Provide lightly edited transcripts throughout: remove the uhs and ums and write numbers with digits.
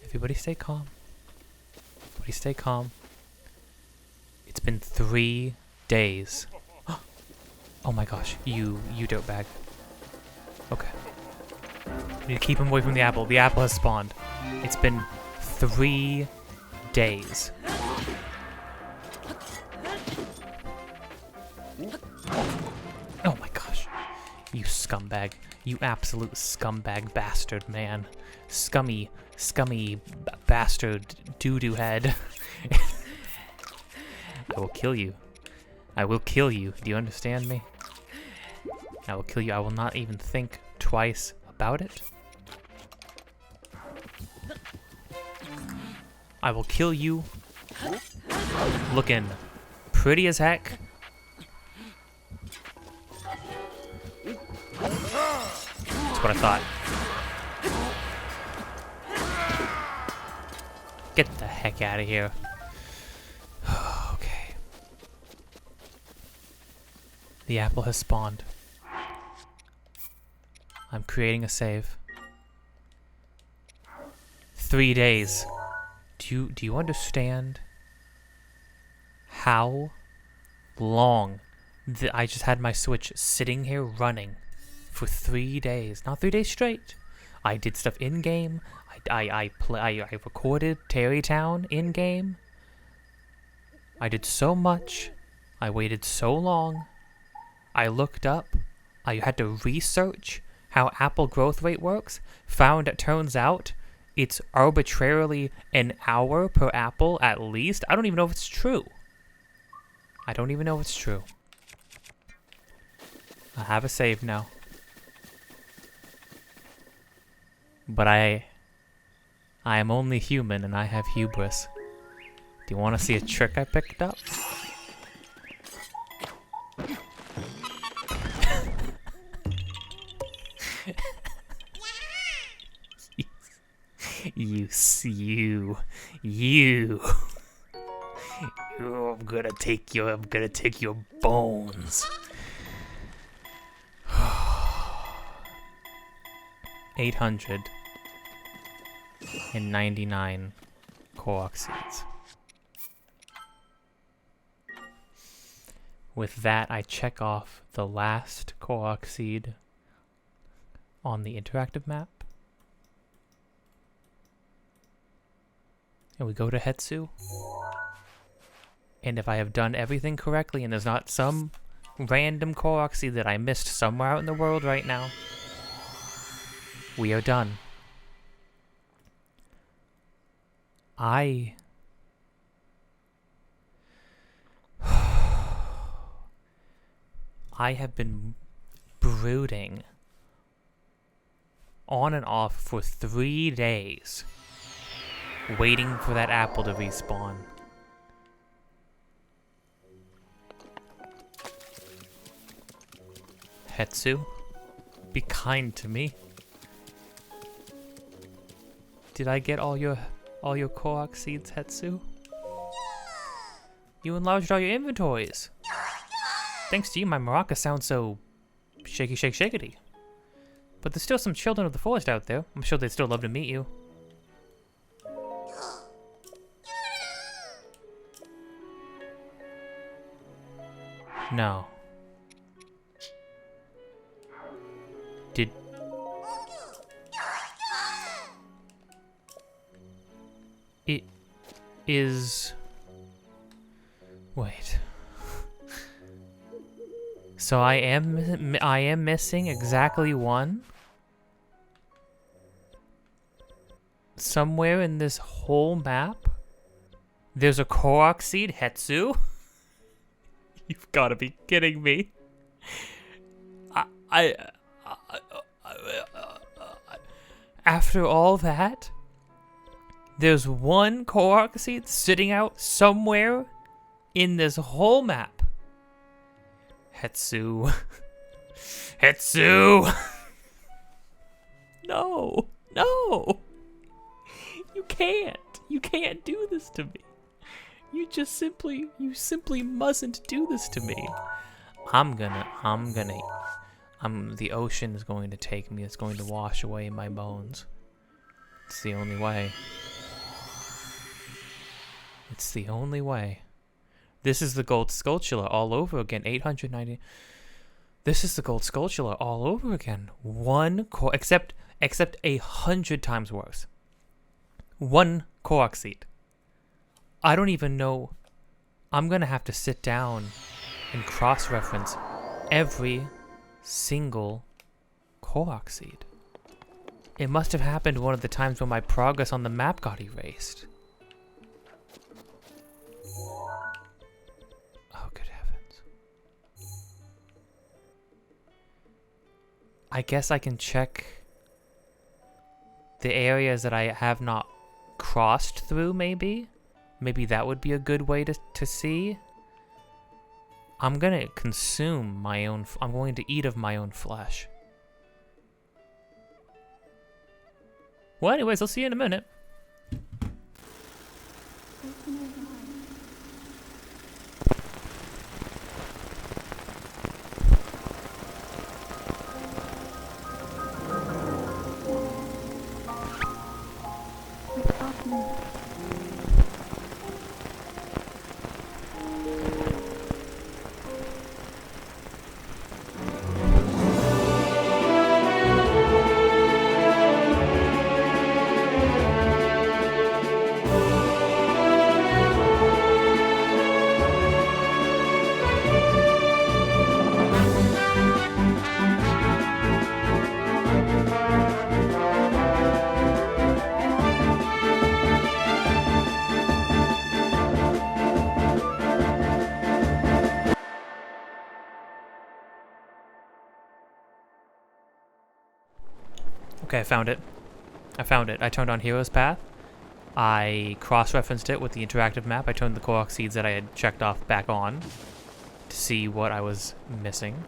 Everybody stay calm. Everybody stay calm. It's been 3 days. Oh my gosh, you dirtbag. Okay. We need to keep him away from the apple. The apple has spawned. It's been 3 days. Oh my gosh. You scumbag. You absolute scumbag bastard, man. Scummy bastard doo-doo head. I will kill you. I will kill you. Do you understand me? I will kill you. I will not even think twice about it. I will kill you. Looking pretty as heck. That's what I thought. Get the heck out of here. Okay. The apple has spawned. I'm creating a save. 3 days. Do you understand how long I just had my Switch sitting here running for 3 days? Not 3 days straight. I did stuff in game. I recorded Terrytown in game. I did so much. I waited so long. I looked up. I had to research how apple growth rate works. Found it turns out it's arbitrarily an hour per apple at least. I don't even know if it's true. I don't even know if it's true. I have a save now. But I am only human and I have hubris. Do you want to see a trick I picked up? You. I'm gonna take your bones. 899 Korok seeds. With that, I check off the last Korok seed on the interactive map. And we go to Hetsu. And if I have done everything correctly and there's not some random Korok seed that I missed somewhere out in the world right now, we are done. I have been brooding on and off for 3 days, waiting for that apple to respawn. Hetsu, be kind to me. Did I get all your Korok seeds, Hetsu? You enlarged all your inventories. Thanks to you, my maraca sounds so shaky, shakety. But there's still some children of the forest out there. I'm sure they'd still love to meet you. No. Did... It is... Wait. So I am missing exactly one? Somewhere in this whole map? There's a Korok seed, Hetsu? You've got to be kidding me. After all that, there's one Korok seed sitting out somewhere in this whole map. Hetsu. Hetsu! No! No! You can't! You can't do this to me. You simply mustn't do this to me. The ocean is going to take me. It's going to wash away my bones. It's the only way. It's the only way. This is the gold Skulltula all over again. 890. This is the gold Skulltula all over again. One core, except 100 times worse. One Korok seed. I don't even know. I'm gonna have to sit down and cross-reference every single Korok seed. It must have happened one of the times when my progress on the map got erased. Oh, good heavens. I guess I can check the areas that I have not crossed through, maybe? Maybe that would be a good way to see. I'm gonna consume my own... I'm going to eat of my own flesh. Well, anyways, I'll see you in a minute. Okay, I found it. I turned on Hero's Path. I cross-referenced it with the interactive map. I turned the Korok seeds that I had checked off back on to see what I was missing.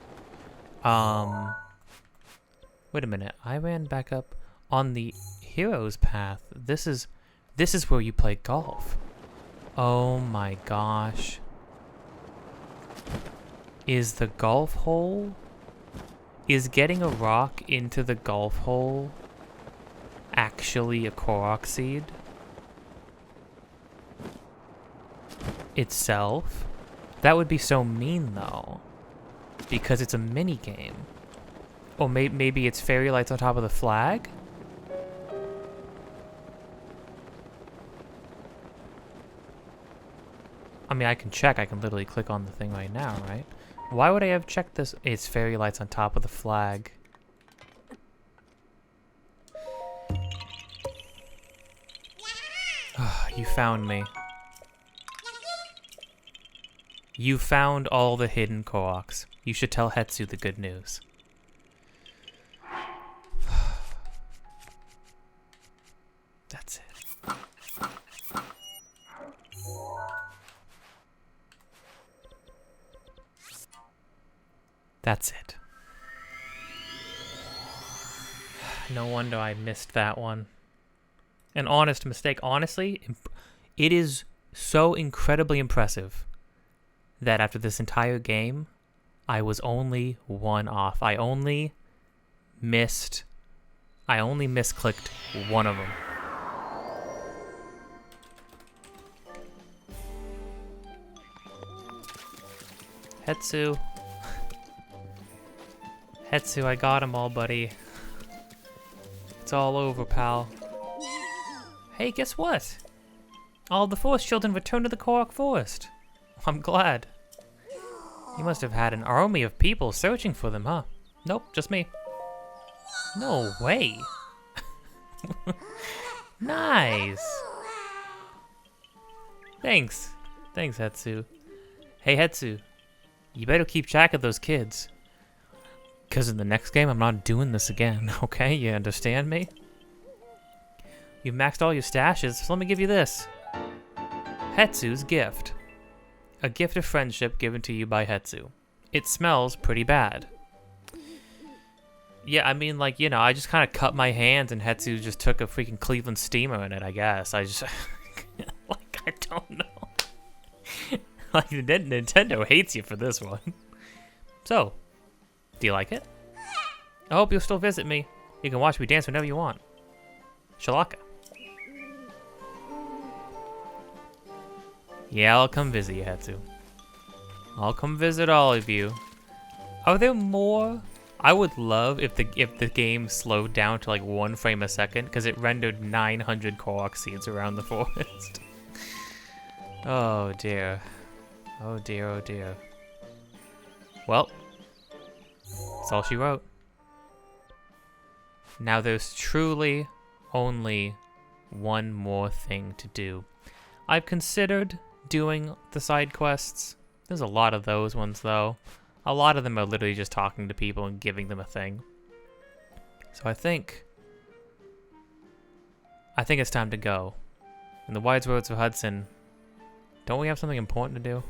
Wait a minute. I ran back up on the Hero's Path. This is where you play golf. Oh my gosh. Is the golf hole... Is getting a rock into the golf hole actually a Korok seed? Itself? That would be so mean, though. Because it's a mini-game. Or maybe it's fairy lights on top of the flag? I mean, I can check. I can literally click on the thing right now, right? Why would I have checked this? It's fairy lights on top of the flag. You found me. You found all the hidden Koroks. You should tell Hetsu the good news. That's it. That's it. No wonder I missed that one. An honest mistake. Honestly, it is so incredibly impressive that after this entire game, I was only one off. I only misclicked one of them. Hetsu. Hetsu, I got him all, buddy. It's all over, pal. Hey, guess what? All the forest children returned to the Korok Forest. I'm glad. You must have had an army of people searching for them, huh? Nope, just me. No way. Nice. Thanks. Thanks, Hetsu. Hey, Hetsu. You better keep track of those kids. Because in the next game, I'm not doing this again, okay? You understand me? You've maxed all your stashes, so let me give you this. Hetsu's gift. A gift of friendship given to you by Hetsu. It smells pretty bad. Yeah, I mean, like, you know, I just kind of cut my hands and Hetsu just took a freaking Cleveland steamer in it, I guess. I just... like, I don't know. Like, Nintendo hates you for this one. So... do you like it? I hope you'll still visit me. You can watch me dance whenever you want. Shalaka. Yeah, I'll come visit you, Hetsu. I'll come visit all of you. Are there more? I would love if the game slowed down to like 1 frame a second, because it rendered 900 Korok seeds around the forest. Oh dear. Oh dear, oh dear. Well, that's all she wrote. Now there's truly only one more thing to do. I've considered doing the side quests. There's a lot of those ones though. A lot of them are literally just talking to people and giving them a thing. So I think it's time to go. In the wide words of Hudson, don't we have something important to do?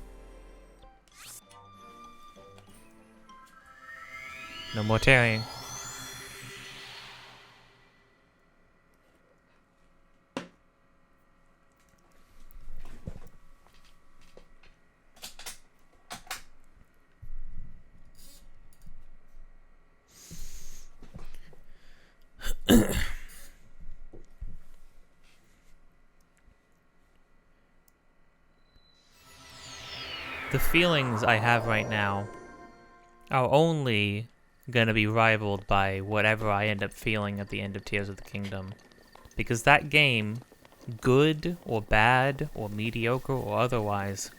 No more tarrying. The feelings I have right now are only gonna be rivaled by whatever I end up feeling at the end of Tears of the Kingdom. Because that game, good or bad or mediocre or otherwise,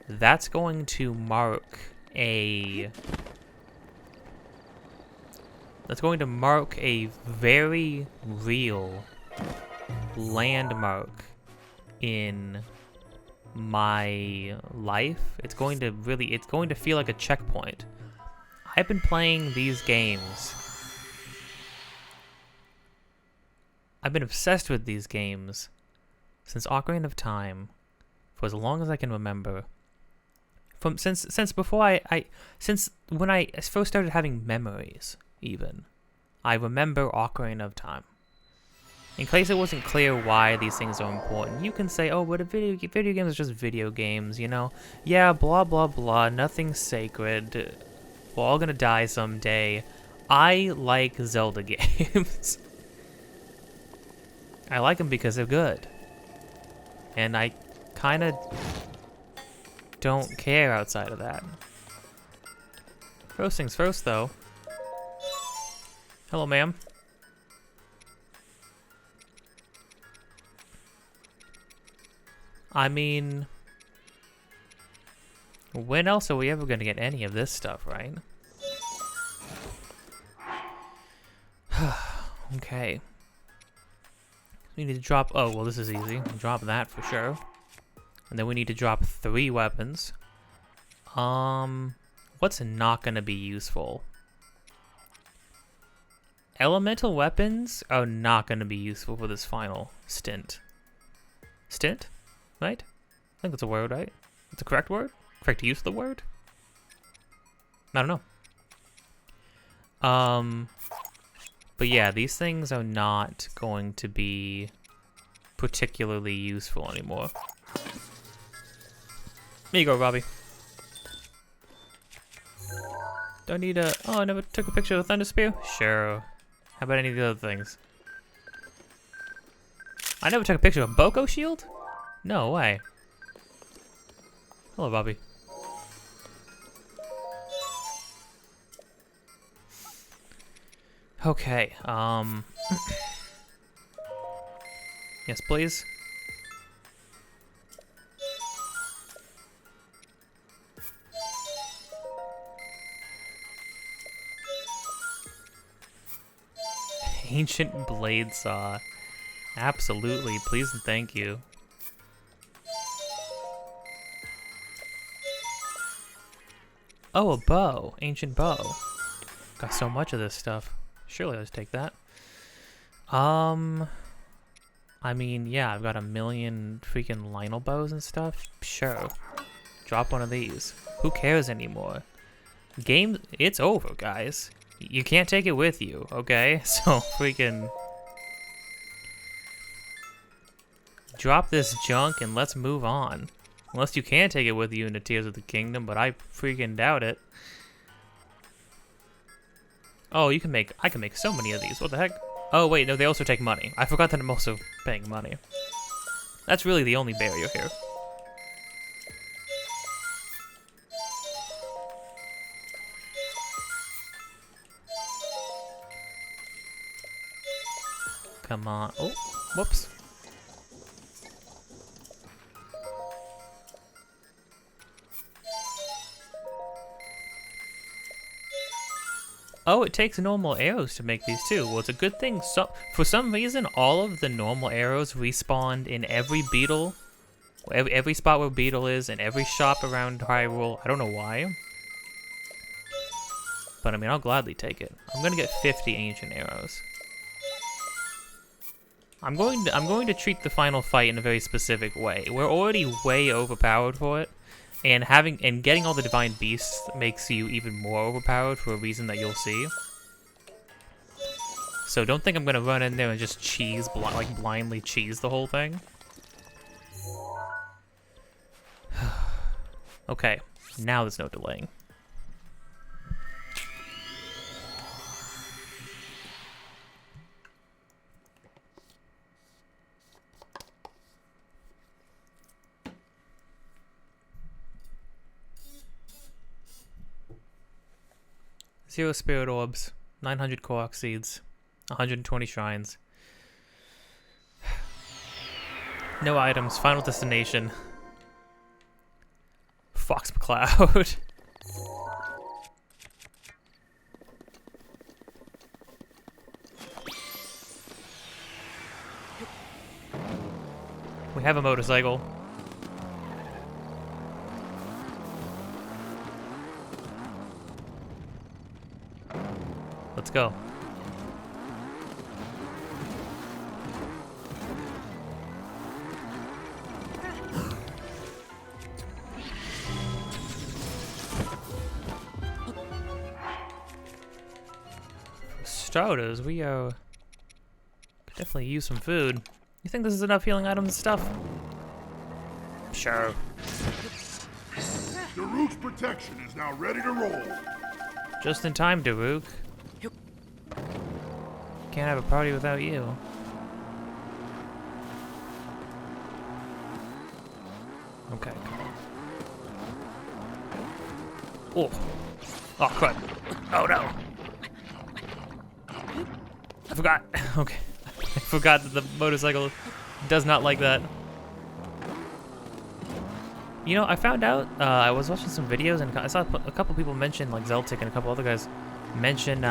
that's going to mark a very real landmark in my life. It's going to feel like a checkpoint. I've been playing these games. I've been obsessed with these games since Ocarina of Time for as long as I can remember. Since when I first started having memories, even. I remember Ocarina of Time. In case it wasn't clear why these things are important, you can say, oh, but video games are just video games, you know? Yeah, blah, blah, blah, nothing's sacred. We're all gonna die someday. I like Zelda games. I like them because they're good. And I kind of don't care outside of that. First things first, though. Hello, ma'am. I mean, when else are we ever going to get any of this stuff, right? Okay. We need to drop... Oh, well, this is easy. Drop that for sure. And then we need to drop 3 weapons. What's not going to be useful? Elemental weapons are not going to be useful for this final stint. Stint? Right? I think that's a word, right? That's a correct word? Correct use of the word? I don't know. But yeah, these things are not going to be particularly useful anymore. There you go, Robbie. Do I need a... Oh, I never took a picture of the Thunder Spear? Sure. How about any of the other things? I never took a picture of a Boko shield? No way. Hello, Bobby. Okay, yes, please. Ancient blade saw. Absolutely, please and thank you. Oh, a bow. Ancient bow. Got so much of this stuff. Surely let's take that. I mean, yeah, I've got a million freaking Lionel bows and stuff. Sure. Drop one of these. Who cares anymore? Game, it's over, guys. You can't take it with you, okay? So freaking... drop this junk and let's move on. Unless you can take it with you into Tears of the Kingdom, but I freaking doubt it. Oh, I can make so many of these. What the heck? Oh, wait, no, they also take money. I forgot that I'm also paying money. That's really the only barrier here. Come on. Oh, whoops. Oh, it takes normal arrows to make these too. Well, it's a good thing. So, for some reason, all of the normal arrows respawned in every beetle. Every spot where beetle is, and every shop around Hyrule. I don't know why. But I mean, I'll gladly take it. I'm gonna get 50 ancient arrows. I'm going to treat the final fight in a very specific way. We're already way overpowered for it. And getting all the divine beasts makes you even more overpowered for a reason that you'll see. So don't think I'm gonna run in there and just blindly cheese the whole thing. Okay, now there's no delaying. Zero spirit orbs, 900 Korok seeds, 120 shrines. No items, final destination. Fox McCloud. We have a motorcycle. Let's go. Starters, we could definitely use some food. You think this is enough healing items and stuff? Sure. Daruk's protection is now ready to roll. Just in time, Daruk. Can't have a party without you. Okay, come on. Oh. Oh, crap. Oh, no. I forgot. Okay. I forgot that the motorcycle does not like that. You know, I found out, I was watching some videos and I saw a couple people mention, like Zelda and a couple other guys mention,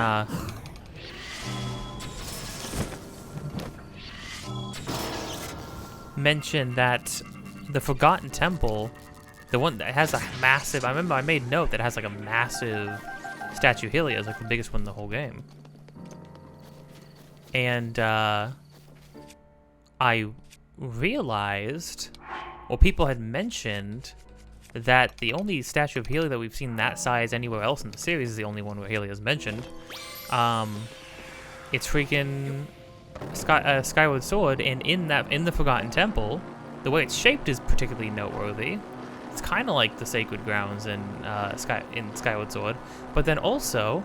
that the Forgotten Temple, the one that has a massive, I remember I made note that it has like a massive statue Hylia, it's like the biggest one in the whole game. And I realized, or people had mentioned, that the only statue of Hylia that we've seen that size anywhere else in the series is the only one where Hylia is mentioned. It's freaking Skyward Sword, and in the Forgotten Temple, the way it's shaped is particularly noteworthy. It's kind of like the Sacred Grounds in Skyward Sword, but then also,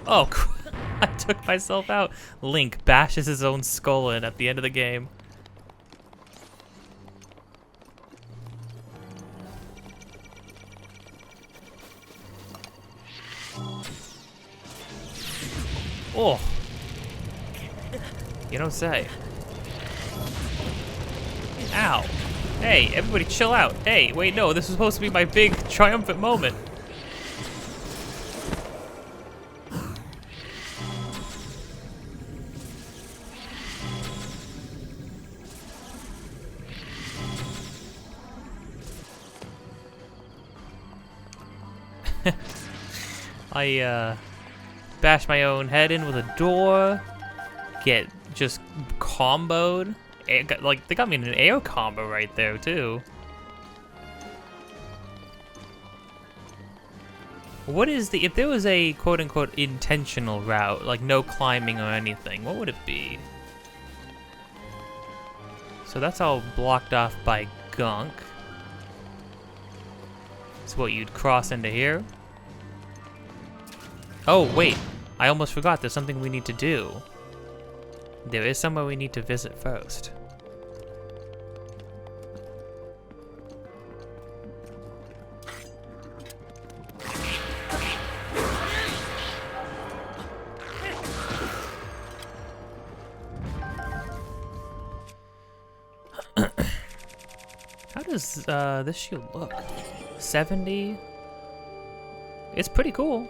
oh, I took myself out. Link bashes his own skull in at the end of the game. Oh, you don't say. Ow. Hey, everybody chill out. Hey, wait, no, this was supposed to be my big triumphant moment. I bash my own head in with a door, get just comboed. Like, they got me in an air combo right there too. What is if there was a quote-unquote intentional route, like no climbing or anything, what would it be? So that's all blocked off by gunk. So what, you'd cross into here? Oh, wait. I almost forgot. There's something we need to do. There is somewhere we need to visit first. does this shield look? 70? It's pretty cool.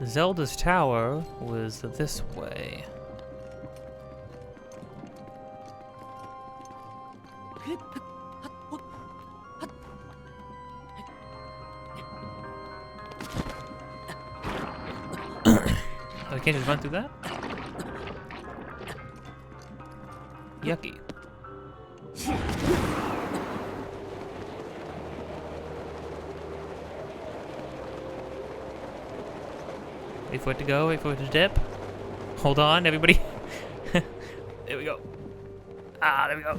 Zelda's tower was this way. I can't just run through that? Yucky. Wait for it to go, wait for it to dip. Hold on, everybody. There we go. Ah, there we go.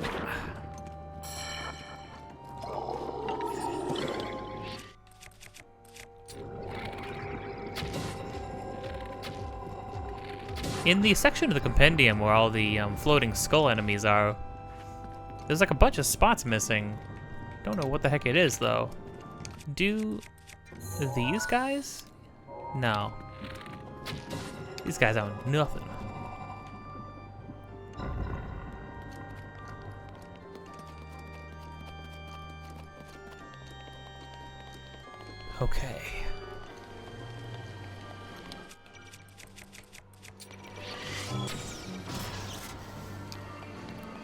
In the section of the compendium where all the floating skull enemies are, there's like a bunch of spots missing. Don't know what the heck it is though. Do these guys? No. These guys aren't nothing. Okay.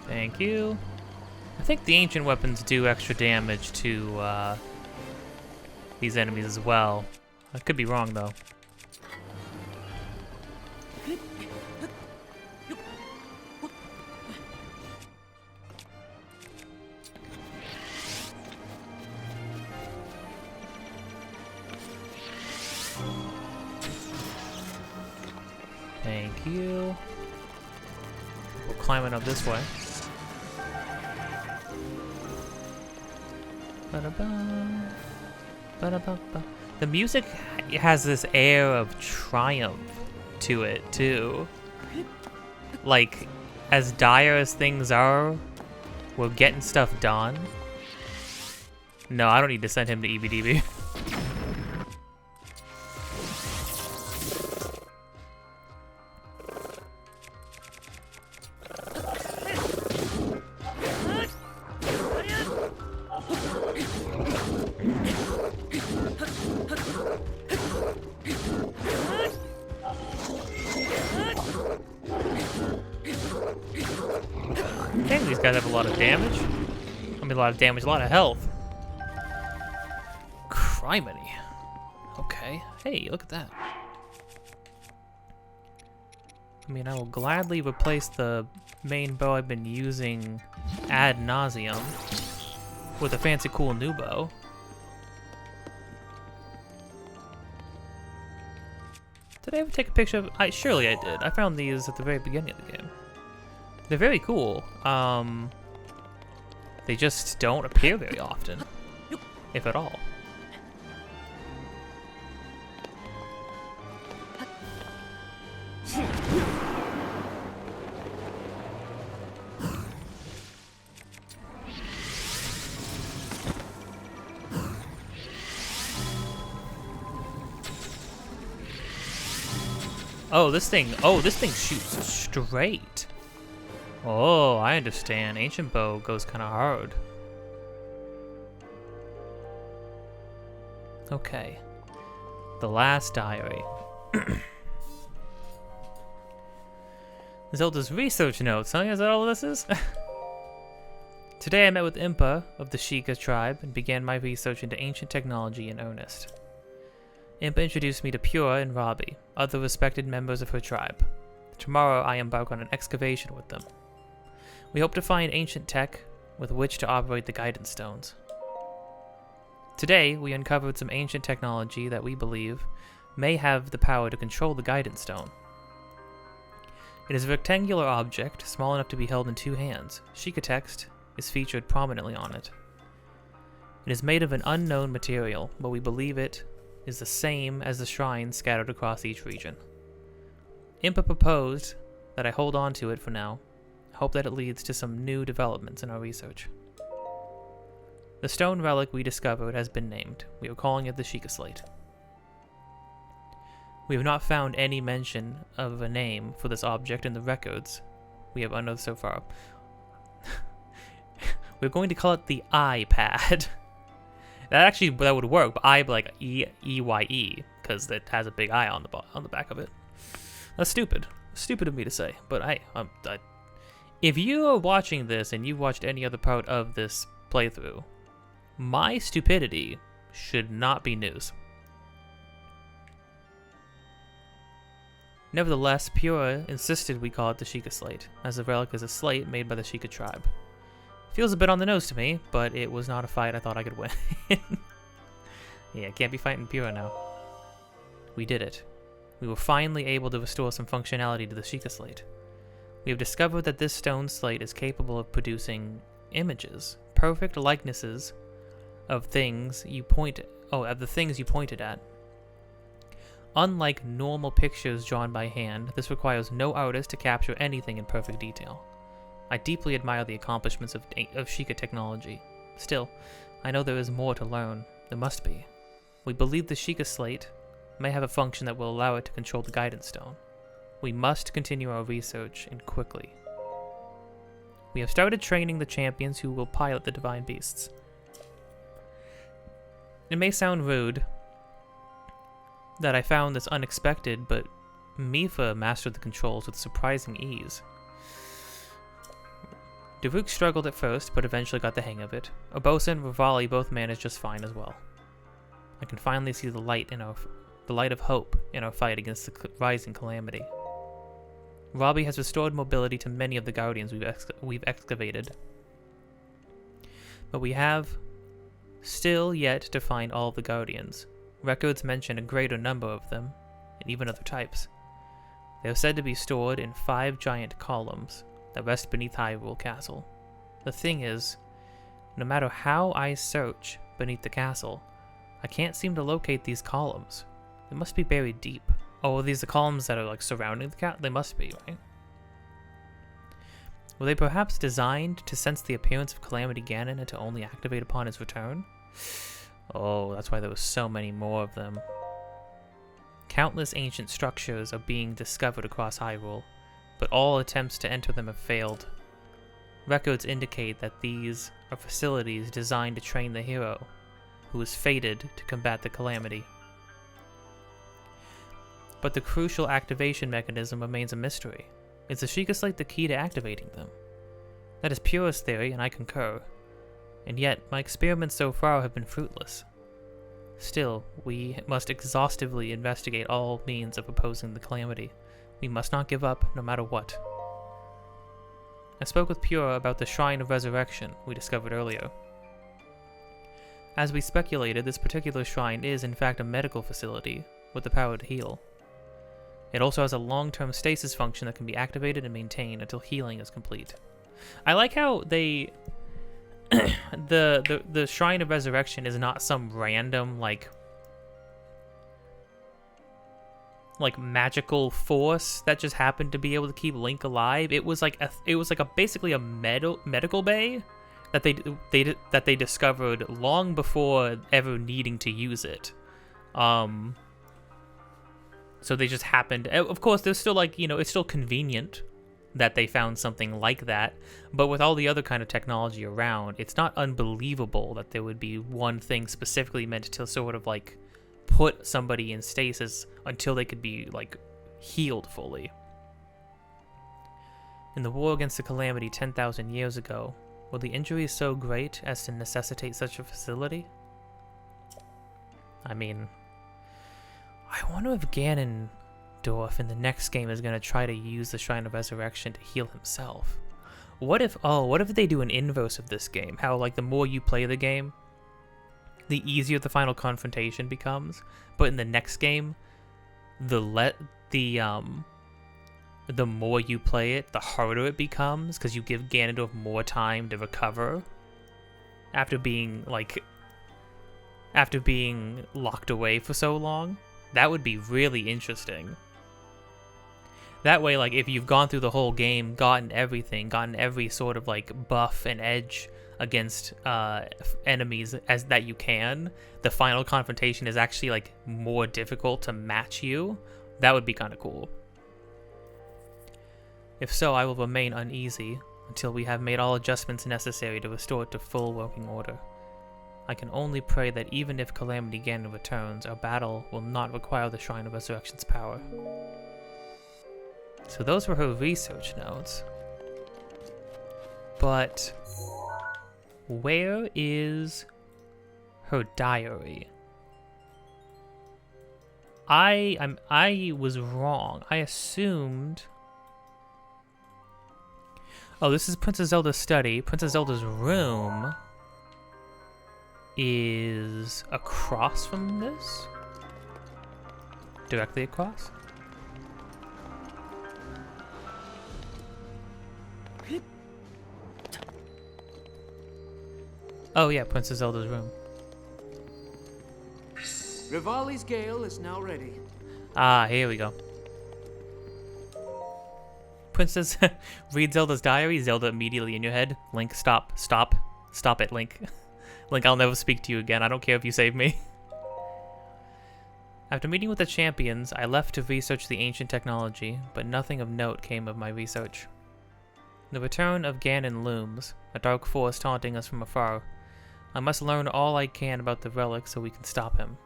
Thank you. I think the ancient weapons do extra damage to these enemies as well. I could be wrong though. Thank you. We're climbing up this way. Ba-da-ba. Ba-da-ba-ba. The music has this air of triumph to it, too. Like, as dire as things are, we're getting stuff done. No, I don't need to send him to EBDB. Dang, these guys have a lot of damage. I mean, a lot of damage, a lot of health. Criminy. Okay. Hey, look at that. I mean, I will gladly replace the main bow I've been using ad nauseum with a fancy, cool new bow. Did I ever take a picture of... surely I did. I found these at the very beginning of the game. They're very cool. They just don't appear very often, if at all. Oh, this thing shoots straight. Oh, I understand. Ancient bow goes kind of hard. Okay. The last diary. Zelda's research notes, huh? Is that all this is? Today I met with Impa of the Sheikah tribe and began my research into ancient technology in earnest. Impa introduced me to Pura and Robbie, other respected members of her tribe. Tomorrow I embark on an excavation with them. We hope to find ancient tech with which to operate the guidance stones. Today, we uncovered some ancient technology that we believe may have the power to control the guidance stone. It is a rectangular object, small enough to be held in two hands. Sheikah text is featured prominently on it. It is made of an unknown material, but we believe it is the same as the shrines scattered across each region. Impa proposed that I hold on to it for now. Hope that it leads to some new developments in our research. The stone relic we discovered has been named. We are calling it the Sheikah Slate. We have not found any mention of a name for this object in the records we have unearthed so far. We're going to call it the iPad. that would work, but I like EYE because it has a big eye on the back of it. That's stupid. Stupid of me to say, but if you are watching this and you've watched any other part of this playthrough, my stupidity should not be news. Nevertheless, Pura insisted we call it the Sheikah Slate, as the relic is a slate made by the Sheikah tribe. Feels a bit on the nose to me, but it was not a fight I thought I could win. Yeah, can't be fighting Pura now. We did it. We were finally able to restore some functionality to the Sheikah Slate. We have discovered that this stone slate is capable of producing images, perfect likenesses of things you pointed at. Unlike normal pictures drawn by hand, this requires no artist to capture anything in perfect detail. I deeply admire the accomplishments of Sheikah technology. Still, I know there is more to learn. There must be. We believe the Sheikah Slate may have a function that will allow it to control the Guidance Stone. We must continue our research, and quickly. We have started training the champions who will pilot the Divine Beasts. It may sound rude that I found this unexpected, but Mifa mastered the controls with surprising ease. Daruk struggled at first, but eventually got the hang of it. Urbosa and Rivali both managed just fine as well. I can finally see the light of hope in our fight against the rising calamity. Robbie has restored mobility to many of the Guardians we've excavated, but we have still yet to find all of the Guardians. Records mention a greater number of them, and even other types. They are said to be stored in 5 giant columns that rest beneath Hyrule Castle. The thing is, no matter how I search beneath the castle, I can't seem to locate these columns. They must be buried deep. Oh, are these the columns that are like surrounding the castle? They must be, right? Were they perhaps designed to sense the appearance of Calamity Ganon and to only activate upon his return? Oh, that's why there were so many more of them. Countless ancient structures are being discovered across Hyrule, but all attempts to enter them have failed. Records indicate that these are facilities designed to train the hero, who is fated to combat the calamity. But the crucial activation mechanism remains a mystery. Is the Sheikah Slate the key to activating them? That is Purist theory, and I concur. And yet, my experiments so far have been fruitless. Still, we must exhaustively investigate all means of opposing the calamity. We must not give up, no matter what. I spoke with Pura about the Shrine of Resurrection we discovered earlier. As we speculated, this particular shrine is in fact a medical facility with the power to heal. It also has a long-term stasis function that can be activated and maintained until healing is complete. I like how they... the Shrine of Resurrection is not some random, like magical force that just happened to be able to keep Link alive. It was like basically a medical bay that they discovered long before ever needing to use it. So they just happened. Of course, there's still it's still convenient that they found something like that, but with all the other kind of technology around, it's not unbelievable that there would be one thing specifically meant to sort of like put somebody in stasis until they could be like healed fully. In the war against the calamity 10,000 years ago, were the injuries so great as to necessitate such a facility? I mean, I wonder if Ganondorf in the next game is going to try to use the Shrine of Resurrection to heal himself. What if they do an inverse of this game? How, like, the more you play the game, the easier the final confrontation becomes, but in the next game, the more you play it, the harder it becomes, because you give Ganondorf more time to recover after being locked away for so long. That would be really interesting. That way, like, if you've gone through the whole game, gotten everything, gotten every sort of, like, buff and edge against enemies as that you can, the final confrontation is actually like more difficult to match you, that would be kind of cool. If so, I will remain uneasy until we have made all adjustments necessary to restore it to full working order. I can only pray that even if Calamity Ganon returns, our battle will not require the Shrine of Resurrection's power. So those were her research notes. But where is her diary? I was wrong. I assumed... Oh, this is Princess Zelda's study. Princess Zelda's room is across from this? Directly across? Oh yeah, Princess Zelda's room. Rivali's Gale is now ready. Ah, here we go. Princess, read Zelda's diary. Zelda immediately in your head. Link, stop. Stop. Stop it, Link. Link, I'll never speak to you again. I don't care if you save me. After meeting with the champions, I left to research the ancient technology, but nothing of note came of my research. The return of Ganon looms, a dark force taunting us from afar. I must learn all I can about the relic so we can stop him.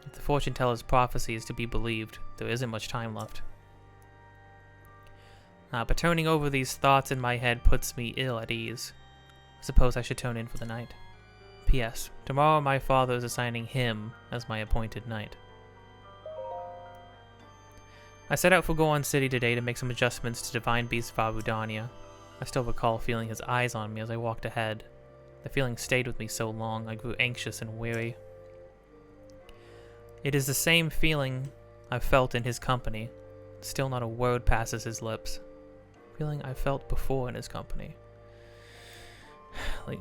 If the fortune teller's prophecy is to be believed, there isn't much time left. But turning over these thoughts in my head puts me ill at ease. I suppose I should turn in for the night. P.S. Tomorrow my father is assigning him as my appointed knight. I set out for Goron City today to make some adjustments to Divine Beast Varudania. I still recall feeling his eyes on me as I walked ahead. The feeling stayed with me so long, I grew anxious and weary. It is the same feeling I've felt in his company. Still not a word passes his lips. Feeling I felt before in his company. Like,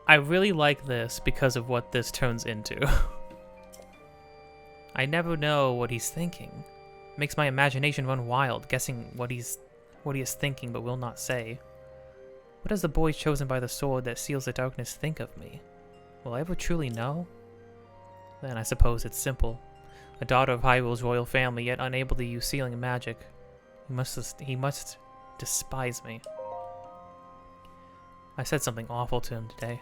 I really like this because of what this turns into. I never know what he's thinking. Makes my imagination run wild, guessing what he is thinking but will not say. What does the boy chosen by the sword that seals the darkness think of me? Will I ever truly know? Then I suppose it's simple. A daughter of Hyrule's royal family, yet unable to use sealing magic. He must despise me. I said something awful to him today.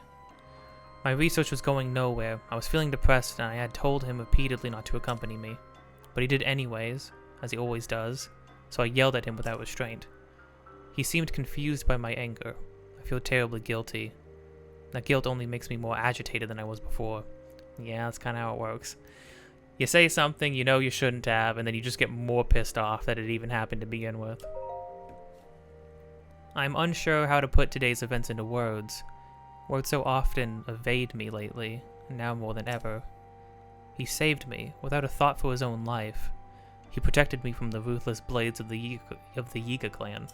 My research was going nowhere. I was feeling depressed, and I had told him repeatedly not to accompany me. But he did anyways, as he always does, so I yelled at him without restraint. He seemed confused by my anger. I feel terribly guilty. That guilt only makes me more agitated than I was before. Yeah, that's kind of how it works. You say something you know you shouldn't have, and then you just get more pissed off that it even happened to begin with. I'm unsure how to put today's events into words. Words so often evade me lately, now more than ever. He saved me, without a thought for his own life. He protected me from the ruthless blades of the Yiga clan.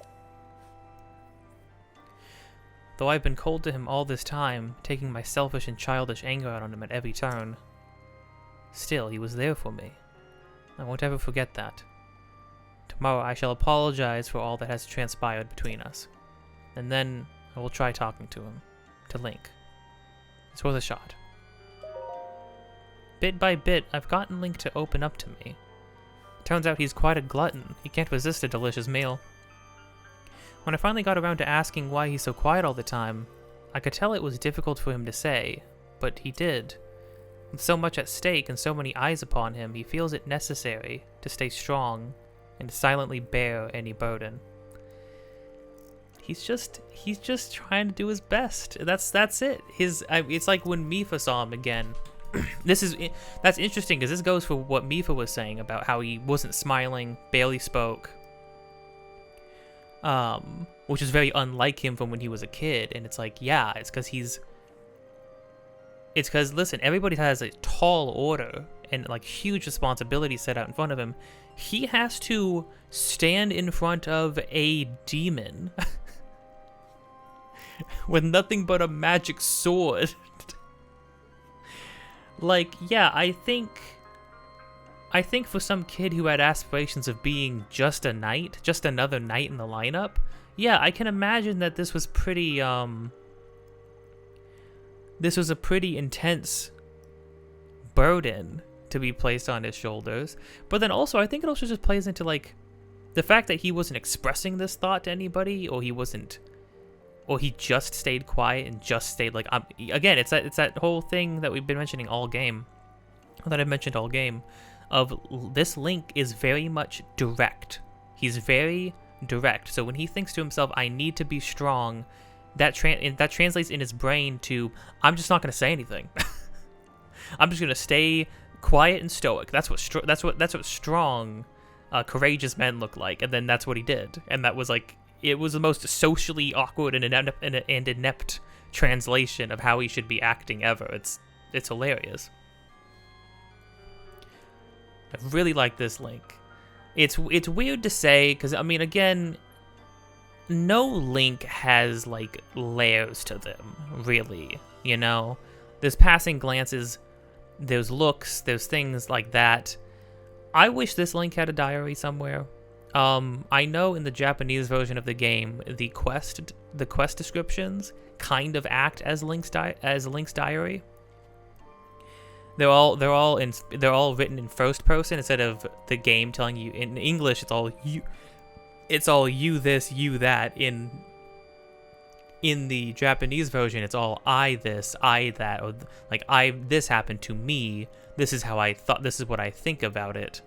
Though I've been cold to him all this time, taking my selfish and childish anger out on him at every turn, still, he was there for me. I won't ever forget that. Tomorrow I shall apologize for all that has transpired between us. And then I will try talking to him. To Link. It's worth a shot. Bit by bit, I've gotten Link to open up to me. Turns out he's quite a glutton. He can't resist a delicious meal. When I finally got around to asking why he's so quiet all the time, I could tell it was difficult for him to say, but he did. With so much at stake and so many eyes upon him, he feels it necessary to stay strong and silently bear any burden. He's just trying to do his best. That's it. It's like when Mipha saw him again. That's interesting because this goes for what Mipha was saying about how he wasn't smiling, barely spoke. Which is very unlike him from when he was a kid, and it's like, yeah, it's because listen, everybody has a tall order and like huge responsibility set out in front of him. He has to stand in front of a demon with nothing but a magic sword. Like, yeah, I think I think for some kid who had aspirations of being just a knight, just another knight in the lineup, yeah, I can imagine that this was pretty, this was a pretty intense burden to be placed on his shoulders. But then also, I think it also just plays into, like, the fact that he wasn't expressing this thought to anybody, or he wasn't, or he just stayed quiet and just stayed, like, again, it's that whole thing that we've been mentioning all game, that I've mentioned all game, of this Link is very much direct. He's very direct. So when he thinks to himself, I need to be strong, that translates in his brain to, I'm just not going to say anything. I'm just going to stay quiet and stoic. That's what strong, courageous men look like. And then that's what he did. And that was like, it was the most socially awkward and inept translation of how he should be acting ever. It's hilarious. I really like this Link. It's weird to say, because, I mean, again, no Link has, like, layers to them, really, you know? There's passing glances, there's looks, there's things like that. I wish this Link had a diary somewhere. I know in the Japanese version of the game, the quest descriptions kind of act as Link's diary. They're all written in first person instead of the game telling you in English. It's all you this, you that. In the Japanese version, it's all I this, I that, or like this happened to me. This is how I thought. This is what I think about it.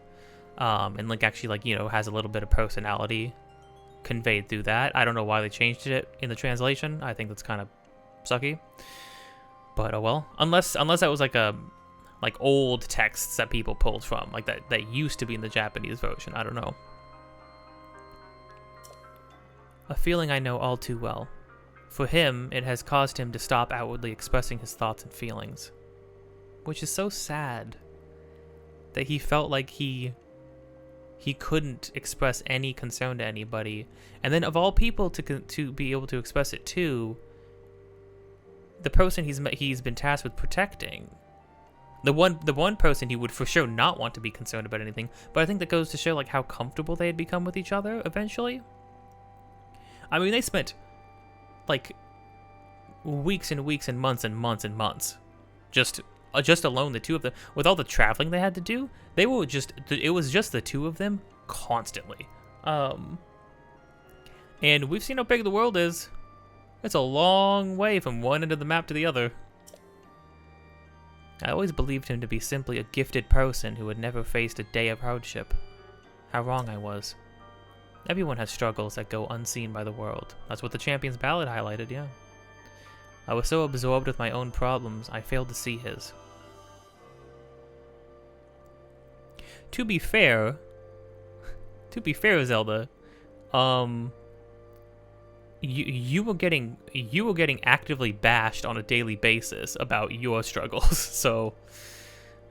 And Link actually, like, you know, has a little bit of personality conveyed through that. I don't know why they changed it in the translation. I think that's kind of sucky. But oh well. Unless that was like old texts that people pulled from, like that used to be in the Japanese version. I don't know. A feeling I know all too well. For him, it has caused him to stop outwardly expressing his thoughts and feelings. Which is so sad. That he felt like he couldn't express any concern to anybody. And then of all people to be able to express it to, the person he's been tasked with protecting. The one person he would for sure not want to be concerned about anything, but I think that goes to show, like, how comfortable they had become with each other eventually. I mean, they spent, like, weeks and weeks and months and months and months just alone, the two of them, with all the traveling they had to do. It was just the two of them constantly. And we've seen how big the world is. It's a long way from one end of the map to the other. I always believed him to be simply a gifted person who had never faced a day of hardship. How wrong I was. Everyone has struggles that go unseen by the world. That's what the Champion's Ballad highlighted, yeah. I was so absorbed with my own problems, I failed to see his. To be fair, Zelda, you were getting actively bashed on a daily basis about your struggles, so,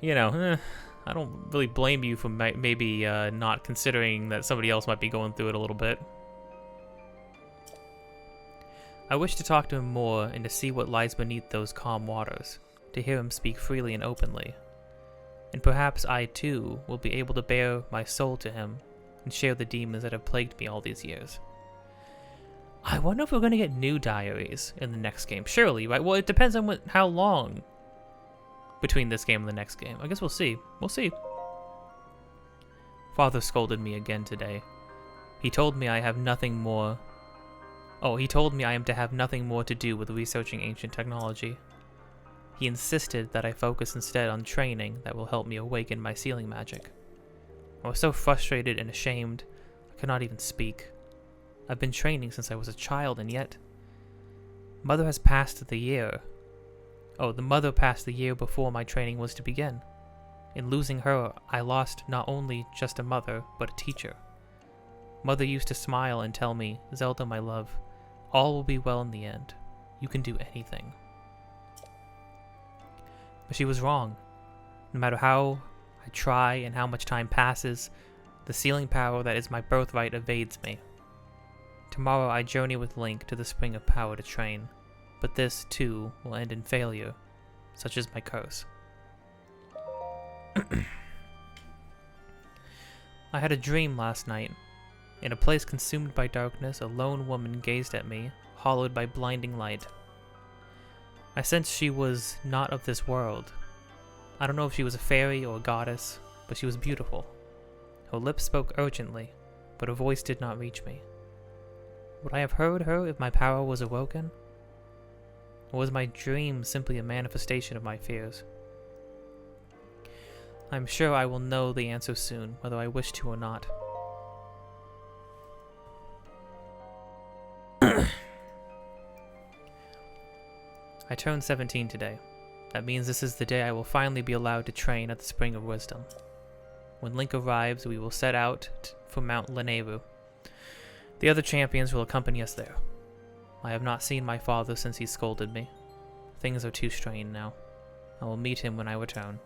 you know, I don't really blame you for maybe not considering that somebody else might be going through it a little bit. I wish to talk to him more and to see what lies beneath those calm waters, to hear him speak freely and openly. And perhaps I, too, will be able to bare my soul to him and share the demons that have plagued me all these years. I wonder if we're going to get new diaries in the next game. Surely, right? Well, it depends on how long between this game and the next game. I guess we'll see. We'll see. Father scolded me again today. He told me I have nothing more... Oh, he told me I am to have nothing more to do with researching ancient technology. He insisted that I focus instead on training that will help me awaken my sealing magic. I was so frustrated and ashamed, I could not even speak. I've been training since I was a child, and yet... Mother has passed the year. Oh, the mother passed the year before my training was to begin. In losing her, I lost not only just a mother, but a teacher. Mother used to smile and tell me, Zelda, my love, all will be well in the end. You can do anything. But she was wrong. No matter how I try and how much time passes, the sealing power that is my birthright evades me. Tomorrow I journey with Link to the Spring of Power to train, but this, too, will end in failure, such is my curse. I had a dream last night. In a place consumed by darkness, a lone woman gazed at me, hollowed by blinding light. I sensed she was not of this world. I don't know if she was a fairy or a goddess, but she was beautiful. Her lips spoke urgently, but her voice did not reach me. Would I have heard her if my power was awoken? Or was my dream simply a manifestation of my fears? I'm sure I will know the answer soon, whether I wish to or not. I turned 17 today. That means this is the day I will finally be allowed to train at the Spring of Wisdom. When Link arrives, we will set out for Mount Lanayru. The other champions will accompany us there. I have not seen my father since he scolded me. Things are too strained now. I will meet him when I return.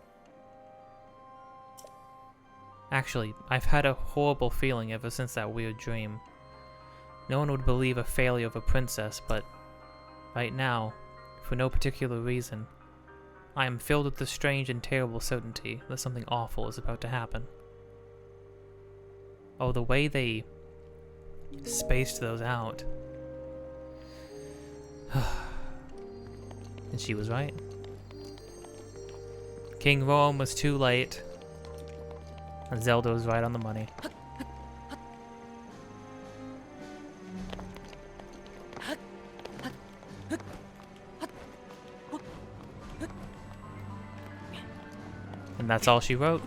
Actually, I've had a horrible feeling ever since that weird dream. No one would believe a failure of a princess, but right now, for no particular reason, I am filled with the strange and terrible certainty that something awful is about to happen. Oh, the way they spaced those out. And she was right. King Rome was too late. And Zelda was right on the money. And that's all she wrote.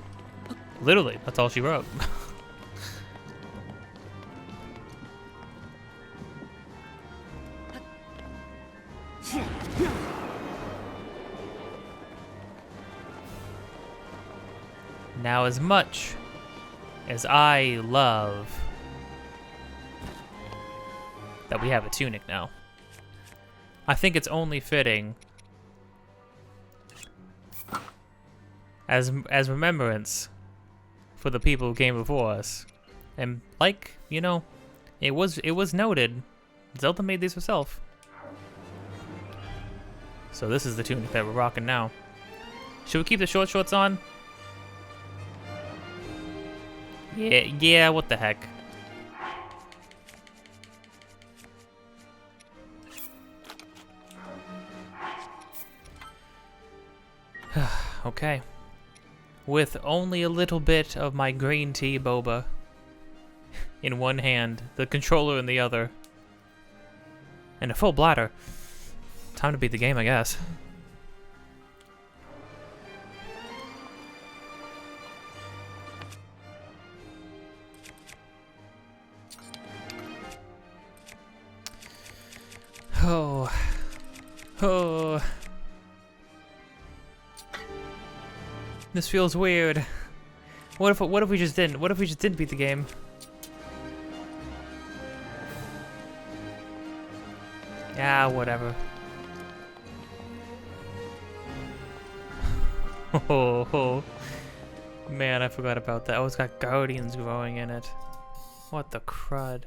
Literally, that's all she wrote. Now, as much as I love that we have a tunic now, I think it's only fitting as remembrance for the people who came before us. And like, you know, it was noted, Zelda made these herself. So this is the tunic that we're rocking now. Should we keep the short shorts on? Yeah, what the heck. Okay. With only a little bit of my green tea boba in one hand, the controller in the other, and a full bladder. Time to beat the game, I guess. Oh. This feels weird. What if we just didn't? What if we just didn't beat the game? Yeah, whatever. Oh, man, I forgot about that. Oh, it's got guardians growing in it. What the crud?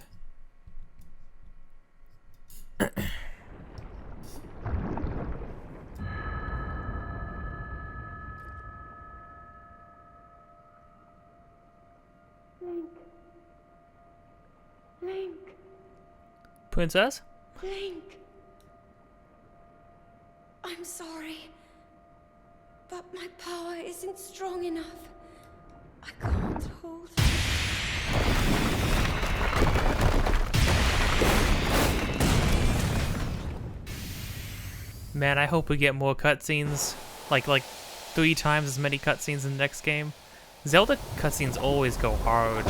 Link. Princess? Link. I'm sorry, but my power isn't strong enough. I can't hold it. Man, I hope we get more cutscenes. Like 3 times as many cutscenes in the next game. Zelda cutscenes always go hard.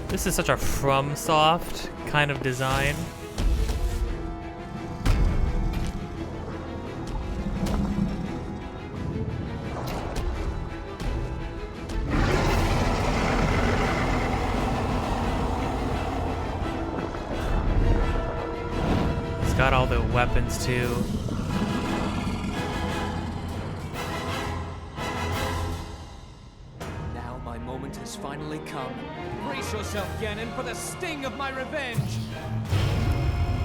This is such a FromSoft kind of design. other weapons too. Now my moment has finally come. Brace yourself, Ganon, for the sting of my revenge!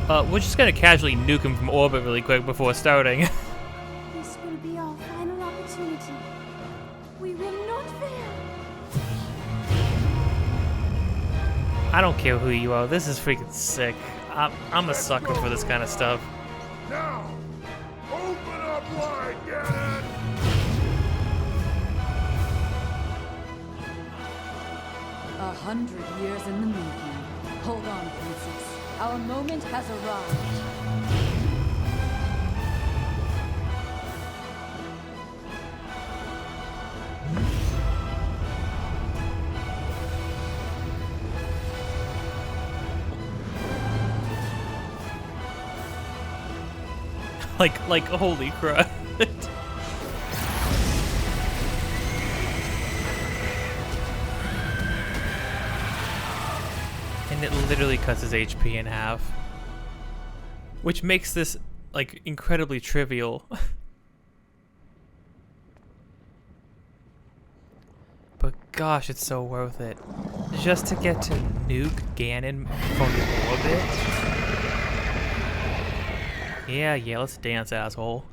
We're just gonna casually nuke him from orbit really quick before starting. This will be our final opportunity. We will not fail. I don't care who you are, this is freaking sick. I'm a sucker for this kind of stuff. Now, open up wide, Ganon! 100 years in the making. Hold on, princess. Our moment has arrived. like, holy crap. And it literally cuts his HP in half. Which makes this, like, incredibly trivial. But gosh, it's so worth it. Just to get to nuke Ganon from orbit. Yeah, let's dance, asshole.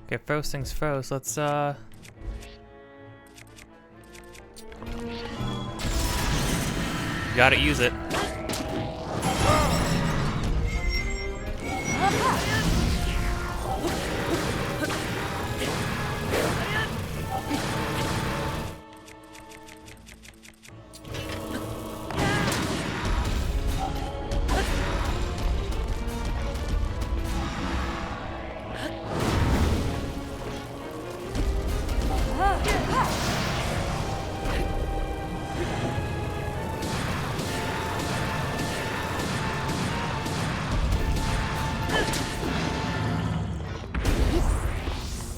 Okay, first things first, let's, gotta use it.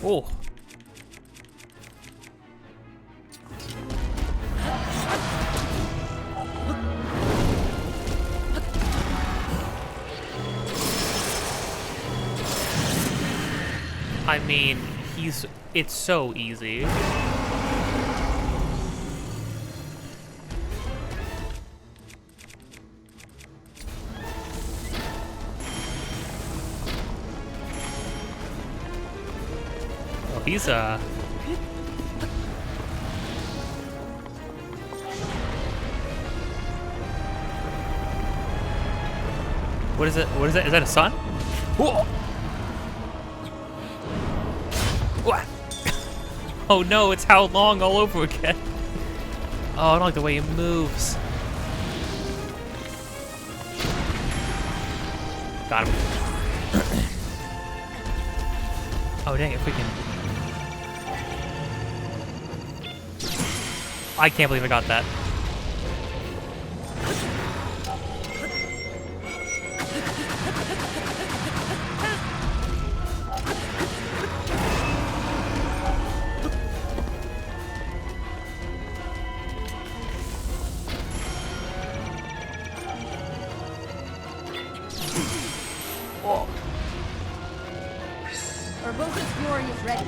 Oh. I mean, it's so easy. He's What is it? What is that? Is that a sun? Whoa! What? Oh no, it's How Long all over again. Oh, I don't like the way he moves. Got him. Oh dang it, freaking. I can't believe I got that. Oh. Urbosa's fury is ready.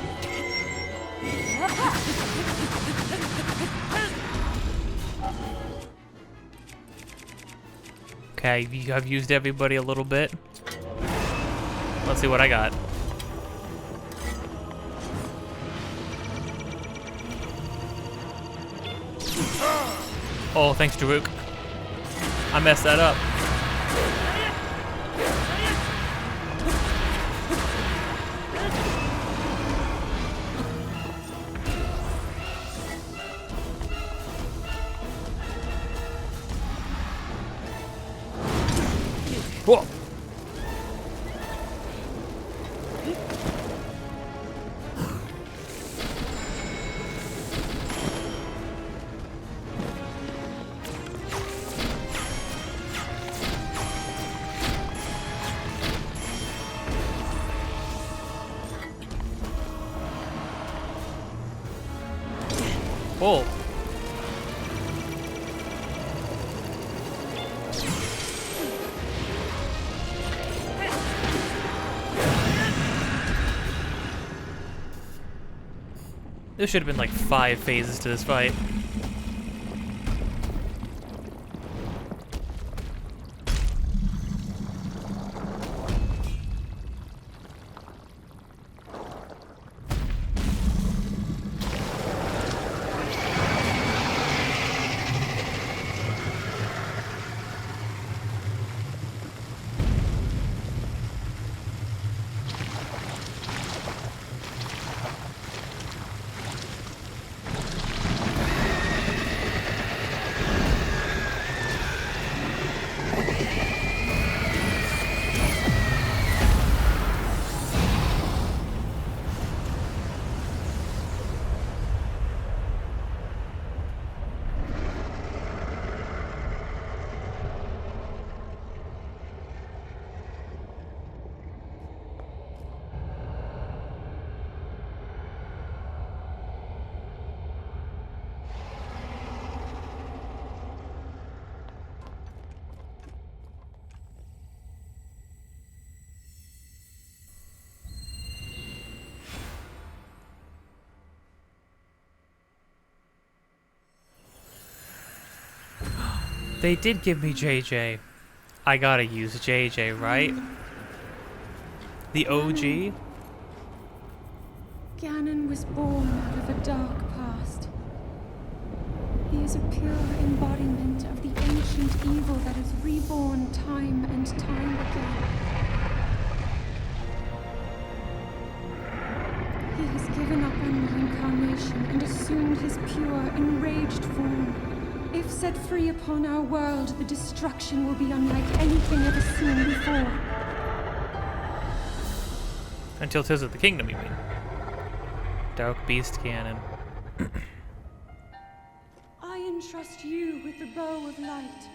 Okay, I've used everybody a little bit. Let's see what I got. Oh, thanks, Daruk. I messed that up. Whoa. Oh. There should have been like 5 phases to this fight. They did give me JJ. I gotta use JJ, right? The OG? Ganon was born out of a dark past. He is a pure embodiment of the ancient evil that is reborn time and time again. He has given up on reincarnation and assumed his pure, enraged form. If set free upon our world, the destruction will be unlike anything ever seen before. Until Tears of the Kingdom, you mean? Dark Beast Ganon. I entrust you with the bow of light,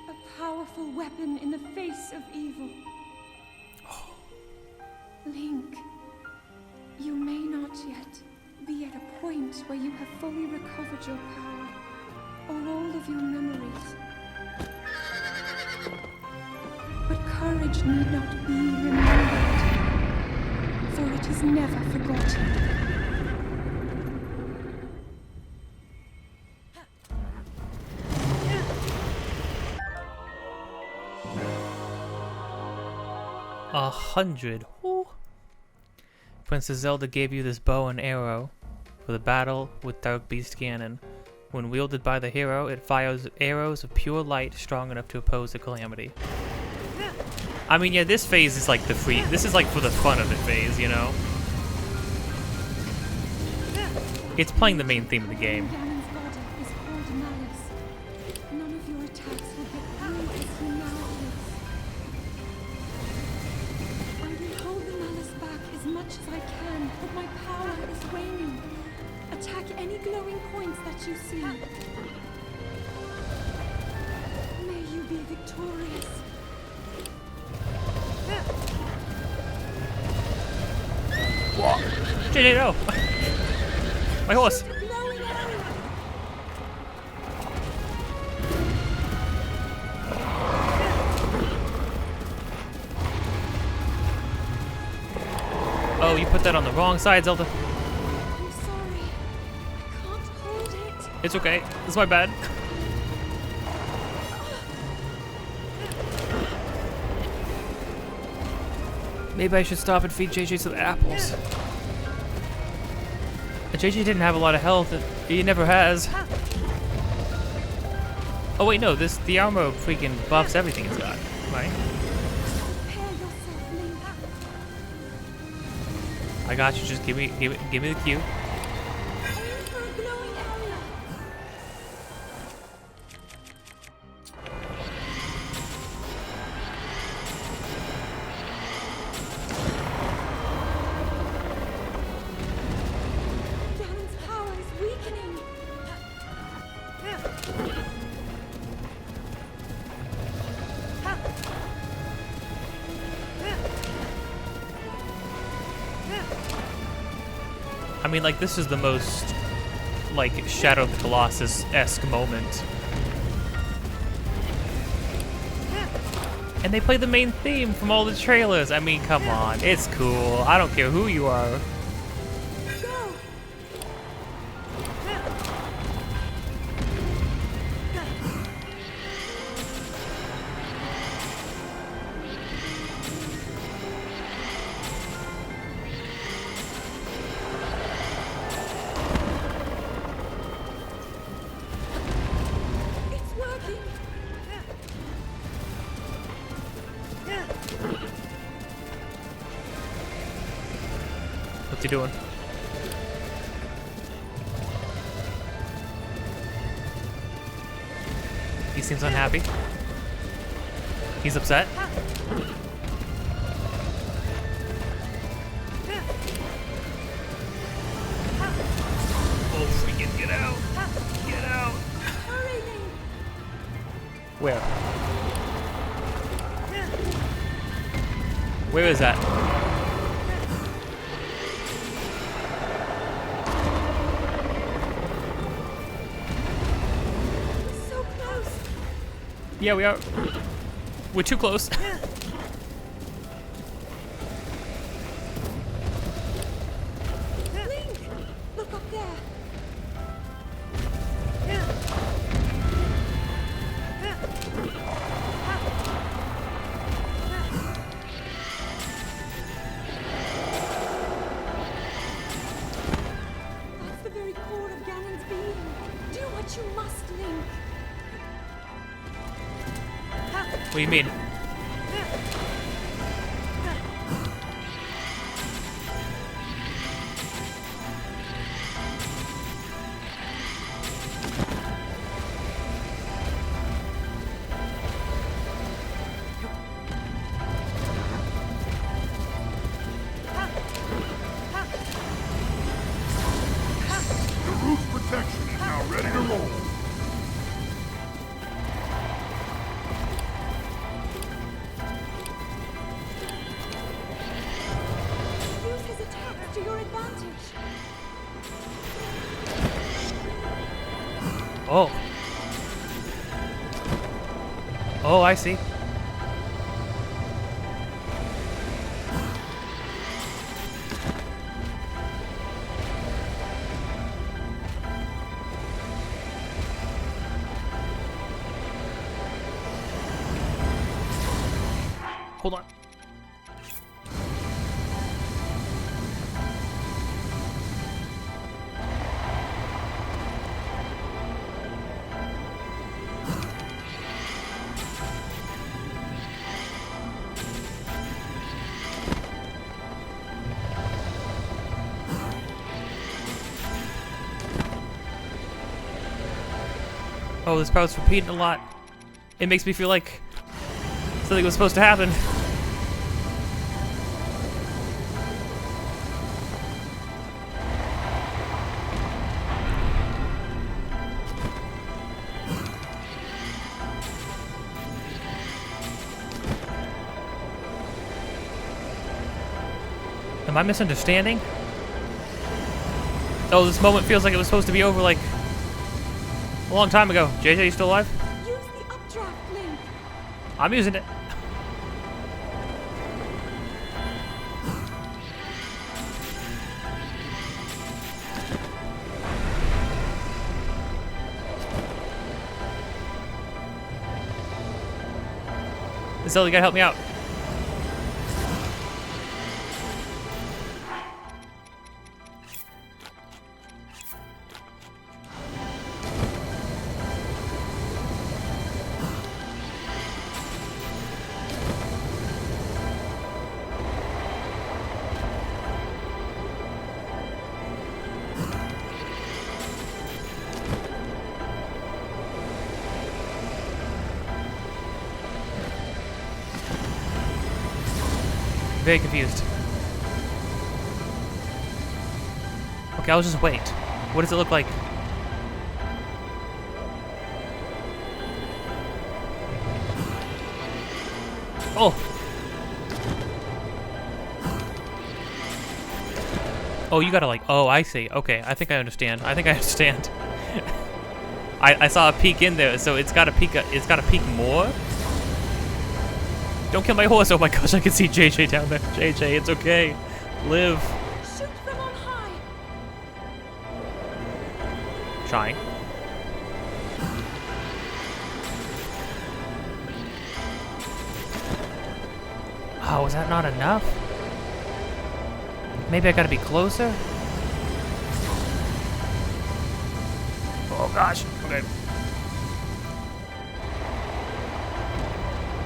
a powerful weapon in the face of evil. Link, you may not yet be at a point where you have fully recovered your power, or all of your memories. But courage need not be remembered, for it is never forgotten. A 100. Ooh. Princess Zelda gave you this bow and arrow for the battle with Dark Beast Ganon. When wielded by the hero, it fires arrows of pure light strong enough to oppose the calamity. I mean, yeah, this phase is like the free. This is like for the fun of it phase, you know? It's playing the main theme of the game. Ganon's body is called malice. None of your attacks will get through as he now is. I will hold the malice back as much as I can, but my power is waning. Attack any glowing points that you see. May you be victorious. JJ, no! My horse! Shoot a glowing arrow. Oh, you put that on the wrong side, Zelda. I'm sorry. I can't hold it. It's okay. It's my bad. Maybe I should stop and feed JJ some apples. JJ didn't have a lot of health. He never has. Oh wait, no. The armor freaking buffs everything it's got, right? Prepare yourself, Link. I got you. Just give me the cue. Aim for a glowing area. Ganon's power is weakening. I mean, like, this is the most like Shadow of the Colossus-esque moment. And they play the main theme from all the trailers. I mean, come on, it's cool. I don't care who you are. What's he doing? He seems unhappy. He's upset. Oh, freaking get out! Get out! Where? Where is that? Yeah, we are. We're too close. Link! Look up there. That's the very core of Ganon's being. Do what you must, Link. What do you mean? The roof's protection is now ready to roll. Use his attacks to your advantage. Oh. Oh, I see. Hold on. Oh, this power's repeating a lot. It makes me feel like something was supposed to happen. Am I misunderstanding? Oh, this moment feels like it was supposed to be over like a long time ago. JJ, you still alive? Use the updraft, Link. I'm using it. Zelda, you gotta help me out. Very confused. Okay, I'll just wait. What does it look like? Oh! Oh, you gotta like, oh, I see. Okay, I think I understand. I think I understand. I saw a peek in there, so it's gotta peek, more? Don't kill my horse. Oh my gosh, I can see JJ down there. JJ, it's okay. Live. Shoot from on high. Trying. Oh, was that not enough? Maybe I gotta be closer? Oh gosh, okay.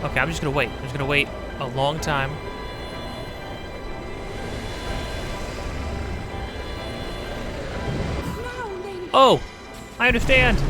Okay, I'm just gonna wait. I'm just gonna wait a long time. Now, lady. Oh! I understand!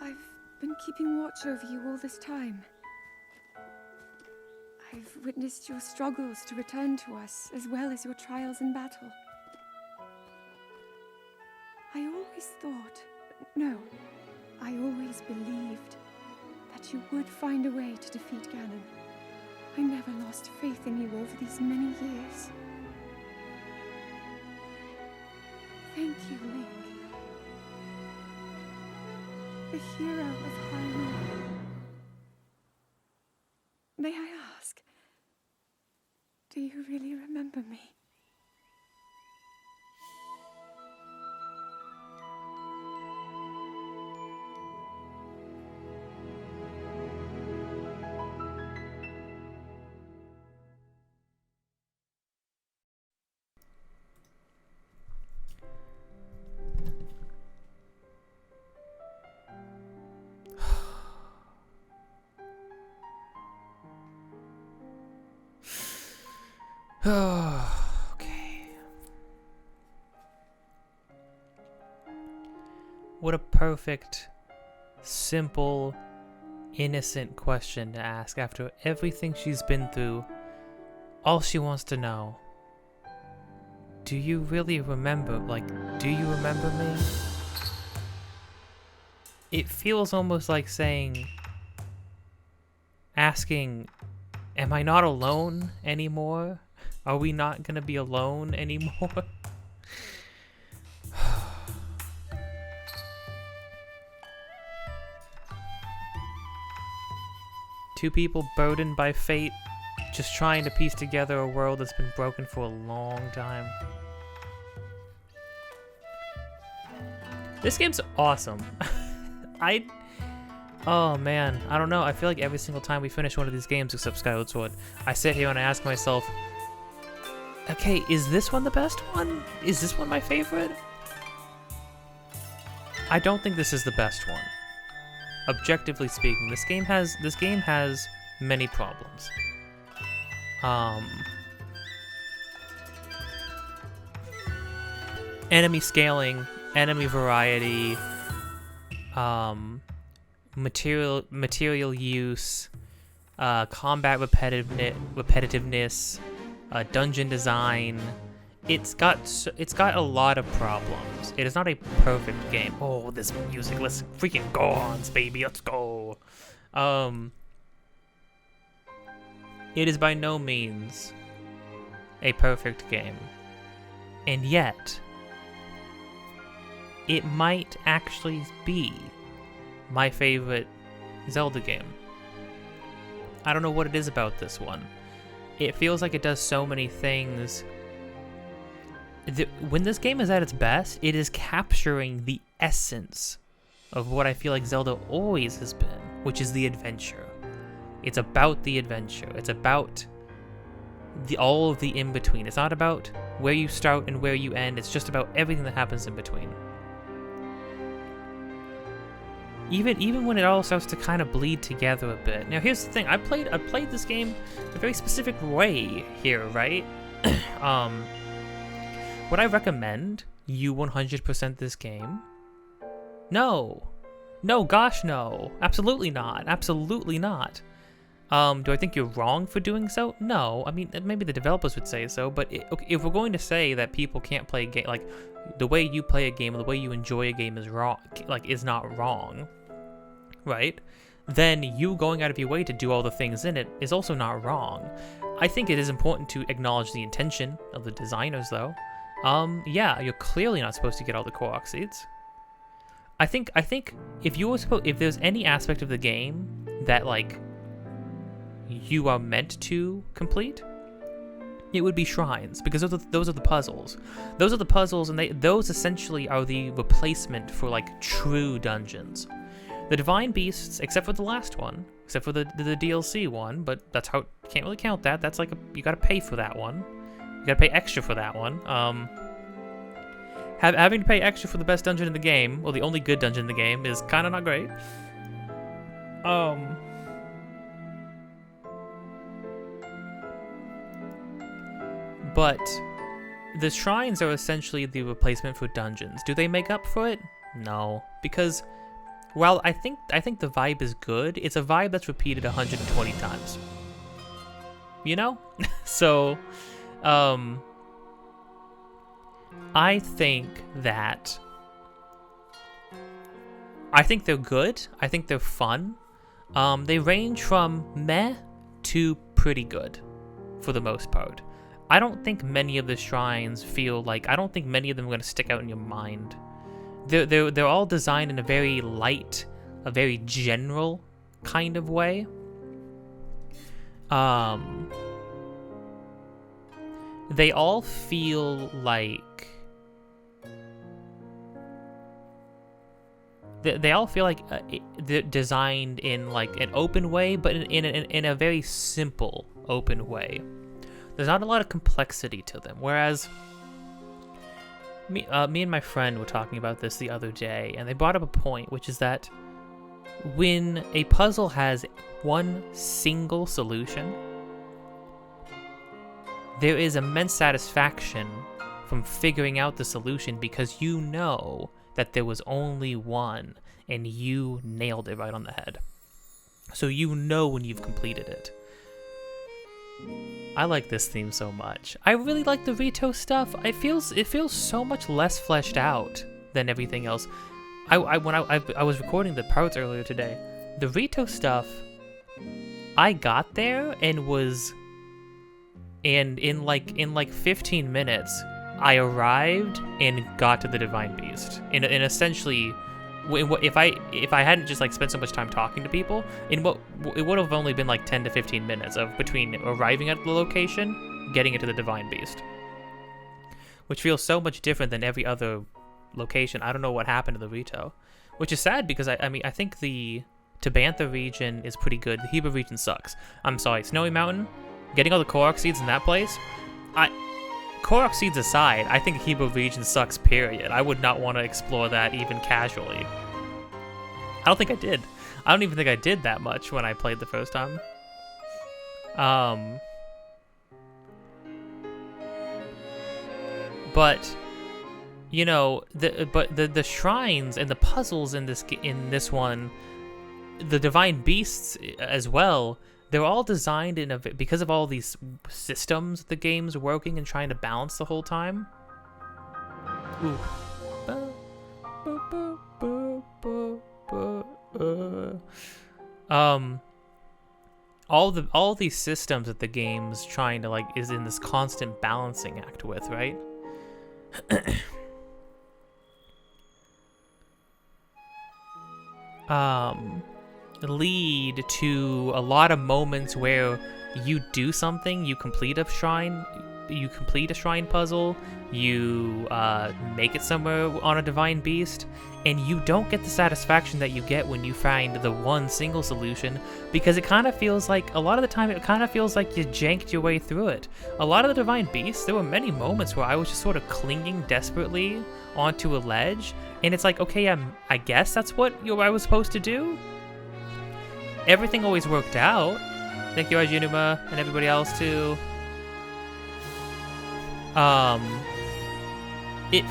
I've been keeping watch over you all this time. I've witnessed your struggles to return to us, as well as your trials in battle. I always thought, no, I always believed that you would find a way to defeat Ganon. I never lost faith in you over these many years. Thank you, Link. The hero of Hyrule. May I ask, do you really remember me? Okay. What a perfect, simple, innocent question to ask after everything she's been through. All she wants to know. Do you really remember? Like, do you remember me? It feels almost like asking, am I not alone anymore? Are we not gonna be alone anymore? Two people burdened by fate, just trying to piece together a world that's been broken for a long time. This game's awesome. Oh man, I don't know. I feel like every single time we finish one of these games except Skyward Sword, I sit here and I ask myself, okay, is this one the best one? Is this one my favorite? I don't think this is the best one. Objectively speaking, this game has many problems. Enemy scaling, enemy variety, material use, combat repetitiveness, dungeon design. It's got a lot of problems. It is not a perfect game. Oh, this music! Let's freaking go on, baby. Let's go. It is by no means a perfect game, and yet it might actually be my favorite Zelda game. I don't know what it is about this one. It feels like it does so many things. When this game is at its best, it is capturing the essence of what I feel like Zelda always has been, which is the adventure. It's about the adventure. It's about all of the in-between. It's not about where you start and where you end. It's just about everything that happens in between. Even when it all starts to kind of bleed together a bit. Now here's the thing, I played this game a very specific way here, right? Would I recommend you 100% this game? No. No, gosh no. Absolutely not. Absolutely not. Do I think you're wrong for doing so? No. I mean, maybe the developers would say so, but if we're going to say that people can't play a game, like, the way you play a game or the way you enjoy a game is wrong, like, is not wrong, right? Then you going out of your way to do all the things in it is also not wrong. I think it is important to acknowledge the intention of the designers, though. Yeah, you're clearly not supposed to get all the Korok seeds. I think if there's any aspect of the game that, like, you are meant to complete, it would be shrines, because those are the puzzles. Those are the puzzles, and those essentially are the replacement for, like, true dungeons. The Divine Beasts, except for the last one, except for the DLC one, but that's how, can't really count that. That's like you gotta pay for that one. You gotta pay extra for that one. Having to pay extra for the best dungeon in the game, or the only good dungeon in the game, is kind of not great. But the shrines are essentially the replacement for dungeons. Do they make up for it? No, because while I think the vibe is good, it's a vibe that's repeated 120 times. You know? So, I think they're good. I think they're fun. They range from meh to pretty good, for the most part. I don't think many of the shrines feel like, I don't think many of them are going to stick out in your mind. They're all designed in a very light, a very general kind of way. They all feel like they're designed in like an open way, but in a very simple open way. There's not a lot of complexity to them, whereas me and my friend were talking about this the other day, and they brought up a point, which is that when a puzzle has one single solution, there is immense satisfaction from figuring out the solution, because you know that there was only one, and you nailed it right on the head. So you know when you've completed it. I like this theme so much. I really like the Rito stuff. It feels so much less fleshed out than everything else. When I was recording the parts earlier today, the Rito stuff, I got there and in like 15 minutes, I arrived and got to the Divine Beast. And essentially, if I hadn't just like spent so much time talking to people, it would have only been like 10 to 15 minutes of between arriving at the location, getting into the Divine Beast, which feels so much different than every other location. I don't know what happened to the Rito, which is sad, because I mean I think the Tabantha region is pretty good. The Heba region sucks. I'm sorry, Snowy Mountain, getting all the Korok seeds in that place, Korok seeds aside, I think Heba region sucks, period. I would not want to explore that even casually. I don't think I did. I don't even think I did that much when I played the first time. But you know, the shrines and the puzzles in this one, the divine beasts as well, they're all designed because of all these systems the game's working and trying to balance the whole time. Ooh. All these systems that the game's trying to is in this constant balancing act with, right? Lead to a lot of moments where you do something, you complete a shrine puzzle, you make it somewhere on a divine beast, and you don't get the satisfaction that you get when you find the one single solution, because it kind of feels like, a lot of the time, you janked your way through it. A lot of the divine beasts, there were many moments where I was just sort of clinging desperately onto a ledge, and it's like, okay, I guess that's what I was supposed to do? Everything always worked out. Thank you, Ajinuma, and everybody else, too. It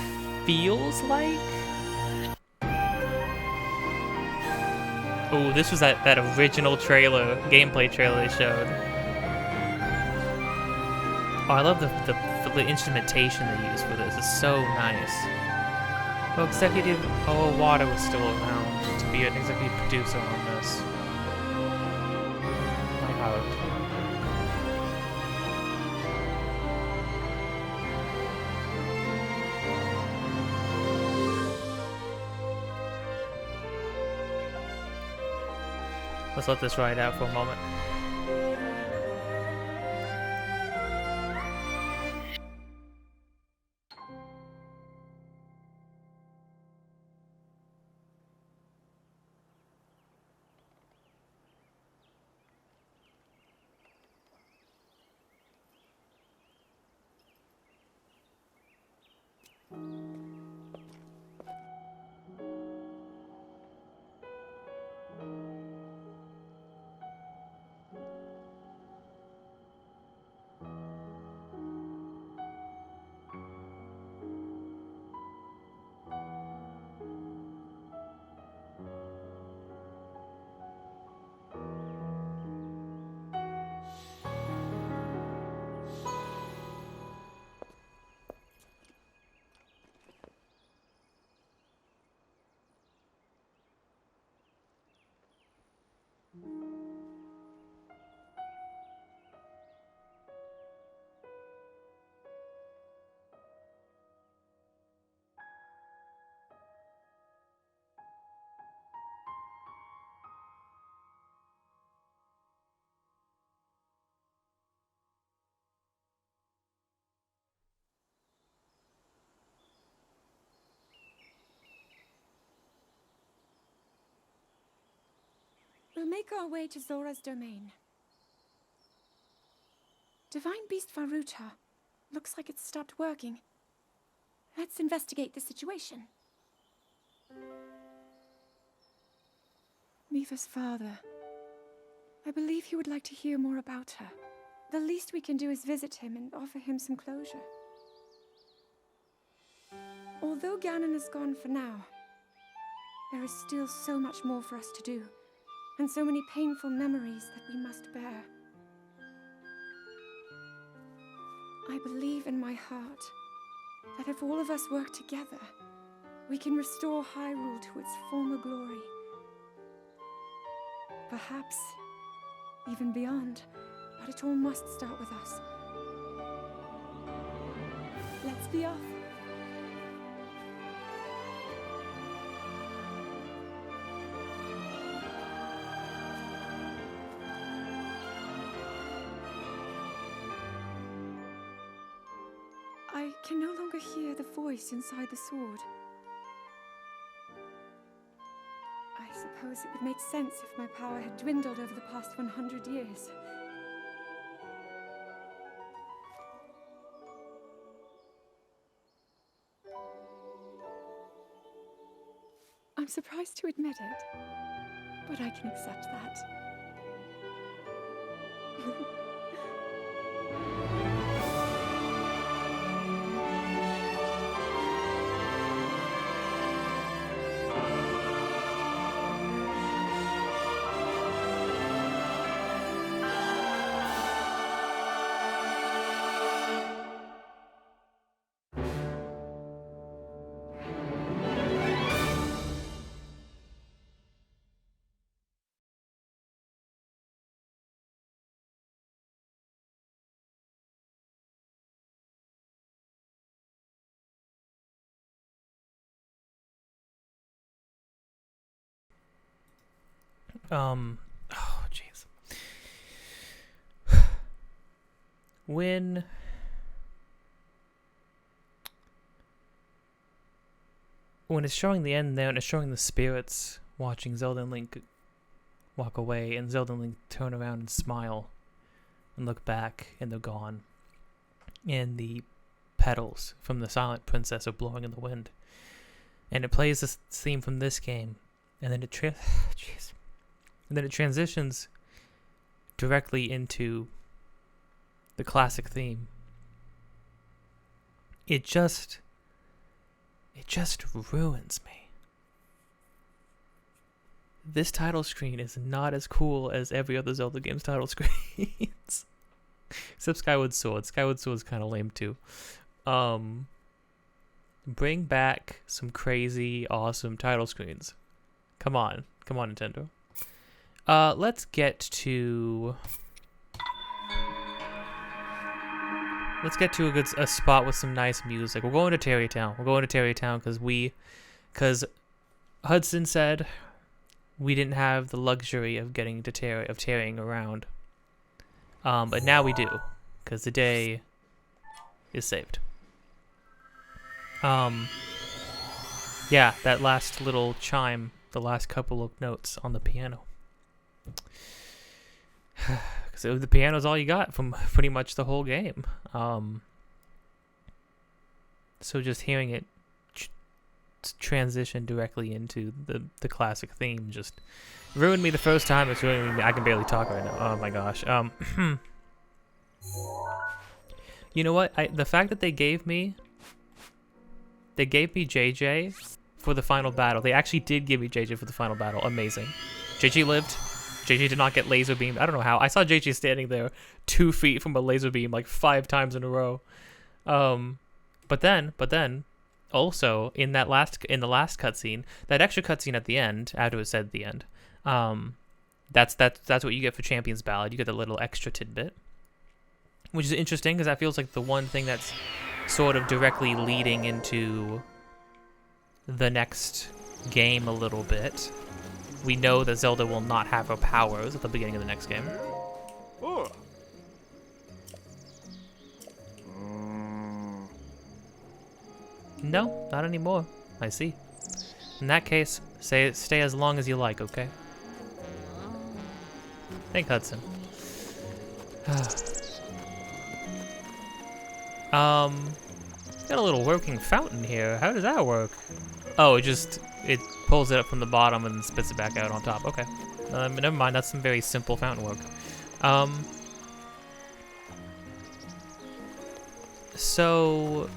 feels like... Oh, this was that original gameplay trailer they showed. Oh, I love the instrumentation they use for this. It's so nice. Oh, Water was still around to be an executive producer on this. My heart. Let's let this ride out for a moment. We'll make our way to Zora's domain. Divine Beast Varuta. Looks like it's stopped working. Let's investigate the situation. Miva's father. I believe he would like to hear more about her. The least we can do is visit him and offer him some closure. Although Ganon is gone for now, there is still so much more for us to do, and so many painful memories that we must bear. I believe in my heart that if all of us work together, we can restore Hyrule to its former glory. Perhaps even beyond, but it all must start with us. Let's be off. I can no longer hear the voice inside the sword. I suppose suppose it would make sense if my power had dwindled over the past 100 years. I'm surprised to admit it, but I can accept that. Oh, jeez. When it's showing the end there and it's showing the spirits watching Zelda and Link walk away, and Zelda and Link turn around and smile and look back, and they're gone. And the petals from the Silent Princess are blowing in the wind. And it plays this theme from this game, and then it transitions directly into the classic theme. It just ruins me. This title screen is not as cool as every other Zelda game's title screens. Except Skyward Sword. Skyward Sword's kind of lame too. Bring back some crazy, awesome title screens. Come on, Nintendo. Let's get to a spot with some nice music. We're going to Tarrytown. Because Hudson said we didn't have the luxury of getting to tarrying around. But now we do, because the day is saved. Yeah, that last little chime, the last couple of notes on the piano. So the piano's all you got from pretty much the whole game. So just hearing it transition directly into the classic theme just ruined me the first time. It's ruining me. I can barely talk right now. Oh my gosh. You know what? The fact that they gave me JJ for the final battle. They actually did give me JJ for the final battle. Amazing. JJ lived. JJ did not get laser beamed. I don't know how. I saw JJ standing there 2 feet from a laser beam like 5 times in a row. But then, also in the last cutscene, that extra cutscene at the end, after it said the end, that's what you get for Champion's Ballad. You get a little extra tidbit, which is interesting because that feels like the one thing that's sort of directly leading into the next game a little bit. We know that Zelda will not have her powers at the beginning of the next game. Oh. No, not anymore. I see. In that case, stay as long as you like, okay? Thank Hudson. Got a little working fountain here. How does that work? Oh, it pulls it up from the bottom and spits it back out on top. Okay. Never mind. That's some very simple fountain work. So...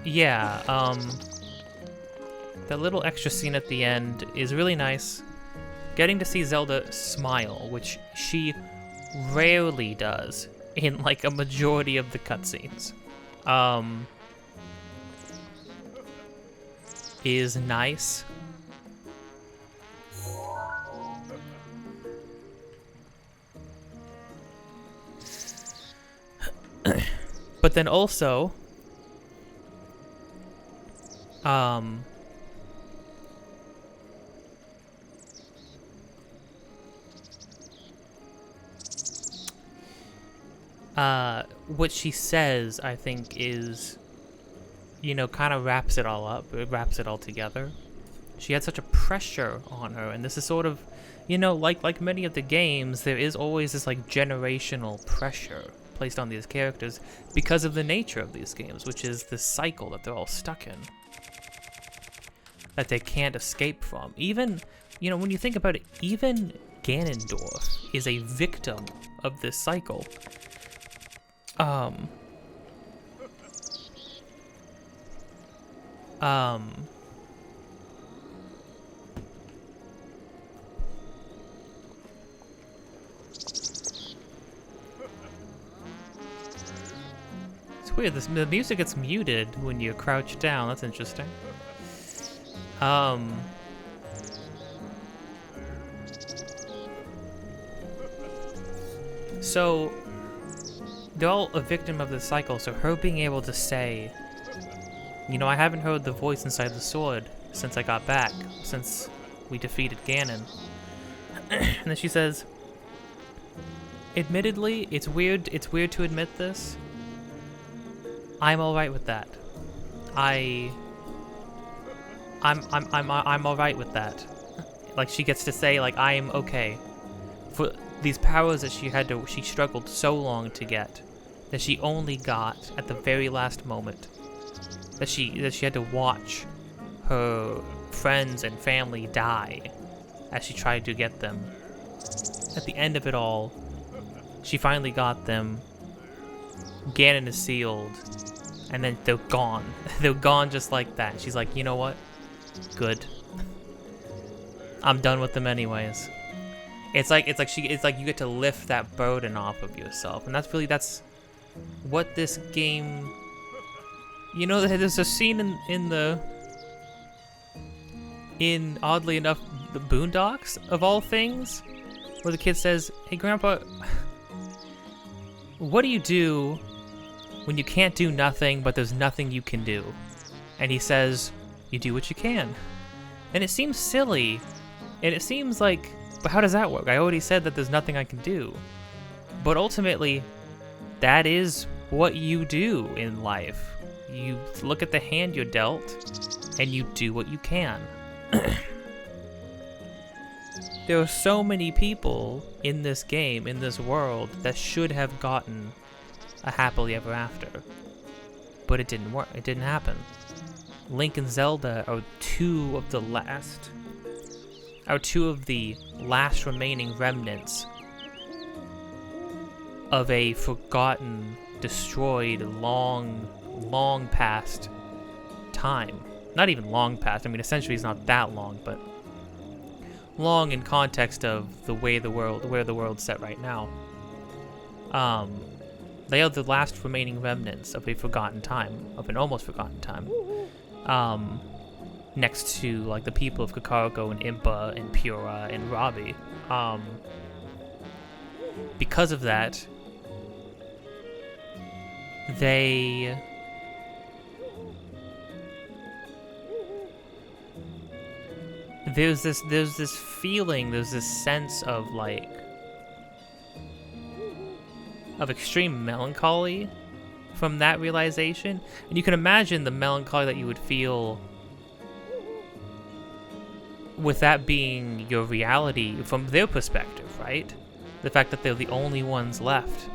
yeah, that little extra scene at the end is really nice. Getting to see Zelda smile, which she rarely does in like a majority of the cutscenes, is nice. But then also, what she says, I think, is, you know, kind of wraps it all up. It wraps it all together. She had such a pressure on her, and this is sort of, you know, like many of the games, there is always this like generational pressure placed on these characters because of the nature of these games, which is this cycle that they're all stuck in, that they can't escape from. Even, you know, when you think about it, even Ganondorf is a victim of this cycle. It's weird, the music gets muted when you crouch down. That's interesting. So they're all a victim of this cycle, so her being able to say, you know, I haven't heard the voice inside the sword since I got back, since we defeated Ganon. And then she says, admittedly, it's weird to admit this. I'm alright with that. I'm alright with that. Like, she gets to say, like, I am okay. For these powers that she struggled so long to get, that she only got at the very last moment. That she had to watch her friends and family die as she tried to get them. At the end of it all, she finally got them. Ganon is sealed, and then they're gone. They're gone just like that. She's like, you know what? Good. I'm done with them anyways. It's like you get to lift that burden off of yourself, and that's what this game. You know, there's a scene in oddly enough the Boondocks of all things, where the kid says, "Hey, Grandpa, what do you do when you can't do nothing, but there's nothing you can do?" And he says, "You do what you can." And it seems silly, and it seems like, but how does that work? I already said that there's nothing I can do. But ultimately, that is what you do in life. You look at the hand you're dealt, and you do what you can. There are so many people in this game, in this world, that should have gotten a happily ever after. But it didn't work. It didn't happen. Link and Zelda are two of the last remaining remnants of a forgotten, destroyed, long past time. Not even long past. I mean, a century is not that long, but long in context of where the world's set right now. They are the last remaining remnants of a forgotten time, of an almost forgotten time. Next to like the people of Kakariko and Impa and Pura and Robbie. Because of that, there's this feeling, there's this sense of like of extreme melancholy from that realization, and you can imagine the melancholy that you would feel with that being your reality from their perspective, right? The fact that they're the only ones left.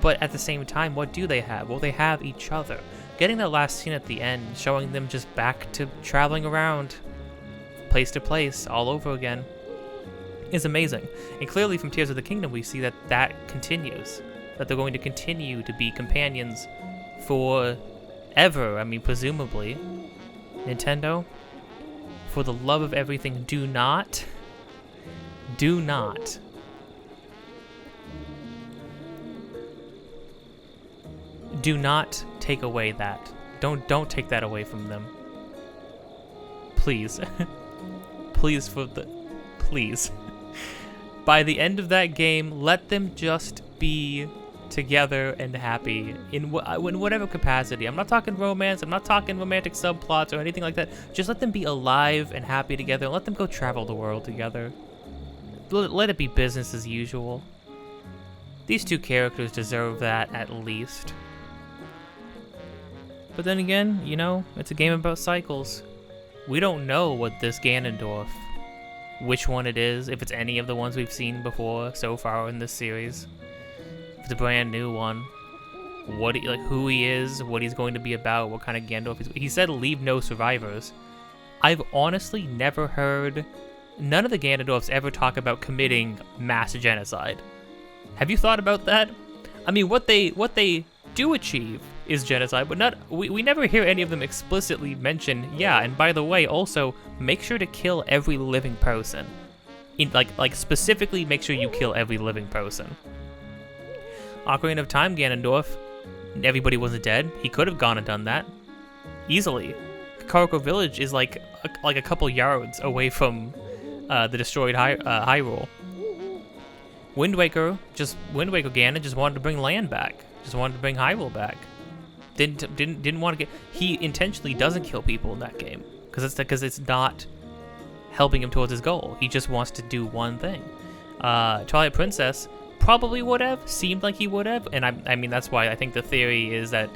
But at the same time, what do they have? Well, they have each other. Getting that last scene at the end, showing them just back to traveling around place to place all over again, is amazing. And clearly from Tears of the Kingdom, we see that that continues. That they're going to continue to be companions forever. I mean, presumably. Nintendo, for the love of everything, do not take away that. Don't take that away from them. Please. Please. By the end of that game, let them just be together and happy in whatever capacity. I'm not talking romance, I'm not talking romantic subplots or anything like that. Just let them be alive and happy together. Let them go travel the world together. Let it be business as usual. These two characters deserve that at least. But then again, you know, it's a game about cycles. We don't know what this Ganondorf, which one it is, if it's any of the ones we've seen before so far in this series. If it's a brand new one. Who he is, what he's going to be about, what kind of Gandalf he's... He said leave no survivors. I've honestly never heard... None of the Ganondorfs ever talk about committing mass genocide. Have you thought about that? I mean, what they do achieve is genocide, but not... We never hear any of them explicitly mention, yeah, and by the way, also, make sure to kill every living person. Like specifically make sure you kill every living person. Ocarina of Time Ganondorf, everybody wasn't dead. He could have gone and done that. Easily. Kakariko Village is like a couple yards away from the destroyed Hyrule. Wind Waker Ganon just wanted to bring land back. Just wanted to bring Hyrule back. Didn't want to get... He intentionally doesn't kill people in that game. Because it's not helping him towards his goal. He just wants to do one thing. Twilight Princess... Probably would have, seemed like he would have, and I mean that's why I think the theory is that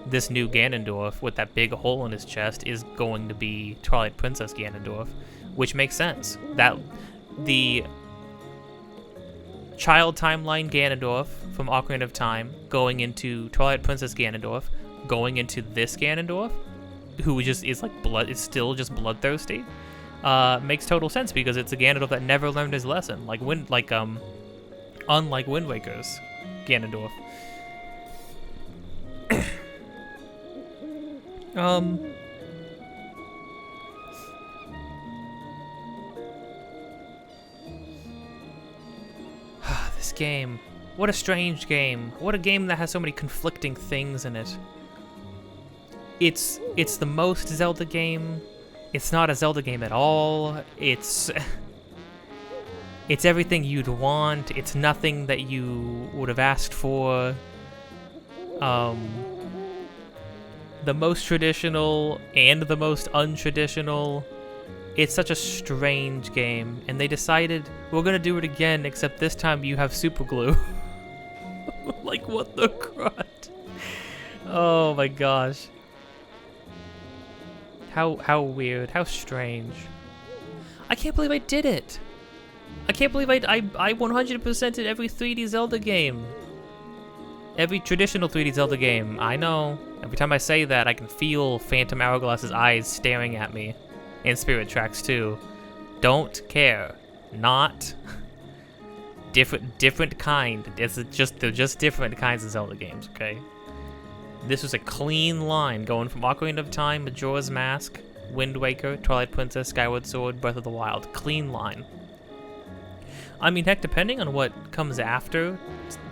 this new Ganondorf with that big hole in his chest is going to be Twilight Princess Ganondorf, which makes sense. That the child timeline Ganondorf from Ocarina of Time going into Twilight Princess Ganondorf, going into this Ganondorf, who just is still just bloodthirsty, makes total sense because it's a Ganondorf that never learned his lesson, unlike Wind Waker's Ganondorf. This game. What a strange game. What a game that has so many conflicting things in it. It's the most Zelda game. It's not a Zelda game at all. It's everything you'd want. It's nothing that you would have asked for. The most traditional and the most untraditional. It's such a strange game, and they decided we're gonna do it again, except this time you have super glue. Like, what the crud? Oh my gosh. How weird, how strange. I can't believe I did it. I can't believe I 100%ed every 3D Zelda game. Every traditional 3D Zelda game. I know. Every time I say that, I can feel Phantom Hourglass's eyes staring at me. And Spirit Tracks too. Don't care. Not. Different kind. They're just different kinds of Zelda games, okay? This was a clean line going from Ocarina of Time, Majora's Mask, Wind Waker, Twilight Princess, Skyward Sword, Breath of the Wild. Clean line. I mean, heck, depending on what comes after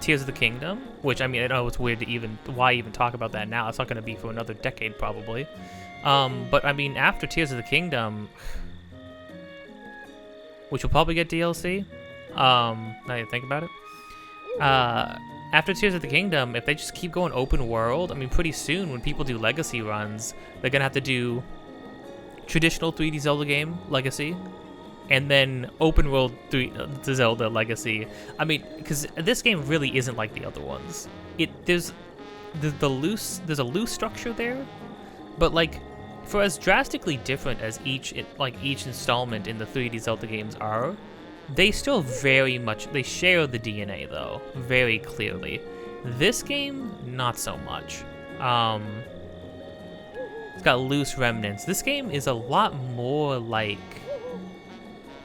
Tears of the Kingdom, which, I mean, I know it's weird to why even talk about that now. It's not going to be for another decade, probably. But, I mean, after Tears of the Kingdom, which will probably get DLC, now you think about it, after Tears of the Kingdom, if they just keep going open world, I mean, pretty soon, when people do Legacy runs, they're going to have to do traditional 3D Zelda game, Legacy, and then open world Zelda Legacy. I mean, because this game really isn't like the other ones. There's a loose structure there, but like for as drastically different as each installment in the 3D Zelda games are, they still very much share the DNA though, very clearly. This game, not so much. It's got loose remnants. This game is a lot more like...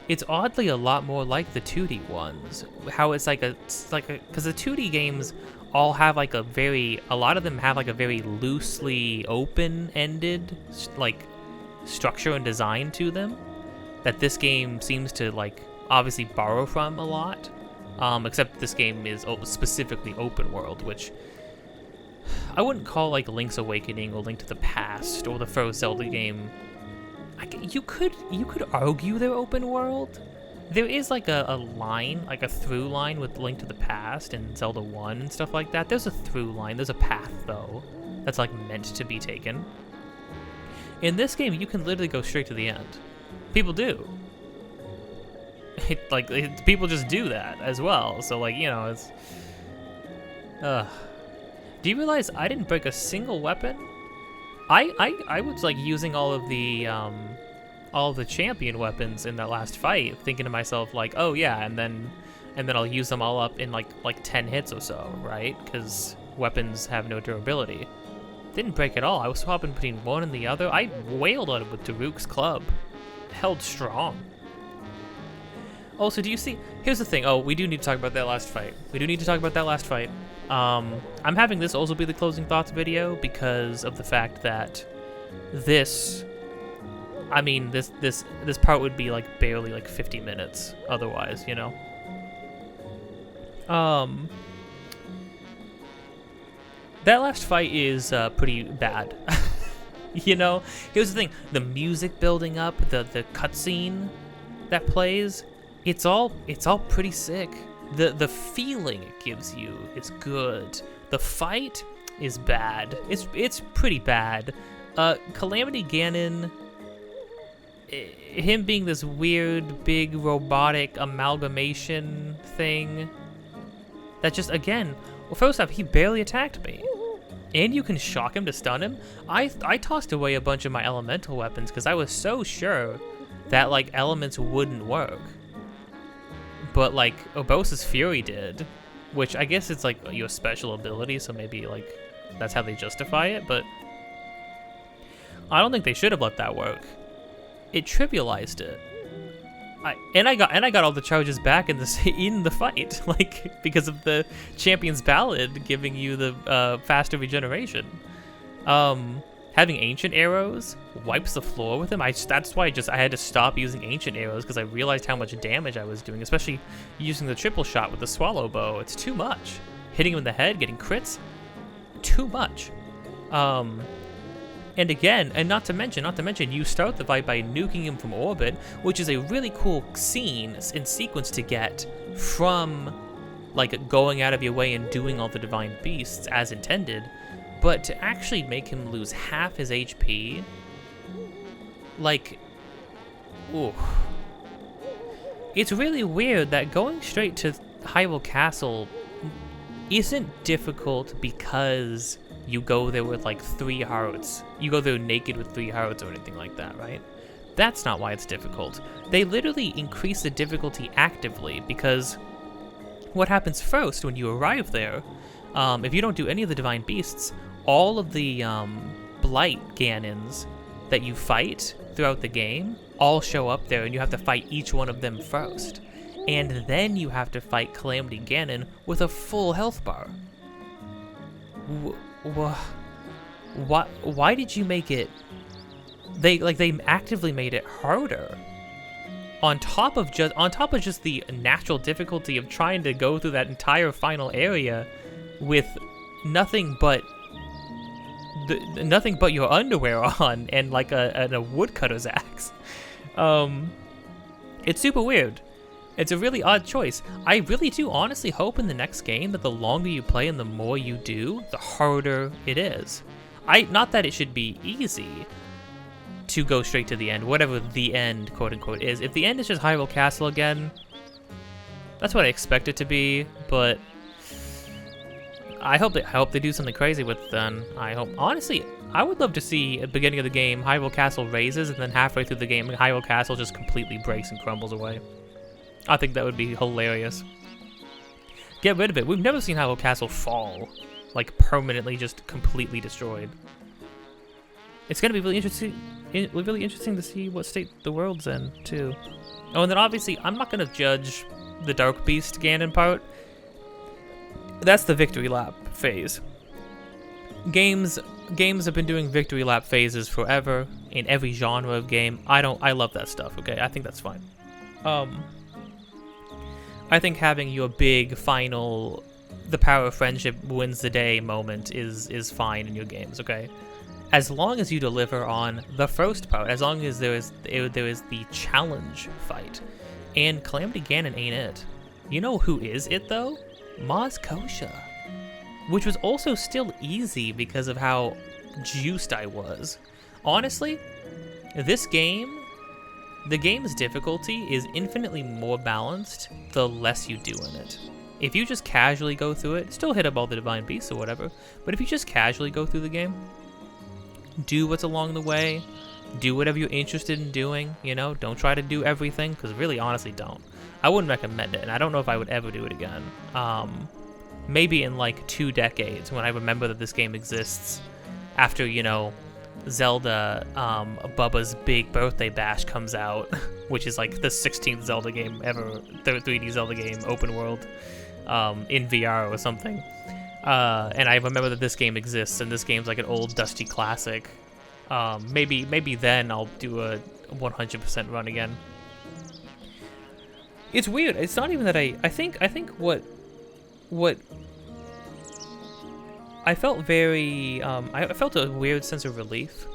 It's oddly a lot more like the 2D ones. How it's like because the 2D games all have like a lot of them have like a very loosely open-ended like structure and design to them that this game seems to like obviously borrow from a lot. Except this game is specifically open world, which I wouldn't call like Link's Awakening or Link to the Past or the first Zelda game. You could argue they're open world. There is like a line, like a through line with Link to the Past and Zelda 1 and stuff like that. There's a through line, there's a path though, that's like meant to be taken. In this game, you can literally go straight to the end. People do. People just do that as well. So like, you know, Ugh. Do you realize I didn't break a single weapon? I was like using all of the champion weapons in that last fight, thinking to myself like, oh yeah, and then I'll use them all up in like 10 hits or so, right? Because weapons have no durability. Didn't break at all. I was swapping between one and the other. I wailed on it with Daruk's club. Held strong. Also, do you see? Here's the thing. Oh, we do need to talk about that last fight. I'm having this also be the closing thoughts video because of the fact that this part would be like barely like 50 minutes otherwise, you know? That last fight is pretty bad. You know? Here's the thing. The music building up, the cutscene that plays, it's all pretty sick. The feeling it gives you is good. The fight is bad. It's pretty bad. Calamity Ganon, him being this weird, big, robotic amalgamation thing, that just, again, well, first off, he barely attacked me. And you can shock him to stun him. I tossed away a bunch of my elemental weapons because I was so sure that, like, elements wouldn't work. But, like, Urbosa's Fury did, which I guess it's, like, your special ability, so maybe, like, that's how they justify it, but I don't think they should have let that work. It trivialized it. I got all the charges back in the fight, like, because of the Champion's Ballad giving you the faster regeneration. Having ancient arrows wipes the floor with him. That's why I had to stop using ancient arrows because I realized how much damage I was doing, especially using the triple shot with the swallow bow. It's too much. Hitting him in the head, getting crits, too much. And again, and not to mention, you start the fight by nuking him from orbit, which is a really cool scene and sequence to get from, like, going out of your way and doing all the divine beasts as intended. But to actually make him lose half his HP, like, ooh. It's really weird that going straight to Hyrule Castle isn't difficult because you go there with like 3 hearts. You go there naked with 3 hearts or anything like that, right? That's not why it's difficult. They literally increase the difficulty actively because what happens first when you arrive there, if you don't do any of the divine beasts, all of the blight Ganons that you fight throughout the game all show up there and you have to fight each one of them first. And then you have to fight Calamity Ganon with a full health bar. Why did you make it? They actively made it harder. On top of just the natural difficulty of trying to go through that entire final area with nothing but your underwear on and like a woodcutter's axe. It's super weird. It's a really odd choice. I really do honestly hope in the next game that the longer you play and the more you do, the harder it is. Not that it should be easy to go straight to the end, whatever the end, quote unquote, is. If the end is just Hyrule Castle again, that's what I expect it to be, but I hope they do something crazy with it then. Honestly, I would love to see at the beginning of the game, Hyrule Castle raises, and then halfway through the game, Hyrule Castle just completely breaks and crumbles away. I think that would be hilarious. Get rid of it. We've never seen Hyrule Castle fall, like permanently just completely destroyed. It's gonna be really interesting to see what state the world's in too. Oh, and then obviously I'm not gonna judge the Dark Beast Ganon part. That's the victory lap phase. Games have been doing victory lap phases forever in every genre of game. I love that stuff. Okay, I think that's fine. I think having your big final, the power of friendship wins the day moment is fine in your games, okay? As long as you deliver on the first part, as long as there is the challenge fight. And Calamity Ganon ain't it. You know who is it though? Maz Koshia. Which was also still easy because of how juiced I was. Honestly, the game's difficulty is infinitely more balanced the less you do in it. if you just casually go through it, still hit up all the divine beasts or whatever, but if you just casually go through the game, do what's along the way, do whatever you're interested in doing, you know, don't try to do everything, because really, honestly, don't. I wouldn't recommend it, and I don't know if I would ever do it again. Maybe in like 2 decades, when I remember that this game exists, after, you know, Zelda, Bubba's Big Birthday Bash comes out, which is like the 16th Zelda game ever, 3D Zelda game, open world, in VR or something. And I remember that this game exists, and this game's like an old dusty classic. Maybe then I'll do a 100% run again. It's weird. It's not even that I think what I felt very I felt a weird sense of relief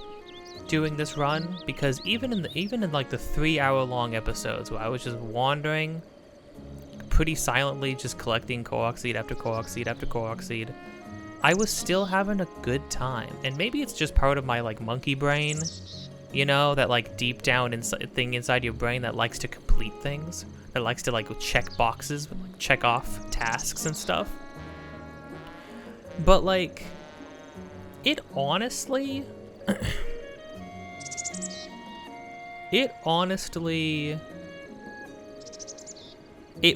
doing this run, because even in like the 3-hour-long episodes where I was just wandering pretty silently, just collecting Korok seed after Korok seed after Korok seed, I was still having a good time. And maybe it's just part of my like monkey brain, you know, that like deep down thing inside your brain that likes to complete things, that likes to like check boxes, like check off tasks and stuff. But like, it honestly it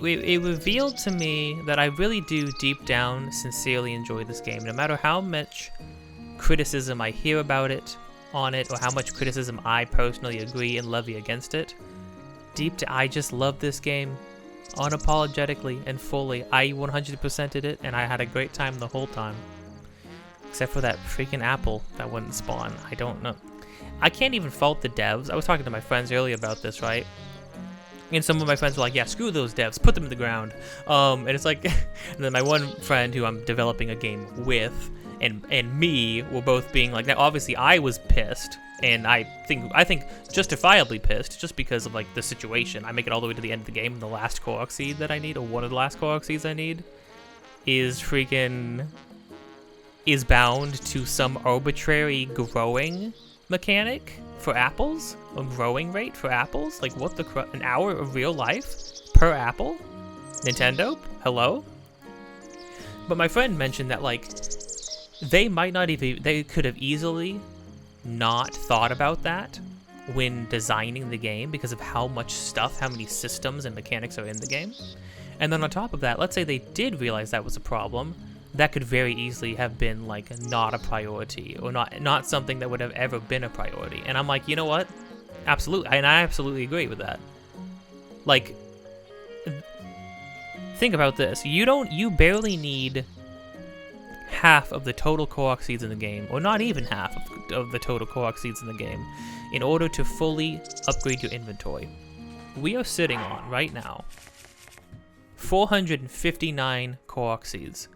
revealed to me that I really do deep down sincerely enjoy this game, no matter how much criticism I hear about it on it, or how much criticism I personally agree and levy against it. I just love this game unapologetically and fully. I 100%ed it, and I had a great time the whole time. Except for that freaking apple that wouldn't spawn. I don't know. I can't even fault the devs. I was talking to my friends earlier about this, right? And some of my friends were like, yeah, screw those devs, put them in the ground. And it's like, and then my one friend who I'm developing a game with, and me were both being like, now obviously I was pissed, and I think justifiably pissed, just because of like the situation. I make it all the way to the end of the game, and the last Korok seed that I need, or one of the last Korok seeds I need, is bound to some arbitrary growing mechanic for apples, a growing rate for apples. Like, what the an hour of real life per apple? Nintendo, hello? But my friend mentioned that like they could have easily not thought about that when designing the game, because of how much stuff, how many systems and mechanics are in the game. And then on top of that, let's say they did realize that was a problem, that could very easily have been like not a priority, or not something that would have ever been a priority. And I'm like, you know what? Absolutely, and I absolutely agree with that. Like, think about this. You barely need half of the total Korok seeds in the game, or not even half of the total Korok seeds in the game, in order to fully upgrade your inventory. We are sitting on, right now, 459 Korok seeds.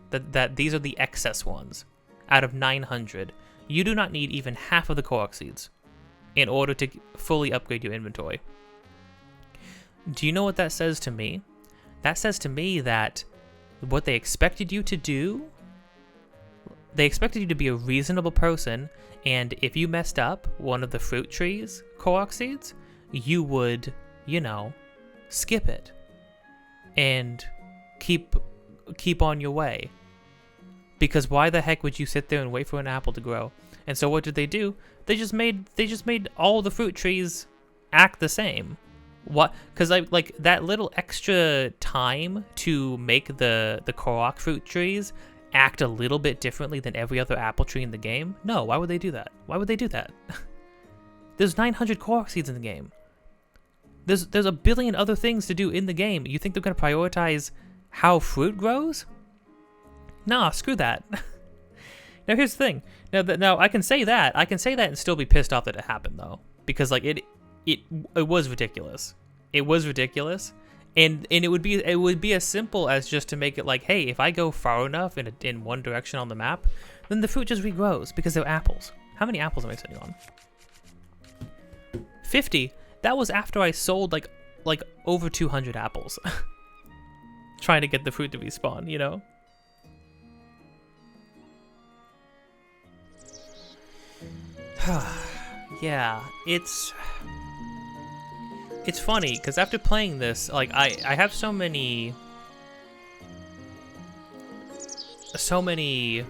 These are the excess ones out of 900. You do not need even half of the Korok seeds in order to fully upgrade your inventory. Do you know what that says to me? That says to me that what they expected you to do, they expected you to be a reasonable person, and if you messed up one of the fruit trees Korok seeds, you would, you know, skip it and keep on your way. Because why the heck would you sit there and wait for an apple to grow? And so what did they do? They just made all the fruit trees act the same. What? Because like that little extra time to make the Korok fruit trees act a little bit differently than every other apple tree in the game? No, why would they do that? Why would they do that? There's 900 Korok seeds in the game. There's a billion other things to do in the game. You think they're gonna prioritize how fruit grows? Nah, screw that. Now here's the thing. Now I can say that. And still be pissed off that it happened though, because like it was ridiculous. It was ridiculous, and it would be as simple as just to make it like, hey, if I go far enough in one direction on the map, then the fruit just regrows because they're apples. How many apples am I sitting on? 50. That was after I sold like over 200 apples, trying to get the fruit to respawn. You know. Yeah, it's funny because after playing this, like I have so many so many.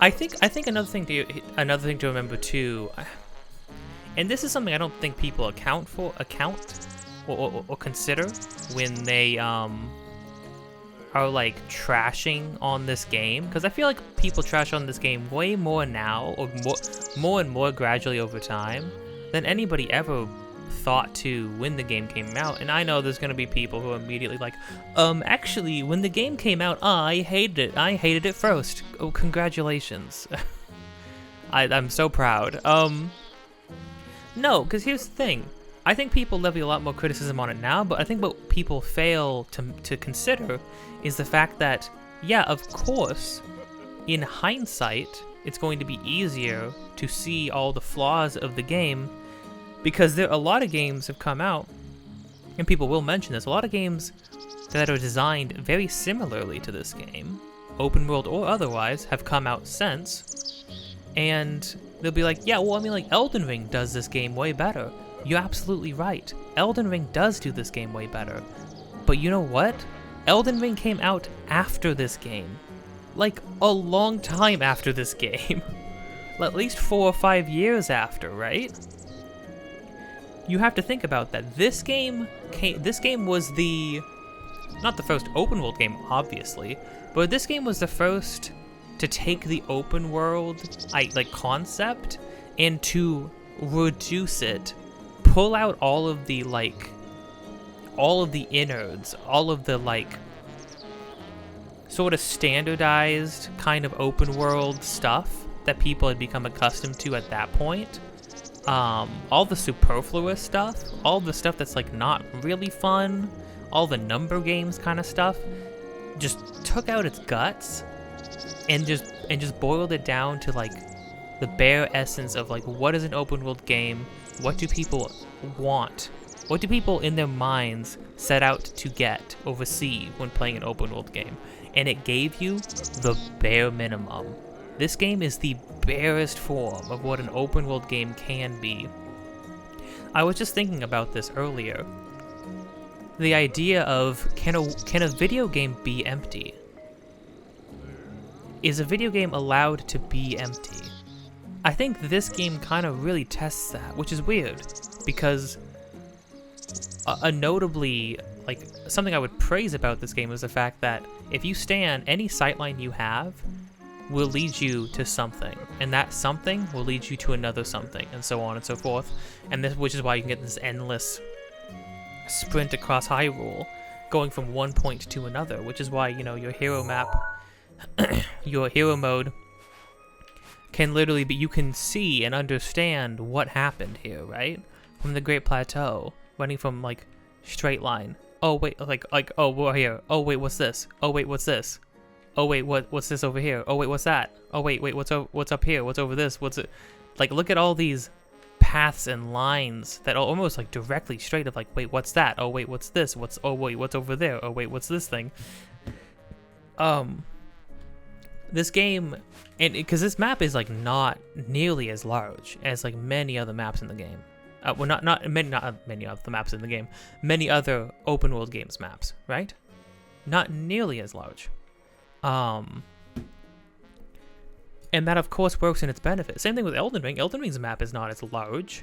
I think another thing to remember too, and this is something I don't think people account or consider when they are like trashing on this game, because I feel like people trash on this game way more now, or more and more gradually over time, than anybody ever thought to when the game came out. And I know there's gonna be people who are immediately like, actually, when the game came out, I hated it. I hated it first. Oh, congratulations. I'm so proud. No, because here's the thing. I think people levy a lot more criticism on it now, but I think what people fail to consider is the fact that, yeah, of course, in hindsight, it's going to be easier to see all the flaws of the game, because a lot of games have come out, and people will mention this, a lot of games that are designed very similarly to this game, open world or otherwise, have come out since, and they'll be like, yeah, well, I mean, like, Elden Ring does this game way better. You're absolutely right. Elden Ring does do this game way better. But you know what? Elden Ring came out after this game. Like, a long time after this game. At least 4 or 5 years after, right? You have to think about that. This game was not the first open world game, obviously, but this game was the first to take the open world concept and to reduce it, pull out all of the innards, all of the sort of standardized kind of open world stuff that people had become accustomed to at that point. All the superfluous stuff, all the stuff that's like not really fun, all the number games kind of stuff, just took out its guts and just boiled it down to like the bare essence of like, what is an open world game? What do people want? What do people in their minds set out to get or receive when playing an open world game? And it gave you the bare minimum. This game is the barest form of what an open world game can be. I was just thinking about this earlier. The idea of, can a video game be empty? Is a video game allowed to be empty? I think this game kind of really tests that, which is weird, because a notably, like, something I would praise about this game is the fact that if you stand, any sightline you have will lead you to something, and that something will lead you to another something, and so on and so forth. And this, which is why you can get this endless sprint across Hyrule, going from one point to another, which is why, you know, your hero map, your hero mode can literally be, you can see and understand what happened here, right? From the Great Plateau, running from like straight line. Oh wait, oh, we're here. Oh wait, what's this? Oh wait, what's this? Oh wait, what's this over here? Oh wait, what's that? Oh wait, what's up here? What's over this? What's it? Like, look at all these paths and lines that are almost like directly straight of like, wait, what's that? Oh wait, what's this? Oh wait, what's over there? Oh wait, what's this thing? This game, and because this map is like not nearly as large as like many other maps in the game. Well, not many of the maps in the game. Many other open world games maps, right? Not nearly as large. And that of course works in its benefit. Same thing with Elden Ring. Elden Ring's map is not as large,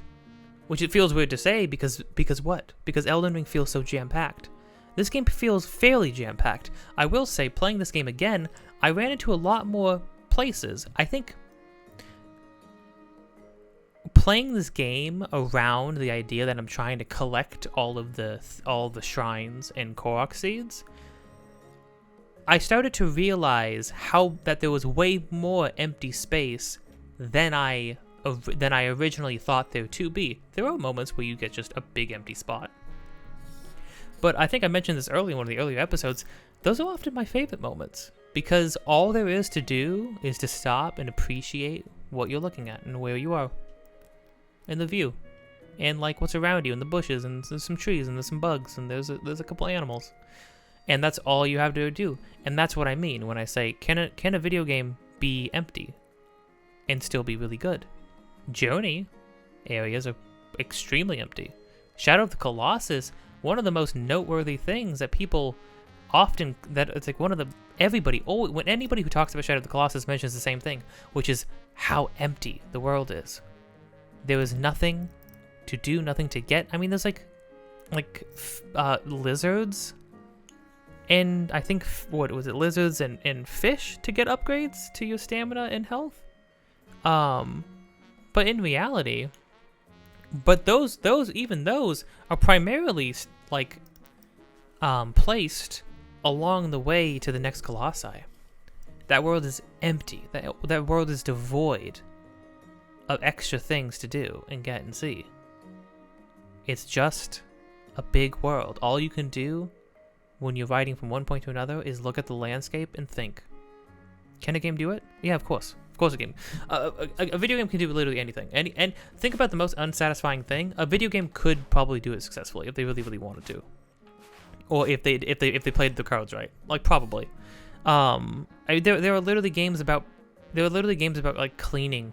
which it feels weird to say because what? Because Elden Ring feels so jam-packed. This game feels fairly jam-packed. I will say, playing this game again, I ran into a lot more places. I think playing this game around the idea that I'm trying to collect all the shrines and Korok seeds, I started to realize that there was way more empty space than I originally thought there to be. There are moments where you get just a big empty spot. But I think I mentioned this earlier in one of the earlier episodes, those are often my favorite moments, because all there is to do is to stop and appreciate what you're looking at and where you are, and the view, and like what's around you, and the bushes, and there's some trees, and there's some bugs, and there's a couple animals. And that's all you have to do. And that's what I mean when I say, can a video game be empty and still be really good? Journey areas are extremely empty. Shadow of the Colossus, one of the most noteworthy things that people often that it's like one of the everybody when anybody who talks about Shadow of the Colossus mentions the same thing, which is how empty the world is. There is nothing to do, nothing to get. I mean, there's like lizards, and I think what was it, lizards and fish to get upgrades to your stamina and health. But in reality, even those are primarily like placed along the way to the next colossi. That world is empty. That world is devoid of extra things to do and get and see. It's just a big world. All you can do when you're riding from one point to another is look at the landscape and think, can a game do it? Yeah, of course. Of course a game. A video game can do literally anything. And think about the most unsatisfying thing. A video game could probably do it successfully if they really, really wanted to. Or if they played the cards right. Like, probably. There are literally games about like cleaning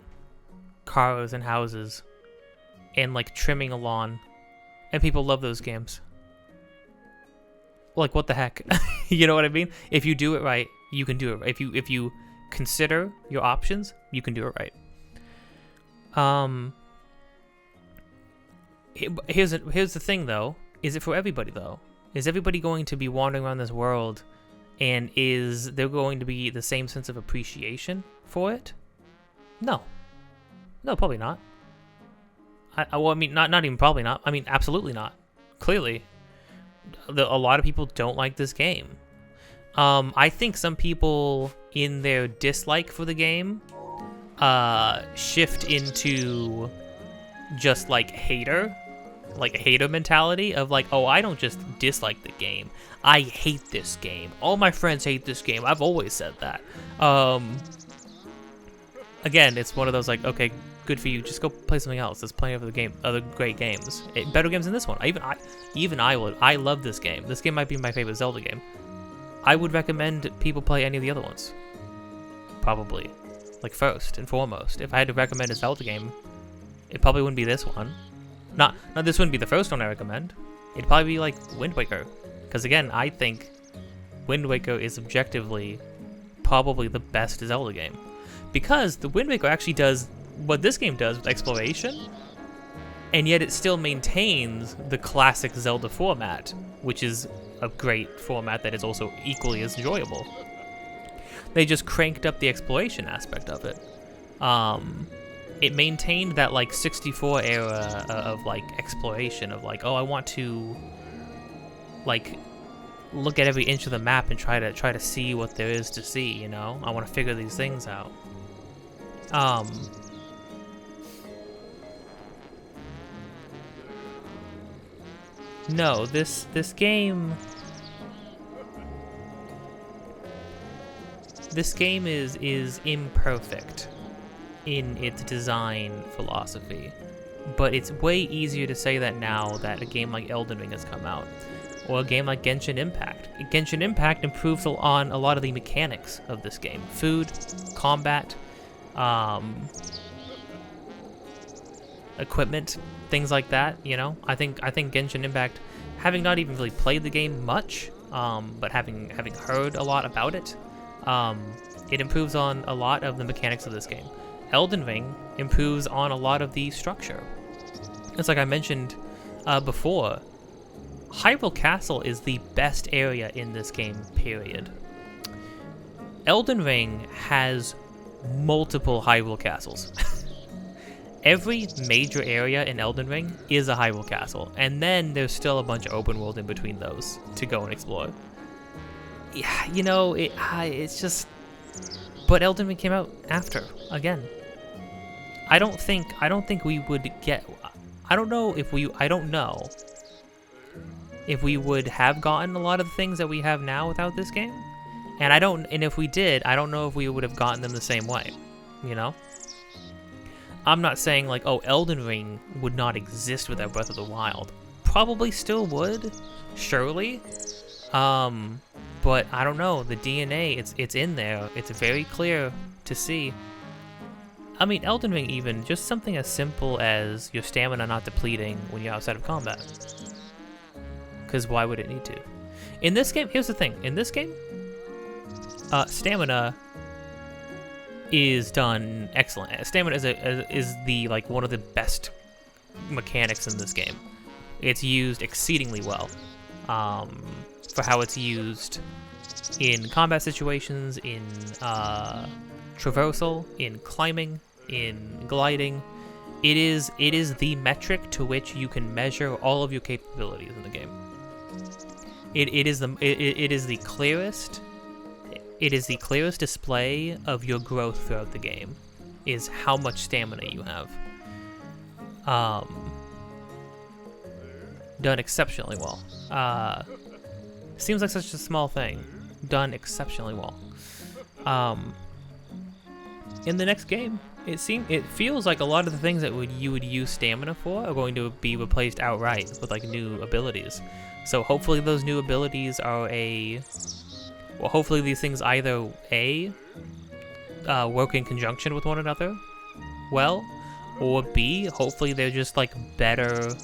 cars and houses and like trimming a lawn, and people love those games. Like, what the heck? You know what I mean? If you do it right, you can do it right. If you consider your options, you can do it right. Here's the thing though. Is it for everybody though? Is everybody going to be wandering around this world, and is there going to be the same sense of appreciation for it? No, probably not. I mean, not even probably not. I mean, absolutely not. Clearly, a lot of people don't like this game. I think some people, in their dislike for the game, shift into just like a hater mentality of like, oh, I don't just dislike the game, I hate this game. All my friends hate this game. I've always said that. Again, it's one of those like, okay, good for you. Just go play something else. There's plenty of other great games, better games than this one. I love this game. This game might be my favorite Zelda game. I would recommend people play any of the other ones. Probably, like first and foremost, if I had to recommend a Zelda game, it probably wouldn't be this one. Not this wouldn't be the first one I recommend. It'd probably be like Wind Waker, because again, I think Wind Waker is objectively probably the best Zelda game, because the Wind Waker actually does what this game does with exploration, and yet it still maintains the classic Zelda format, which is a great format that is also equally as enjoyable. They just cranked up the exploration aspect of it. It maintained that like 64 era of like exploration of like, oh, I want to like look at every inch of the map and try to see what there is to see, you know? I want to figure these things out. No, this game is imperfect in its design philosophy, but it's way easier to say that now that a game like Elden Ring has come out, or a game like Genshin Impact. Genshin Impact improves on a lot of the mechanics of this game. Food, combat, equipment, things like that, you know? I think Genshin Impact, having not even really played the game much, but having heard a lot about it, it improves on a lot of the mechanics of this game. Elden Ring improves on a lot of the structure. It's like I mentioned before, Hyrule Castle is the best area in this game, period. Elden Ring has multiple Hyrule Castles. Every major area in Elden Ring is a Hyrule Castle, and then there's still a bunch of open world in between those to go and explore. Yeah, you know, it's just... But Elden Ring came out after, again. I don't think we would get... I don't know if we would have gotten a lot of the things that we have now without this game. And if we did, I don't know if we would have gotten them the same way, you know? I'm not saying like, oh, Elden Ring would not exist without Breath of the Wild. Probably still would, surely. But I don't know, the DNA, it's in there. It's very clear to see. I mean, Elden Ring even, just something as simple as your stamina not depleting when you're outside of combat. Because why would it need to? In this game, here's the thing. In this game, stamina is done excellent. Stamina is the like one of the best mechanics in this game. It's used exceedingly well for how it's used in combat situations, in traversal, in climbing, in gliding. It is the metric to which you can measure all of your capabilities in the game. It is the clearest display of your growth throughout the game, is how much stamina you have. Done exceptionally well. Seems like such a small thing. Done exceptionally well. In the next game, it feels like a lot of the things that you would use stamina for are going to be replaced outright with like new abilities. So hopefully those new abilities are hopefully these things either work in conjunction with one another well, or B, hopefully they're just like better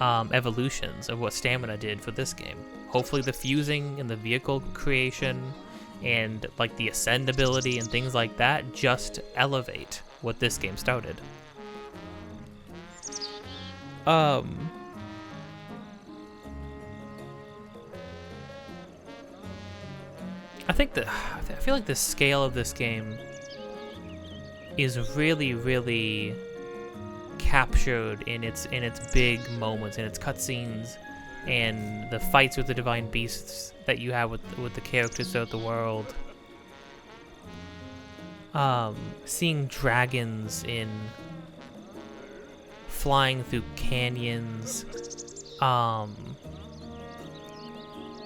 evolutions of what stamina did for this game. Hopefully the fusing and the vehicle creation and like the ascend ability and things like that just elevate what this game started. I feel like the scale of this game is really, really captured in its big moments, in its cutscenes, and the fights with the divine beasts that you have with the characters throughout the world. Seeing dragons in flying through canyons,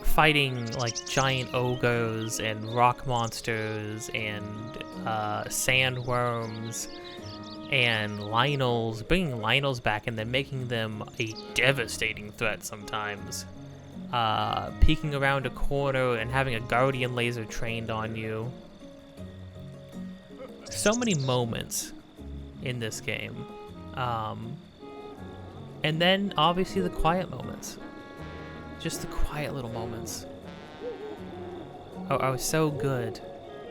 fighting like giant ogres and rock monsters and sandworms and Lionels, bringing Lionels back and then making them a devastating threat sometimes. Peeking around a corner and having a guardian laser trained on you. So many moments in this game. And then obviously the quiet moments. Just the quiet little moments. Oh, so good.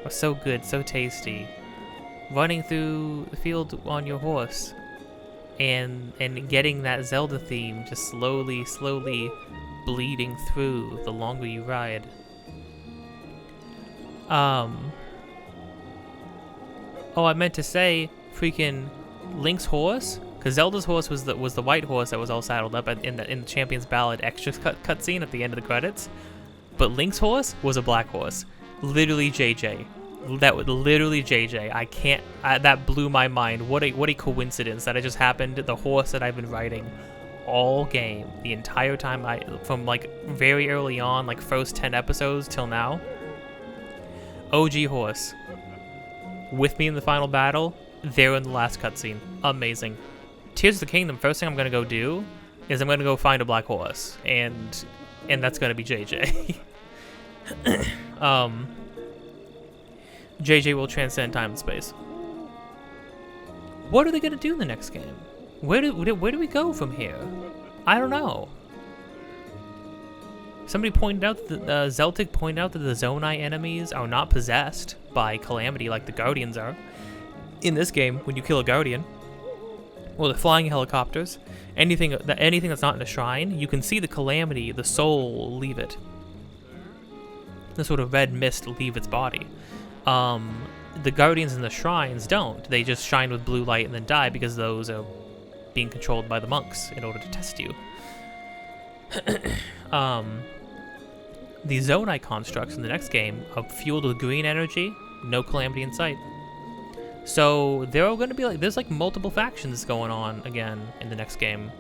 Oh, so good, so tasty. Running through the field on your horse and getting that Zelda theme just slowly bleeding through the longer you ride. Oh, I meant to say freaking Link's horse, because Zelda's horse was the white horse that was all saddled up in the Champion's Ballad extra cutscene at the end of the credits. But Link's horse was a black horse. Literally JJ. That was literally JJ. I can't. That blew my mind. What a coincidence that it just happened. The horse that I've been riding all game, the entire time, from like very early on, like first 10 episodes till now. OG horse. With me in the final battle. There in the last cutscene. Amazing. Tears of the Kingdom. First thing I'm gonna go do is I'm gonna go find a black horse, and that's gonna be JJ. JJ will transcend time and space. What are they gonna do in the next game? Where do we go from here? I don't know. Somebody pointed out that Zeltic pointed out that the Zonai enemies are not possessed by Calamity like the Guardians are. In this game, when you kill a Guardian, or the flying helicopters, anything that's not in a shrine, you can see the Calamity, the soul, leave it. The sort of red mist leave its body. The Guardians in the shrines don't. They just shine with blue light and then die because those are being controlled by the monks in order to test you. The Zonai constructs in the next game are fueled with green energy, no Calamity in sight. So there are going to be there's multiple factions going on again in the next game,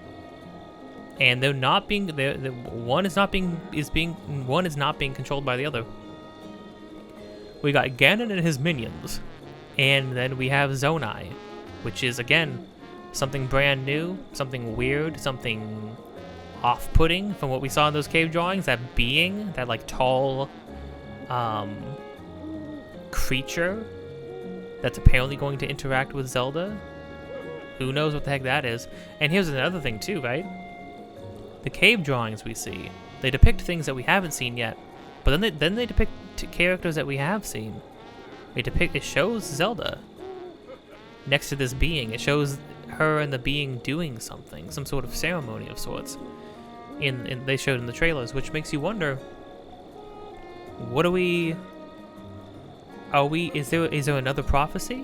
and they're not being one is not being controlled by the other. We got Ganon and his minions, and then we have Zonai, which is again something brand new, something weird, something off-putting from what we saw in those cave drawings. That being, that tall creature that's apparently going to interact with Zelda. Who knows what the heck that is? And here's another thing too, right? The cave drawings we see They depict things that we haven't seen yet, but then they depict characters that we have seen. It shows Zelda next to this being. It shows her and the being doing something, some sort of ceremony of sorts. They showed in the trailers, which makes you wonder, what are we? Is there another prophecy?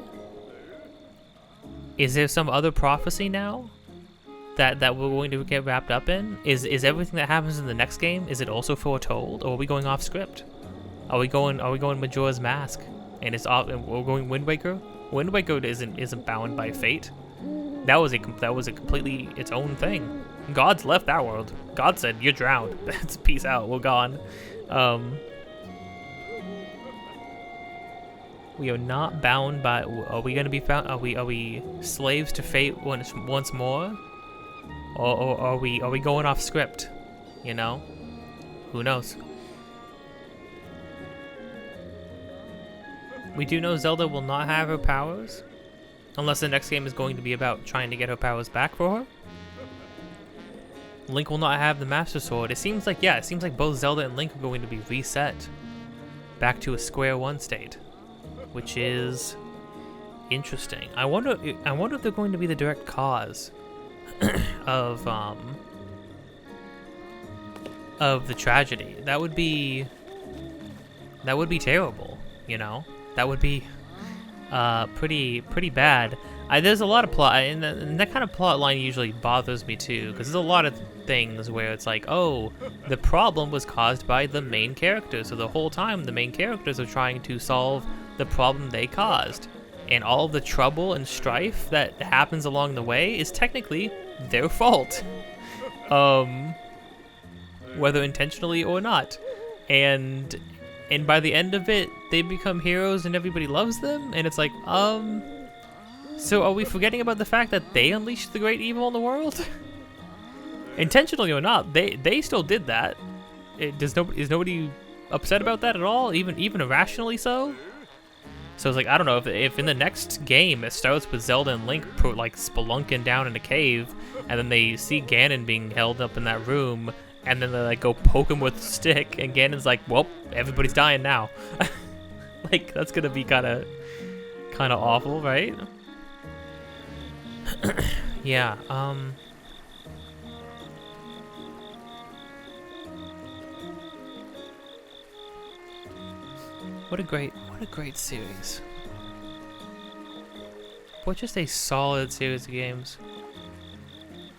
Is there some other prophecy now that we're going to get wrapped up in? Is everything that happens in the next game, is it also foretold, or are we going off script? Are we going Majora's Mask, and we're going Wind Waker? Wind Waker isn't bound by fate. That was a completely its own thing. God's left that world. God said, "You're drowned. That's peace out. We're gone." We are not bound by. Are we going to be found? Are we slaves to fate once more? Or are we going off script? You know, who knows? We do know Zelda will not have her powers, unless the next game is going to be about trying to get her powers back for her. Link will not have the Master Sword. It seems like both Zelda and Link are going to be reset back to a square one state, which is interesting. I wonder if they're going to be the direct cause of the tragedy. That would be terrible, you know? That would be pretty bad. There's a lot of plot, and that kind of plot line usually bothers me too, because there's a lot of things where it's like, oh, the problem was caused by the main characters, so the whole time the main characters are trying to solve the problem they caused, and all the trouble and strife that happens along the way is technically their fault, whether intentionally or not. And by the end of it, they become heroes and everybody loves them, and it's like, so are we forgetting about the fact that they unleashed the great evil in the world? Intentionally or not, they still did that. Is nobody upset about that at all? Even irrationally so? So it's like, I don't know, if in the next game it starts with Zelda and Link like spelunking down in a cave, and then they see Ganon being held up in that room, and then they like go poke him with a stick, and Ganon's like, well, everybody's dying now. Like, that's gonna be kind of awful, right? Yeah. What a great series. What just a solid series of games,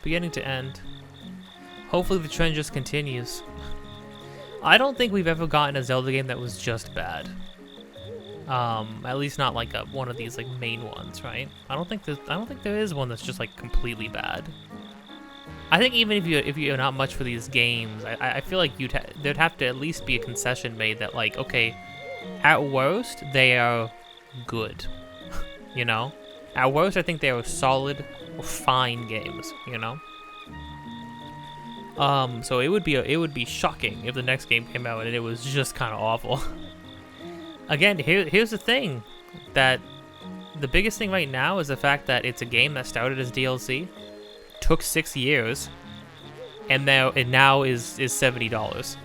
beginning to end. Hopefully the trend just continues. I don't think we've ever gotten a Zelda game that was just bad. At least not like one of these like main ones, right? I don't think there is one that's just like completely bad. I think even if you're not much for these games, I feel like there'd have to at least be a concession made that like, okay, at worst they are good, you know. At worst, I think they are solid or fine games, you know. So it would be shocking if the next game came out and it was just kind of awful. Again, here's the thing, that the biggest thing right now is the fact that it's a game that started as DLC, took 6 years, and now is $70.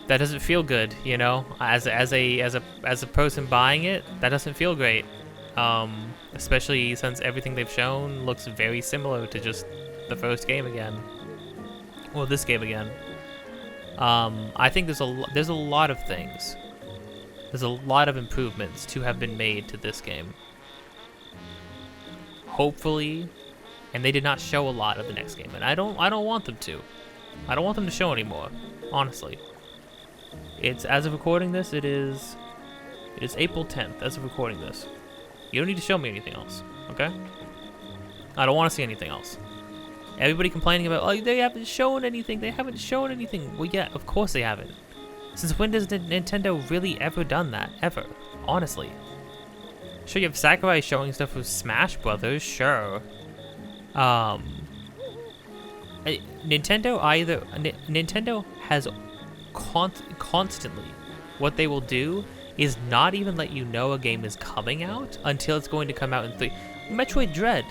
That doesn't feel good, you know. As a person buying it, that doesn't feel great. Especially since everything they've shown looks very similar to just the first game again, or this game again. I think there's a lot of things. There's a lot of improvements to have been made to this game. Hopefully, and they did not show a lot of the next game, and I don't want them to. I don't want them to show anymore, honestly. It's, as of recording this, it is April 10th, as of recording this. You don't need to show me anything else, okay? I don't want to see anything else. Everybody complaining about, oh, they haven't shown anything. They haven't shown anything. Well, yeah, of course they haven't. Since when has Nintendo really ever done that? Ever. Honestly. Sure, you have Sakurai showing stuff with Smash Brothers, sure. Nintendo has constantly, what they will do is not even let you know a game is coming out until it's going to come out in Metroid Dread.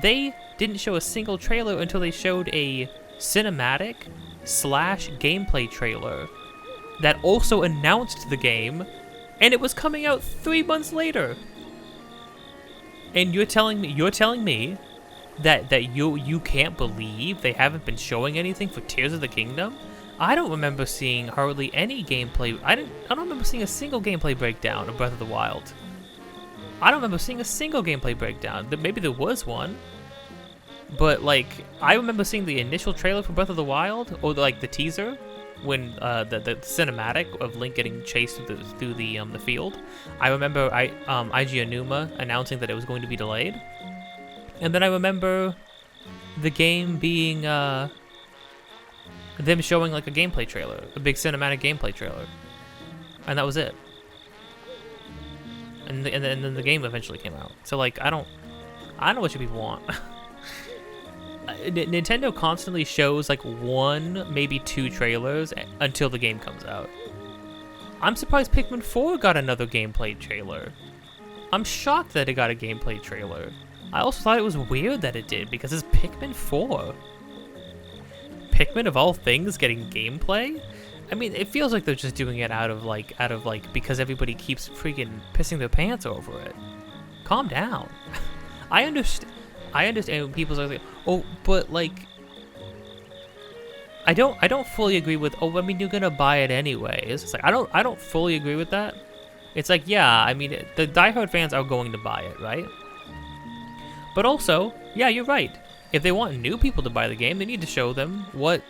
They didn't show a single trailer until they showed a cinematic slash gameplay trailer that also announced the game, and it was coming out 3 months later. And you're telling me that you can't believe they haven't been showing anything for Tears of the Kingdom? I don't remember seeing hardly any gameplay. I don't remember seeing a single gameplay breakdown of Breath of the Wild. I don't remember seeing a single gameplay breakdown. Maybe there was one, but like I remember seeing the initial trailer for Breath of the Wild, or like the teaser when the cinematic of Link getting chased through the field. I remember IG Anuma announcing that it was going to be delayed, and then I remember the game being them showing like a gameplay trailer, a big cinematic gameplay trailer, and that was it. And then the game eventually came out. So like I don't know what you people want. Nintendo constantly shows like 1, maybe 2 trailers until the game comes out. I'm surprised Pikmin 4 got another gameplay trailer. I'm shocked that it got a gameplay trailer. I also thought it was weird that it did, because it's Pikmin 4. Pikmin of all things getting gameplay? I mean, it feels like they're just doing it out of like because everybody keeps freaking pissing their pants over it. Calm down. I understand when people are like, oh, but like I don't fully agree with, oh, I mean, you're gonna buy it anyways. It's like I don't fully agree with that. It's like, yeah, I mean, the diehard fans are going to buy it, right? But also, yeah, you're right. If they want new people to buy the game, they need to show them what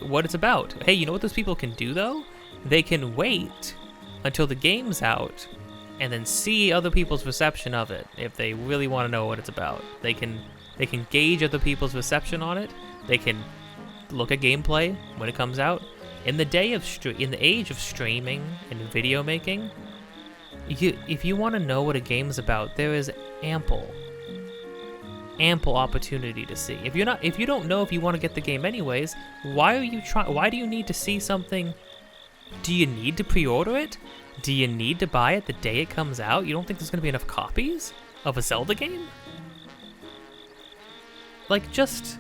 what it's about. Hey, you know what those people can do though? They can wait until the game's out and then see other people's reception of it. If they really want to know what it's about, they can gauge other people's reception on it. They can look at gameplay when it comes out. In the age of streaming and video making, if you want to know what a game's about, there is ample opportunity to see. If you don't know if you want to get the game anyways, why do you need to see something? Do you need to pre-order it? Do you need to buy it the day it comes out? You don't think there's going to be enough copies of a Zelda game? Like, just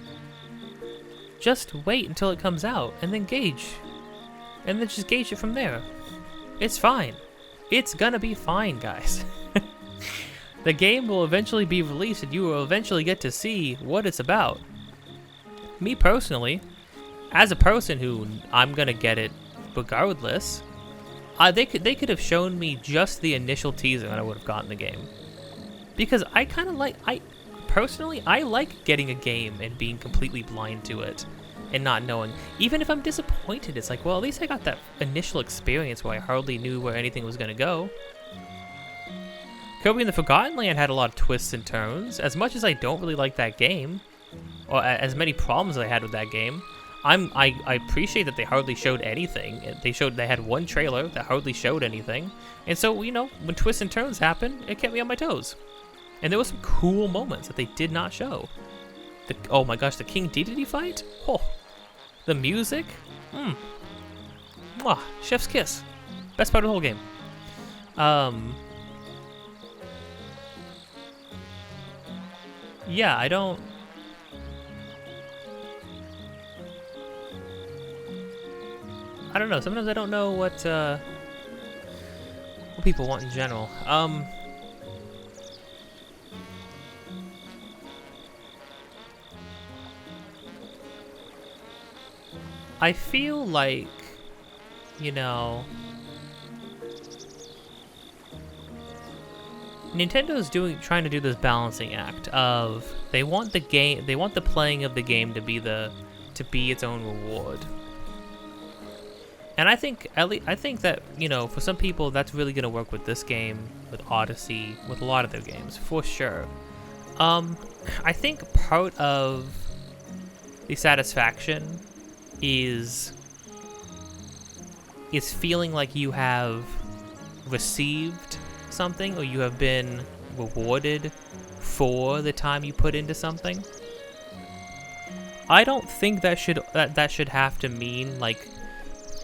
wait until it comes out and then gauge. And then just gauge it from there. It's fine. It's gonna be fine, guys. The game will eventually be released and you will eventually get to see what it's about. Me personally, as a person who I'm gonna get it regardless, they could have shown me just the initial teaser and I would have gotten the game. Because I kind of like, personally, I like getting a game and being completely blind to it and not knowing. Even if I'm disappointed, it's like, well, at least I got that initial experience where I hardly knew where anything was gonna go. Kirby and the Forgotten Land had a lot of twists and turns. As much as I don't really like that game, or as many problems as I had with that game, I appreciate that they hardly showed anything. They had one trailer that hardly showed anything, and so, you know, when twists and turns happen, it kept me on my toes. And there were some cool moments that they did not show. Oh my gosh, the King Dedede fight? Oh, the music? Mwah, chef's kiss. Best part of the whole game. Yeah, I don't know. Sometimes I don't know what people want in general. I feel like, you know, Nintendo's trying to do this balancing act of they want the playing of the game to be its own reward. And I think that, you know, for some people that's really gonna work with this game, with Odyssey, with a lot of their games, for sure. I think part of the satisfaction is feeling like you have received something, or you have been rewarded for the time you put into something. I don't think that should have to mean like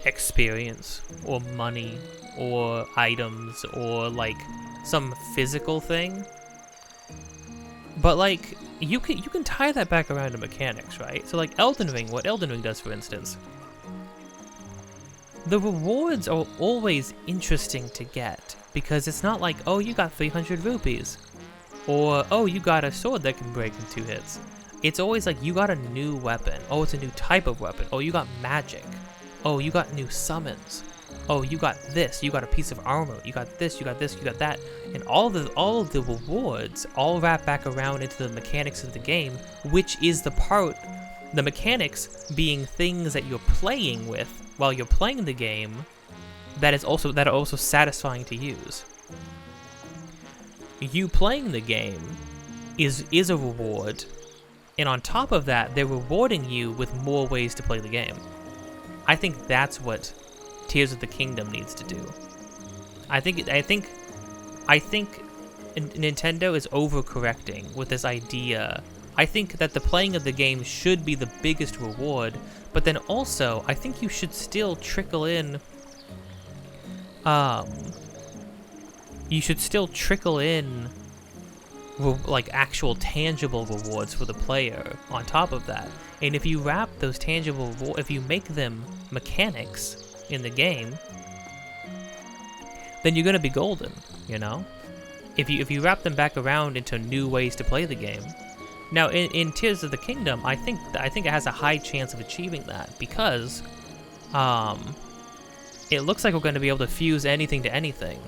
experience or money or items or like some physical thing. But like you can tie that back around to mechanics, right? So like Elden Ring, what Elden Ring does, for instance, the rewards are always interesting to get because it's not like, oh, you got 300 rupees, or oh, you got a sword that can break in 2 hits. It's always like you got a new weapon. Oh, it's a new type of weapon. Oh, you got magic. Oh, you got new summons. Oh, you got this. You got a piece of armor. You got this. You got this. You got that. And all of the rewards all wrap back around into the mechanics of the game, which is the mechanics being things that you're playing with while you're playing the game, that are also satisfying to use. You playing the game is a reward. And on top of that, they're rewarding you with more ways to play the game. I think that's what Tears of the Kingdom needs to do. I think Nintendo is overcorrecting with this idea. I think that the playing of the game should be the biggest reward, but then also I think you should still trickle in. You should still trickle in like actual tangible rewards for the player on top of that. And if you wrap those tangible if you make them mechanics in the game, then you're gonna be golden, you know? If you wrap them back around into new ways to play the game. Now in Tears of the Kingdom, I think it has a high chance of achieving that because it looks like we're gonna be able to fuse anything to anything.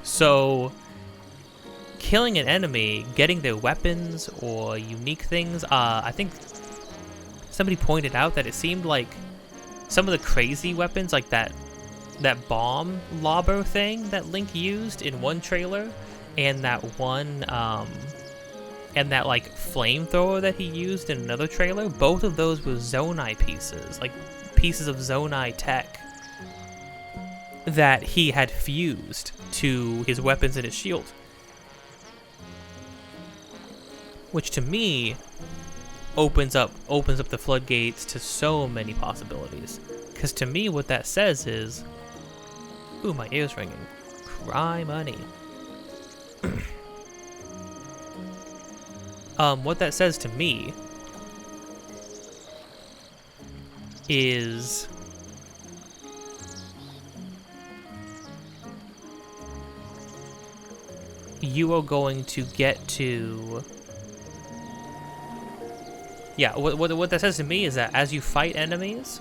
So killing an enemy, getting their weapons or unique things, I think somebody pointed out that it seemed like some of the crazy weapons, like that bomb lobber thing that Link used in one trailer, and that one, and that like flamethrower that he used in another trailer, both of those were Zonai pieces, like pieces of Zonai tech that he had fused to his weapons and his shield. Which to me opens up the floodgates to so many possibilities. Because to me, what that says is, ooh, my ear's ringing. Cry money. What that says to me is you are going to get to. Yeah, what that says to me is that as you fight enemies,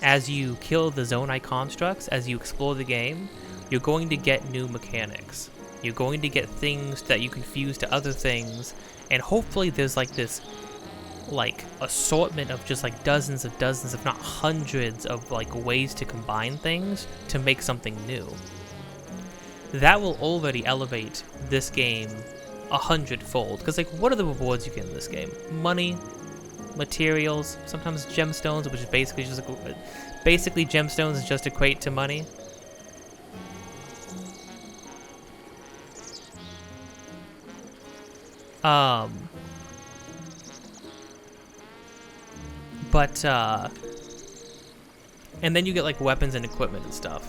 as you kill the Zonai constructs, as you explore the game, you're going to get new mechanics. You're going to get things that you can fuse to other things, and hopefully there's like this like assortment of just like dozens, if not hundreds of like ways to combine things to make something new. That will already elevate this game 100-fold, because like what are the rewards you get in this game? Money, materials, sometimes gemstones, which is basically just gemstones just equate to money. And then you get like weapons and equipment and stuff.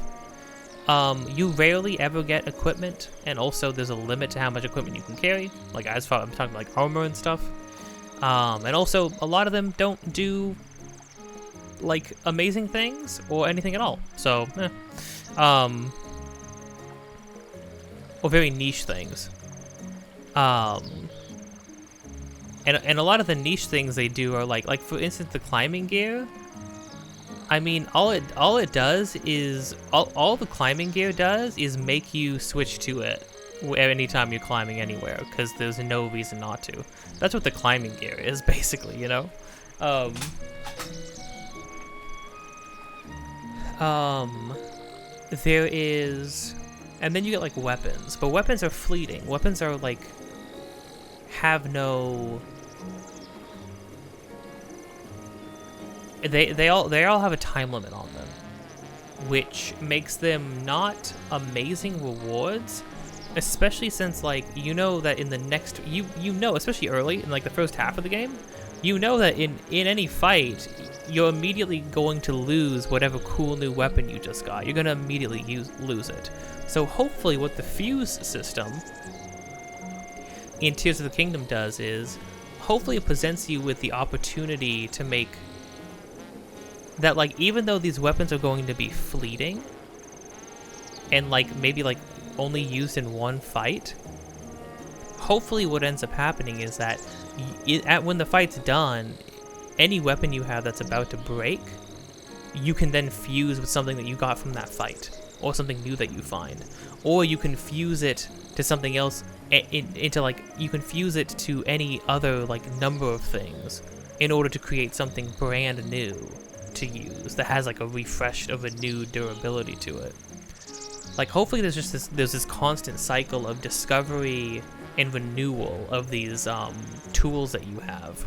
You rarely ever get equipment, and also there's a limit to how much equipment you can carry. Like as far I'm talking like armor and stuff. And also a lot of them don't do like amazing things or anything at all. So, or very niche things. And a lot of the niche things they do are like for instance the climbing gear. I mean, all it does is all the climbing gear does is make you switch to it anytime you're climbing anywhere, because there's no reason not to. That's what the climbing gear is, basically, you know? There is... And then you get, like, weapons. But weapons are fleeting. Weapons are, like... have no... They all have a time limit on them, which makes them not amazing rewards, especially since like you know that in the next you know, especially early in like the first half of the game, you know that in any fight you're immediately going to lose whatever cool new weapon you just got. You're gonna immediately lose it. So hopefully with the fuse system, in Tears of the Kingdom does is hopefully it presents you with the opportunity to make that, like, even though these weapons are going to be fleeting and like maybe like only used in one fight, hopefully what ends up happening is that when the fight's done, any weapon you have that's about to break, you can then fuse with something that you got from that fight, or something new that you find, or you can fuse it to something else into like you can fuse it to any other like number of things in order to create something brand new to use that has like a refreshed of a new durability to it. Like hopefully there's this constant cycle of discovery and renewal of these tools that you have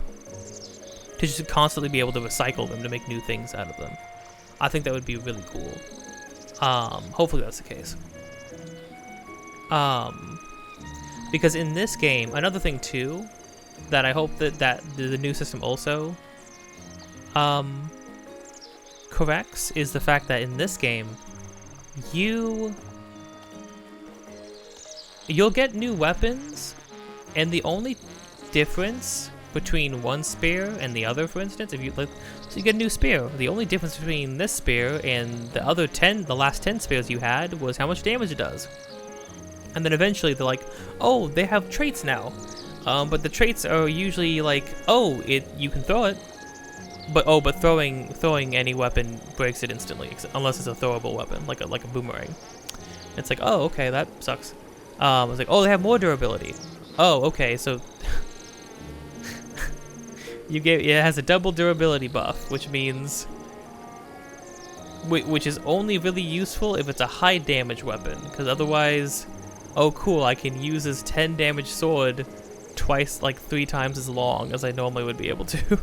to just constantly be able to recycle them to make new things out of them. I think that would be really cool. Hopefully that's the case. Because in this game, another thing too, that I hope that the new system also corrects is the fact that in this game, you'll get new weapons, and the only difference between one spear and the other, for instance, if you like, so you get a new spear. The only difference between this spear and the last 10 spears you had was how much damage it does. And then eventually they're like, oh, they have traits now. But the traits are usually like, oh, you can throw it, but throwing any weapon breaks it instantly, unless it's a throwable weapon, like a boomerang. It's like, oh, okay, that sucks. I was like, oh, they have more durability. Oh, okay, so it has a double durability buff, which means, which is only really useful if it's a high damage weapon, because otherwise, oh cool, I can use this 10 damage sword twice, like 3 times as long as I normally would be able to.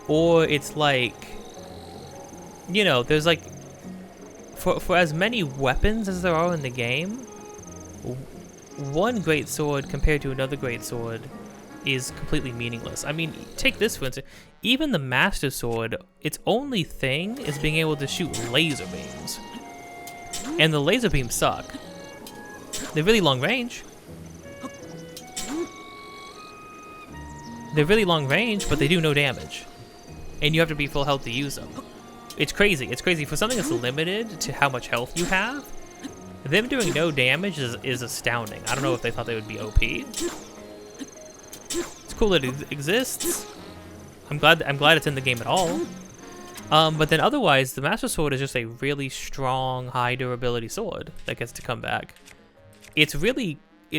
Or it's like, you know, there's like, for as many weapons as there are in the game, one great sword compared to another great sword is completely meaningless. I mean, take this for instance. Even the Master Sword, its only thing is being able to shoot laser beams. And the laser beams suck. They're really long range. They're really long range, but they do no damage. And you have to be full health to use them. It's crazy. It's crazy. For something that's limited to how much health you have, them doing no damage is astounding. I don't know if they thought they would be OP. It's cool that it exists. I'm glad it's in the game at all. But then otherwise, the Master Sword is just a really strong, high durability sword that gets to come back.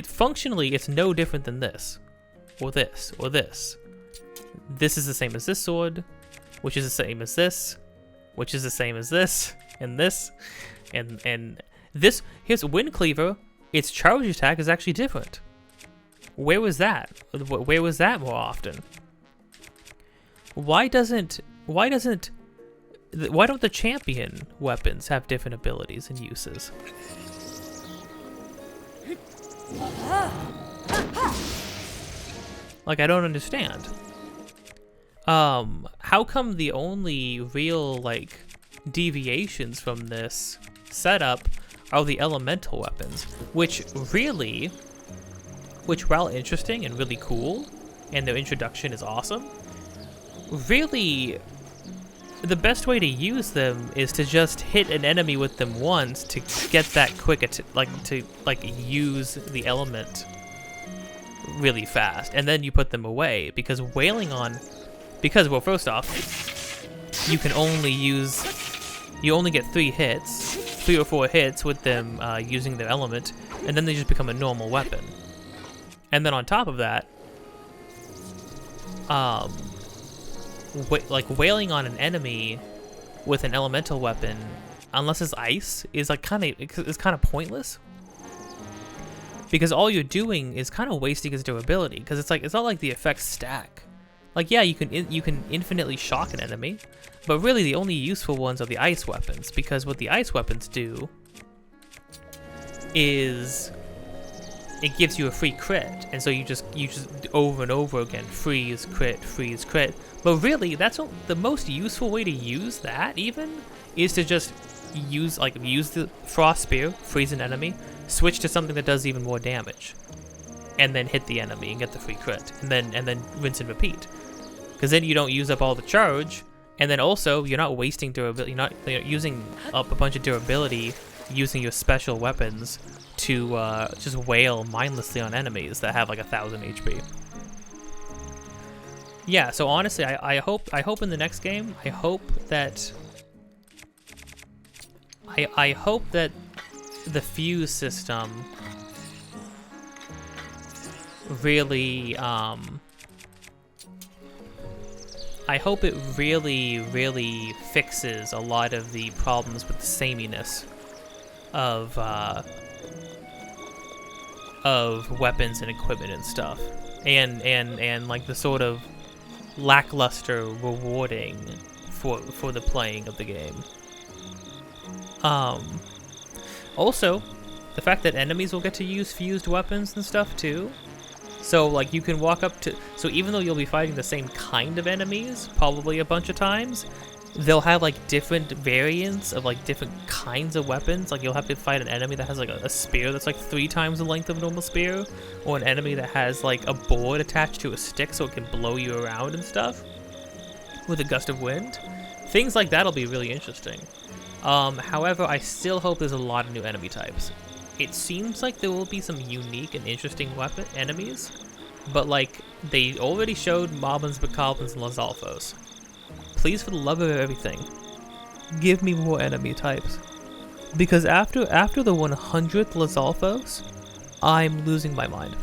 Functionally, it's no different than this, or this, or this. This is the same as this sword, which is the same as this, which is the same as this, and this, and this. Here's Wind Cleaver. Its charge attack is actually different. Where was that? Where was that more often? Why don't the champion weapons have different abilities and uses? Like, I don't understand. How come the only real, like, deviations from this setup are the elemental weapons, which while interesting and really cool, and their introduction is awesome, really, the best way to use them is to just hit an enemy with them once to get that quick, to use the element really fast, and then you put them away, because well, first off, you only get 3 or 4 hits with them using their element, and then they just become a normal weapon. And then on top of that, like wailing on an enemy with an elemental weapon, unless it's ice, is like kind of pointless, because all you're doing is kind of wasting its durability. Because it's not like the effects stack. Like, yeah, you can infinitely shock an enemy, but really the only useful ones are the ice weapons, because what the ice weapons do is it gives you a free crit, and so you just over and over again freeze crit. But really, that's the most useful way to use that even is to just use the frost spear, freeze an enemy, switch to something that does even more damage, and then hit the enemy and get the free crit, and then rinse and repeat. Because then you don't use up all the charge, and then also you're not wasting durability. You're not using up a bunch of durability using your special weapons to just wail mindlessly on enemies that have like 1,000 HP. Yeah, so honestly, I hope in the next game, I hope that the fuse system really I hope it really fixes a lot of the problems with the sameness of weapons and equipment and stuff, and like the sort of lackluster rewarding for the playing of the game. Also, the fact that enemies will get to use fused weapons and stuff too. So like you can walk up to, so even though you'll be fighting the same kind of enemies probably a bunch of times, they'll have like different variants of like different kinds of weapons. Like you'll have to fight an enemy that has like a spear that's like 3 times the length of a normal spear, or an enemy that has like a board attached to a stick so it can blow you around and stuff with a gust of wind. Things like that'll be really interesting. However, I still hope there's a lot of new enemy types. It seems like there will be some unique and interesting enemies, but like they already showed Moblins, Bokoblins, and Lizalfos. Please, for the love of everything, give me more enemy types. Because after the 100th Lizalfos, I'm losing my mind.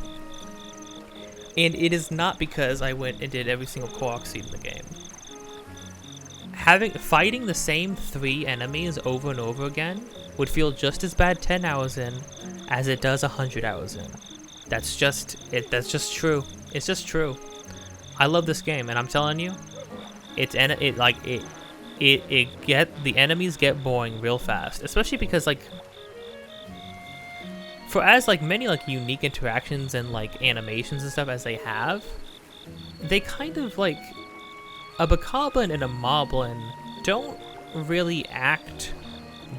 And it is not because I went and did every single Korok seed in the game. Fighting the same 3 enemies over and over again would feel just as bad 10 hours in as it does 100 hours in. That's just true. It's just true. I love this game, and I'm telling you, the enemies get boring real fast, especially because like for as like many like unique interactions and like animations and stuff as they have, they kind of like a Bokoblin and a Moblin don't really act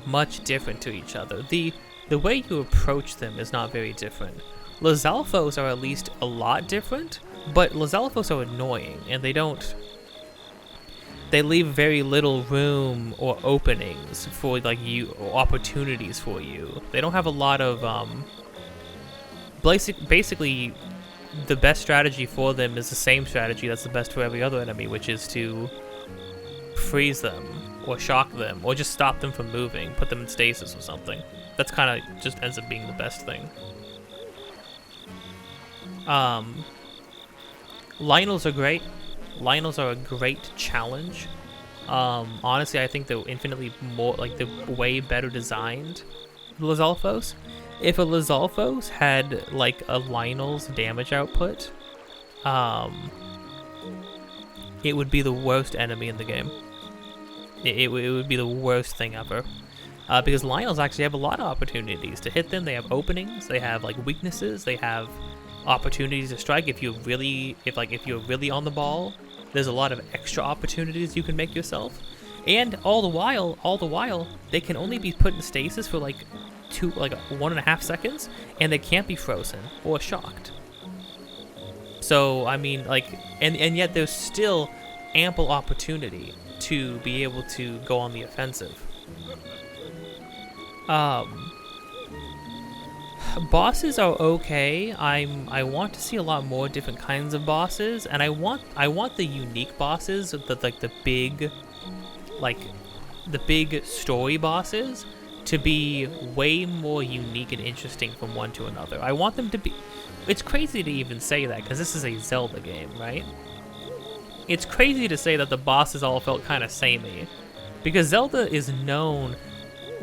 much different to each other. The way you approach them is not very different. Lizalfos are at least a lot different, but Lizalfos are annoying, and they leave very little room or openings for like you, or opportunities for you. They don't have a lot of basically the best strategy for them is the same strategy that's the best for every other enemy, which is to freeze them or shock them or just stop them from moving, put them in stasis or something. That's kind of just ends up being the best thing. Lionels are great. Lionels are a great challenge. Honestly, I think they're infinitely more, like, they're way better designed Lizalfos. If a Lizalfos had, like, a Lionel's damage output, it would be the worst enemy in the game. It would be the worst thing ever. Because Lionels actually have a lot of opportunities to hit them. They have openings, they have, like, weaknesses, they have opportunities to strike. If you're really on the ball, there's a lot of extra opportunities you can make yourself. And all the while, they can only be put in stasis for like 1.5 seconds, and they can't be frozen or shocked. So I mean, like, and yet there's still ample opportunity to be able to go on the offensive. Bosses are okay. I want to see a lot more different kinds of bosses, and I want the unique bosses, the big story bosses, to be way more unique and interesting from one to another. I want them to be. It's crazy to even say that because this is a Zelda game, right? It's crazy to say that the bosses all felt kind of samey, because Zelda is known.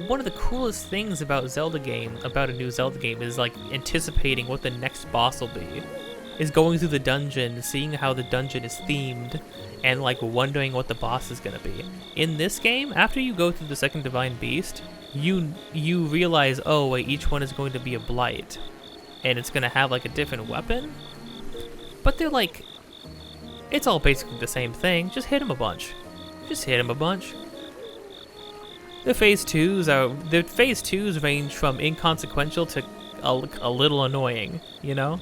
One of the coolest things about a new Zelda game is like anticipating what the next boss will be. Is going through the dungeon, seeing how the dungeon is themed, and like wondering what the boss is gonna be. In this game, after you go through the second Divine Beast, you realize, oh wait, each one is going to be a blight, and it's gonna have like a different weapon. But they're like, it's all basically the same thing. Just hit him a bunch. The phase twos range from inconsequential to a little annoying, you know,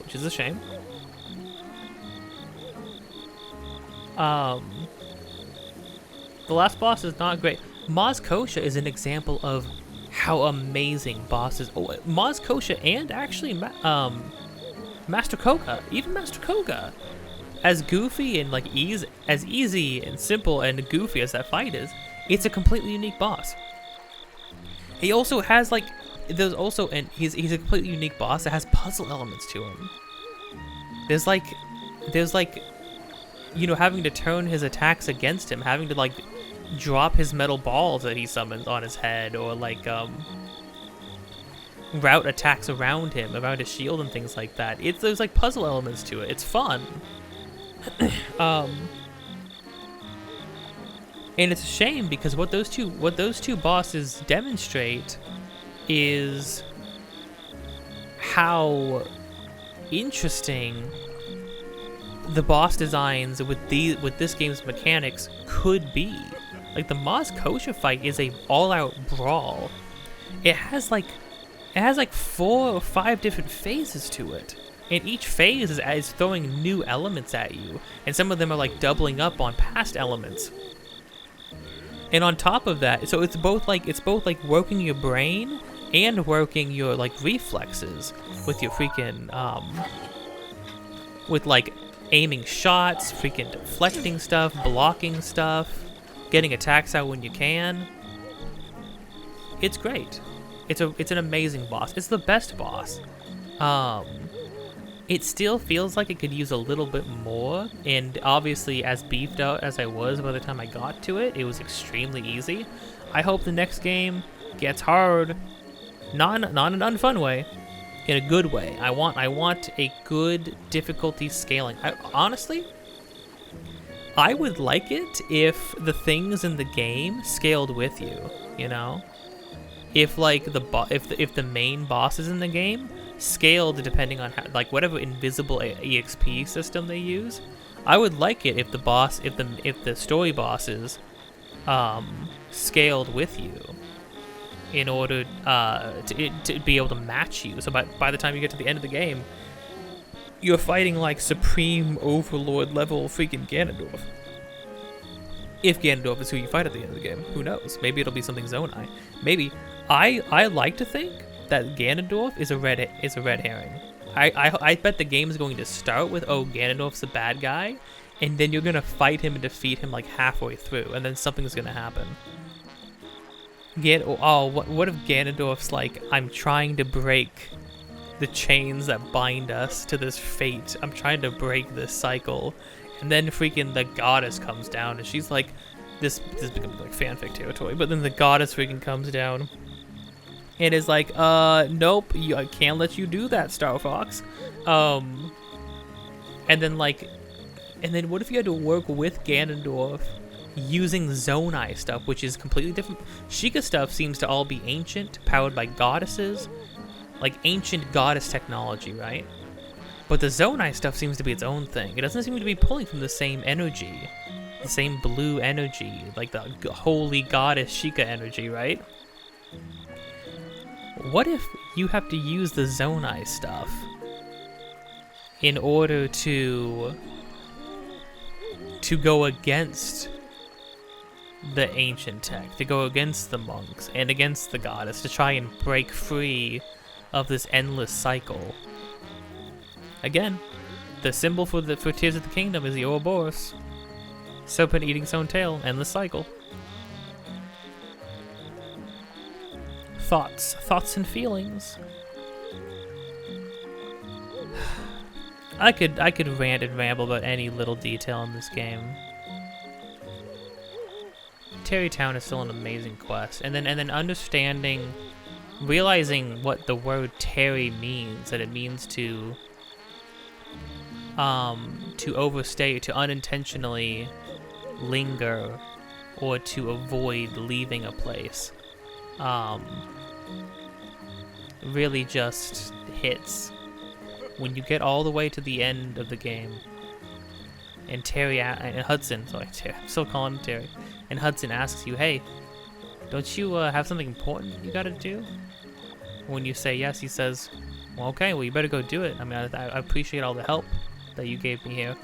which is a shame. The last boss is not great. Maz Koshia is an example of how amazing bosses. Oh, Maz Koshia and actually Master Koga, even Master Koga, as goofy and like as easy and simple and goofy as that fight is, it's a completely unique boss. He also has like he's a completely unique boss that has puzzle elements to him. There's like you know, having to turn his attacks against him, having to like drop his metal balls that he summons on his head, or like route attacks around him, around his shield and things like that. There's like puzzle elements to it. It's fun. And it's a shame because what those two bosses demonstrate is how interesting the boss designs with this game's mechanics could be. Like the Maz Koshia fight is a all-out brawl. It has like 4 or 5 different phases to it, and each phase is throwing new elements at you, and some of them are like doubling up on past elements. And on top of that, so it's both like working your brain and working your like reflexes with your freaking with like aiming shots, freaking deflecting stuff, blocking stuff, getting attacks out when you can. It's great. It's an amazing boss. It's the best boss. It still feels like it could use a little bit more, and obviously as beefed out as I was by the time I got to it, it was extremely easy. I hope the next game gets hard, not in an unfun way, in a good way. I want a good difficulty scaling. Honestly, I would like it if the things in the game scaled with you, you know? If like if the main bosses in the game scaled depending on how, like whatever invisible EXP system they use, I would like it if the story bosses scaled with you in order to be able to match you. So by the time you get to the end of the game, you're fighting like Supreme Overlord level freaking Ganondorf. If Ganondorf is who you fight at the end of the game, who knows? Maybe it'll be something Zonai. Maybe. I like to think that Ganondorf is a red herring. I bet the game is going to start with, oh, Ganondorf's the bad guy, and then you're gonna fight him and defeat him like halfway through, and then something's gonna happen. What if Ganondorf's like, I'm trying to break the chains that bind us to this fate. I'm trying to break this cycle. And then freaking the goddess comes down, and she's like, this becomes like fanfic territory, but then the goddess freaking comes down and is like, nope, I can't let you do that, Star Fox. And then what if you had to work with Ganondorf using Zonai stuff, which is completely different. Sheikah stuff seems to all be ancient, powered by goddesses, like ancient goddess technology, right? But the Zonai stuff seems to be its own thing. It doesn't seem to be pulling from the same energy, the same blue energy, like the holy goddess Sheikah energy, right? What if you have to use the Zonai stuff in order to go against the ancient tech, to go against the monks and against the goddess, to try and break free of this endless cycle? Again, the symbol for Tears of the Kingdom is the Ouroboros. Serpent eating its own tail, endless cycle. Thoughts and feelings. I could rant and ramble about any little detail in this game. Terry Town is still an amazing quest, and then realizing what the word Terry means, that it means to overstay, to unintentionally linger, or to avoid leaving a place, really just hits when you get all the way to the end of the game, and Hudson, sorry, I'm still calling him Terry, and Hudson asks you, hey, don't you have something important you gotta do? When you say yes, he says, well, okay, well, you better go do it. I mean, I appreciate all the help that you gave me here.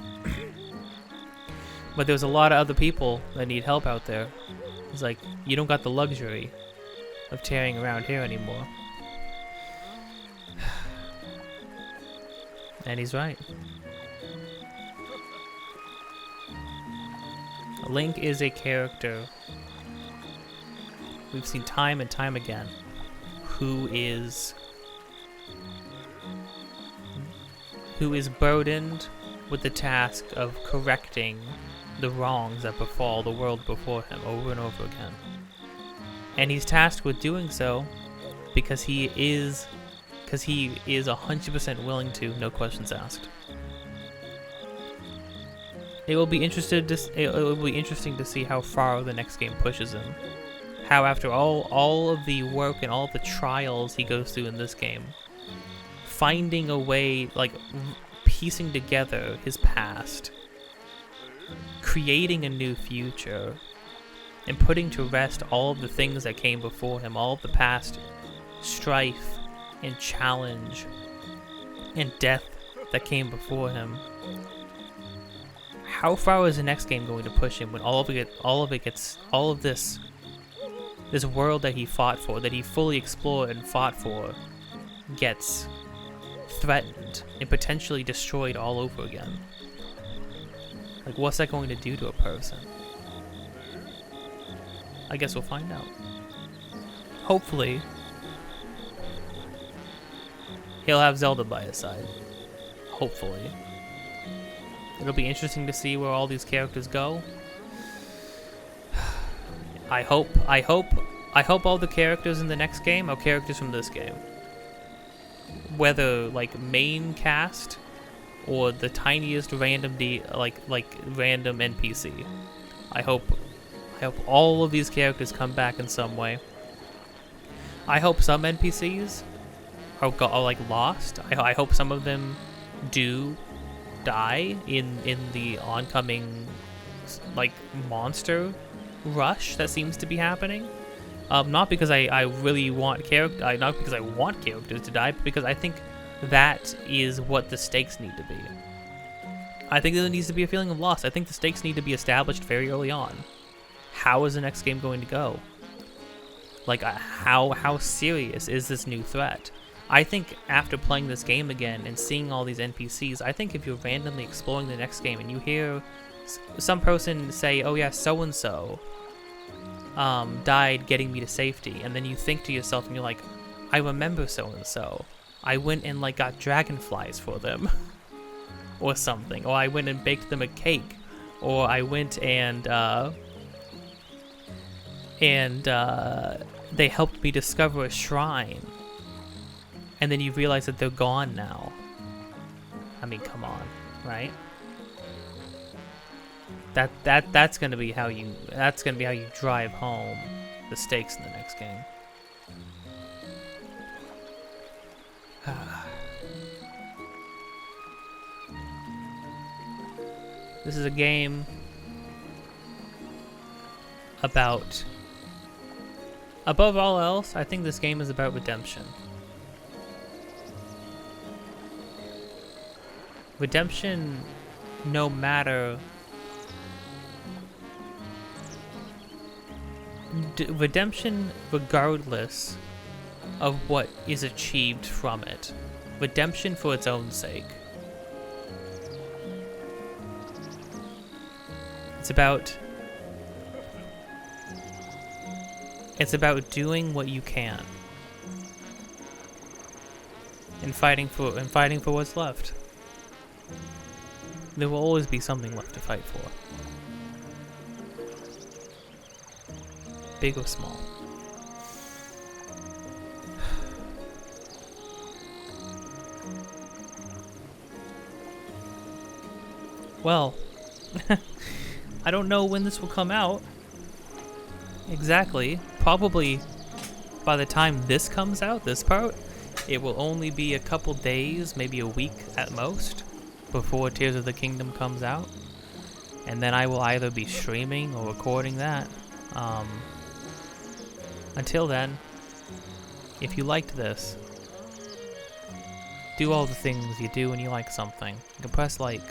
But there's a lot of other people that need help out there. He's like, you don't got the luxury of tearing around here anymore. And he's right. Link is a character we've seen time and time again who is burdened with the task of correcting the wrongs that befall the world before him over and over again. And he's tasked with doing so because he is 100% willing to, no questions asked. It will be interesting to see how far the next game pushes him. How after all of the work and all the trials he goes through in this game, finding a way, like piecing together his past, creating a new future, and putting to rest all of the things that came before him, all of the past strife and challenge and death that came before him. How far is the next game going to push him when all of this world that he fought for, that he fully explored and fought for, gets threatened and potentially destroyed all over again? Like, what's that going to do to a person? I guess we'll find out. Hopefully, he'll have Zelda by his side. Hopefully. It'll be interesting to see where all these characters go. I hope all the characters in the next game are characters from this game. Whether like main cast or the tiniest random random NPC. I hope all of these characters come back in some way. I hope some NPCs are like lost. I hope some of them do die in the oncoming like monster rush that seems to be happening. Not because I really want not because I want characters to die, but because I think that is what the stakes need to be. I think there needs to be a feeling of loss. I think the stakes need to be established very early on. How is the next game going to go? Like, how serious is this new threat? I think after playing this game again and seeing all these NPCs, I think if you're randomly exploring the next game and you hear some person say, oh yeah, so-and-so died getting me to safety, and then you think to yourself and you're like, I remember so-and-so. I went and like got dragonflies for them or something, or I went and baked them a cake, or I went and they helped me discover a shrine. And then you realize that they're gone now. I mean, come on, right? That's gonna be how you drive home the stakes in the next game. This is a game about, above all else, I think this game is about redemption. Redemption, no matter... redemption regardless of what is achieved from it. Redemption for its own sake. It's about doing what you can. And fighting for what's left. There will always be something left to fight for. Big or small. Well, I don't know when this will come out. Exactly. Probably by the time this comes out, this part, it will only be a couple days, maybe a week at most, before Tears of the Kingdom comes out. and then I will either be streaming or recording that. Until then, if you liked this, do all the things you do when you like something. You can press like,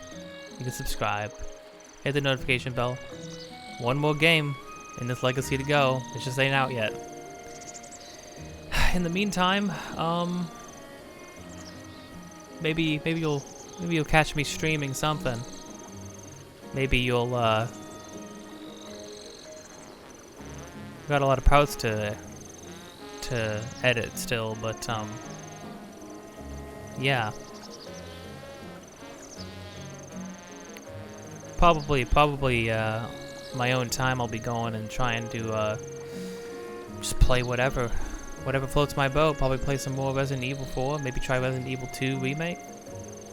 you can subscribe, hit the notification bell. One more game in this legacy to go. It just ain't out yet. In the meantime, maybe you'll catch me streaming something. Maybe you'll got a lot of parts to edit still, but yeah. Probably my own time I'll be going and trying to just play whatever floats my boat. Probably play some more Resident Evil 4, maybe try Resident Evil 2 remake.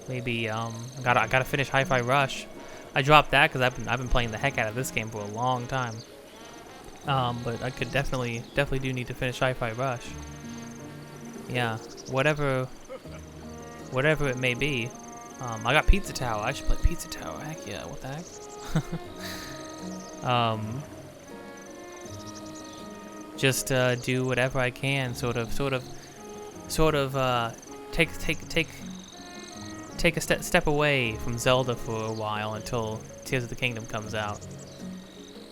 Maybe I gotta finish Hi-Fi Rush. I dropped that because I've been playing the heck out of this game for a long time. But I could definitely do need to finish Hi-Fi Rush. Yeah, whatever it may be. I got Pizza Tower. I should play Pizza Tower. Heck yeah, what the heck? Just do whatever I can, sort of take a step away from Zelda for a while until Tears of the Kingdom comes out.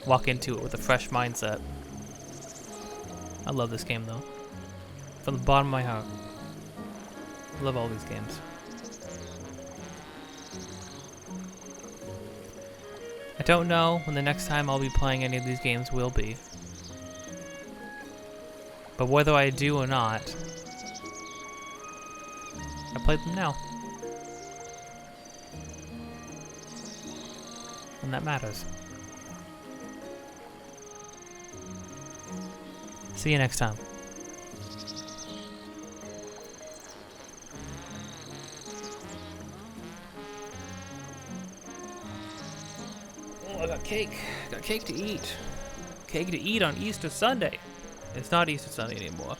Walk into it with a fresh mindset. I love this game though. From the bottom of my heart. I love all these games. I don't know when the next time I'll be playing any of these games will be. But whether I do or not, I play them now. And that matters. See you next time. Oh, I got cake. Got cake to eat. Cake to eat on Easter Sunday. It's not Easter Sunday anymore.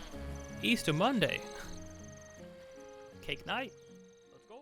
Easter Monday. Cake night. Let's go.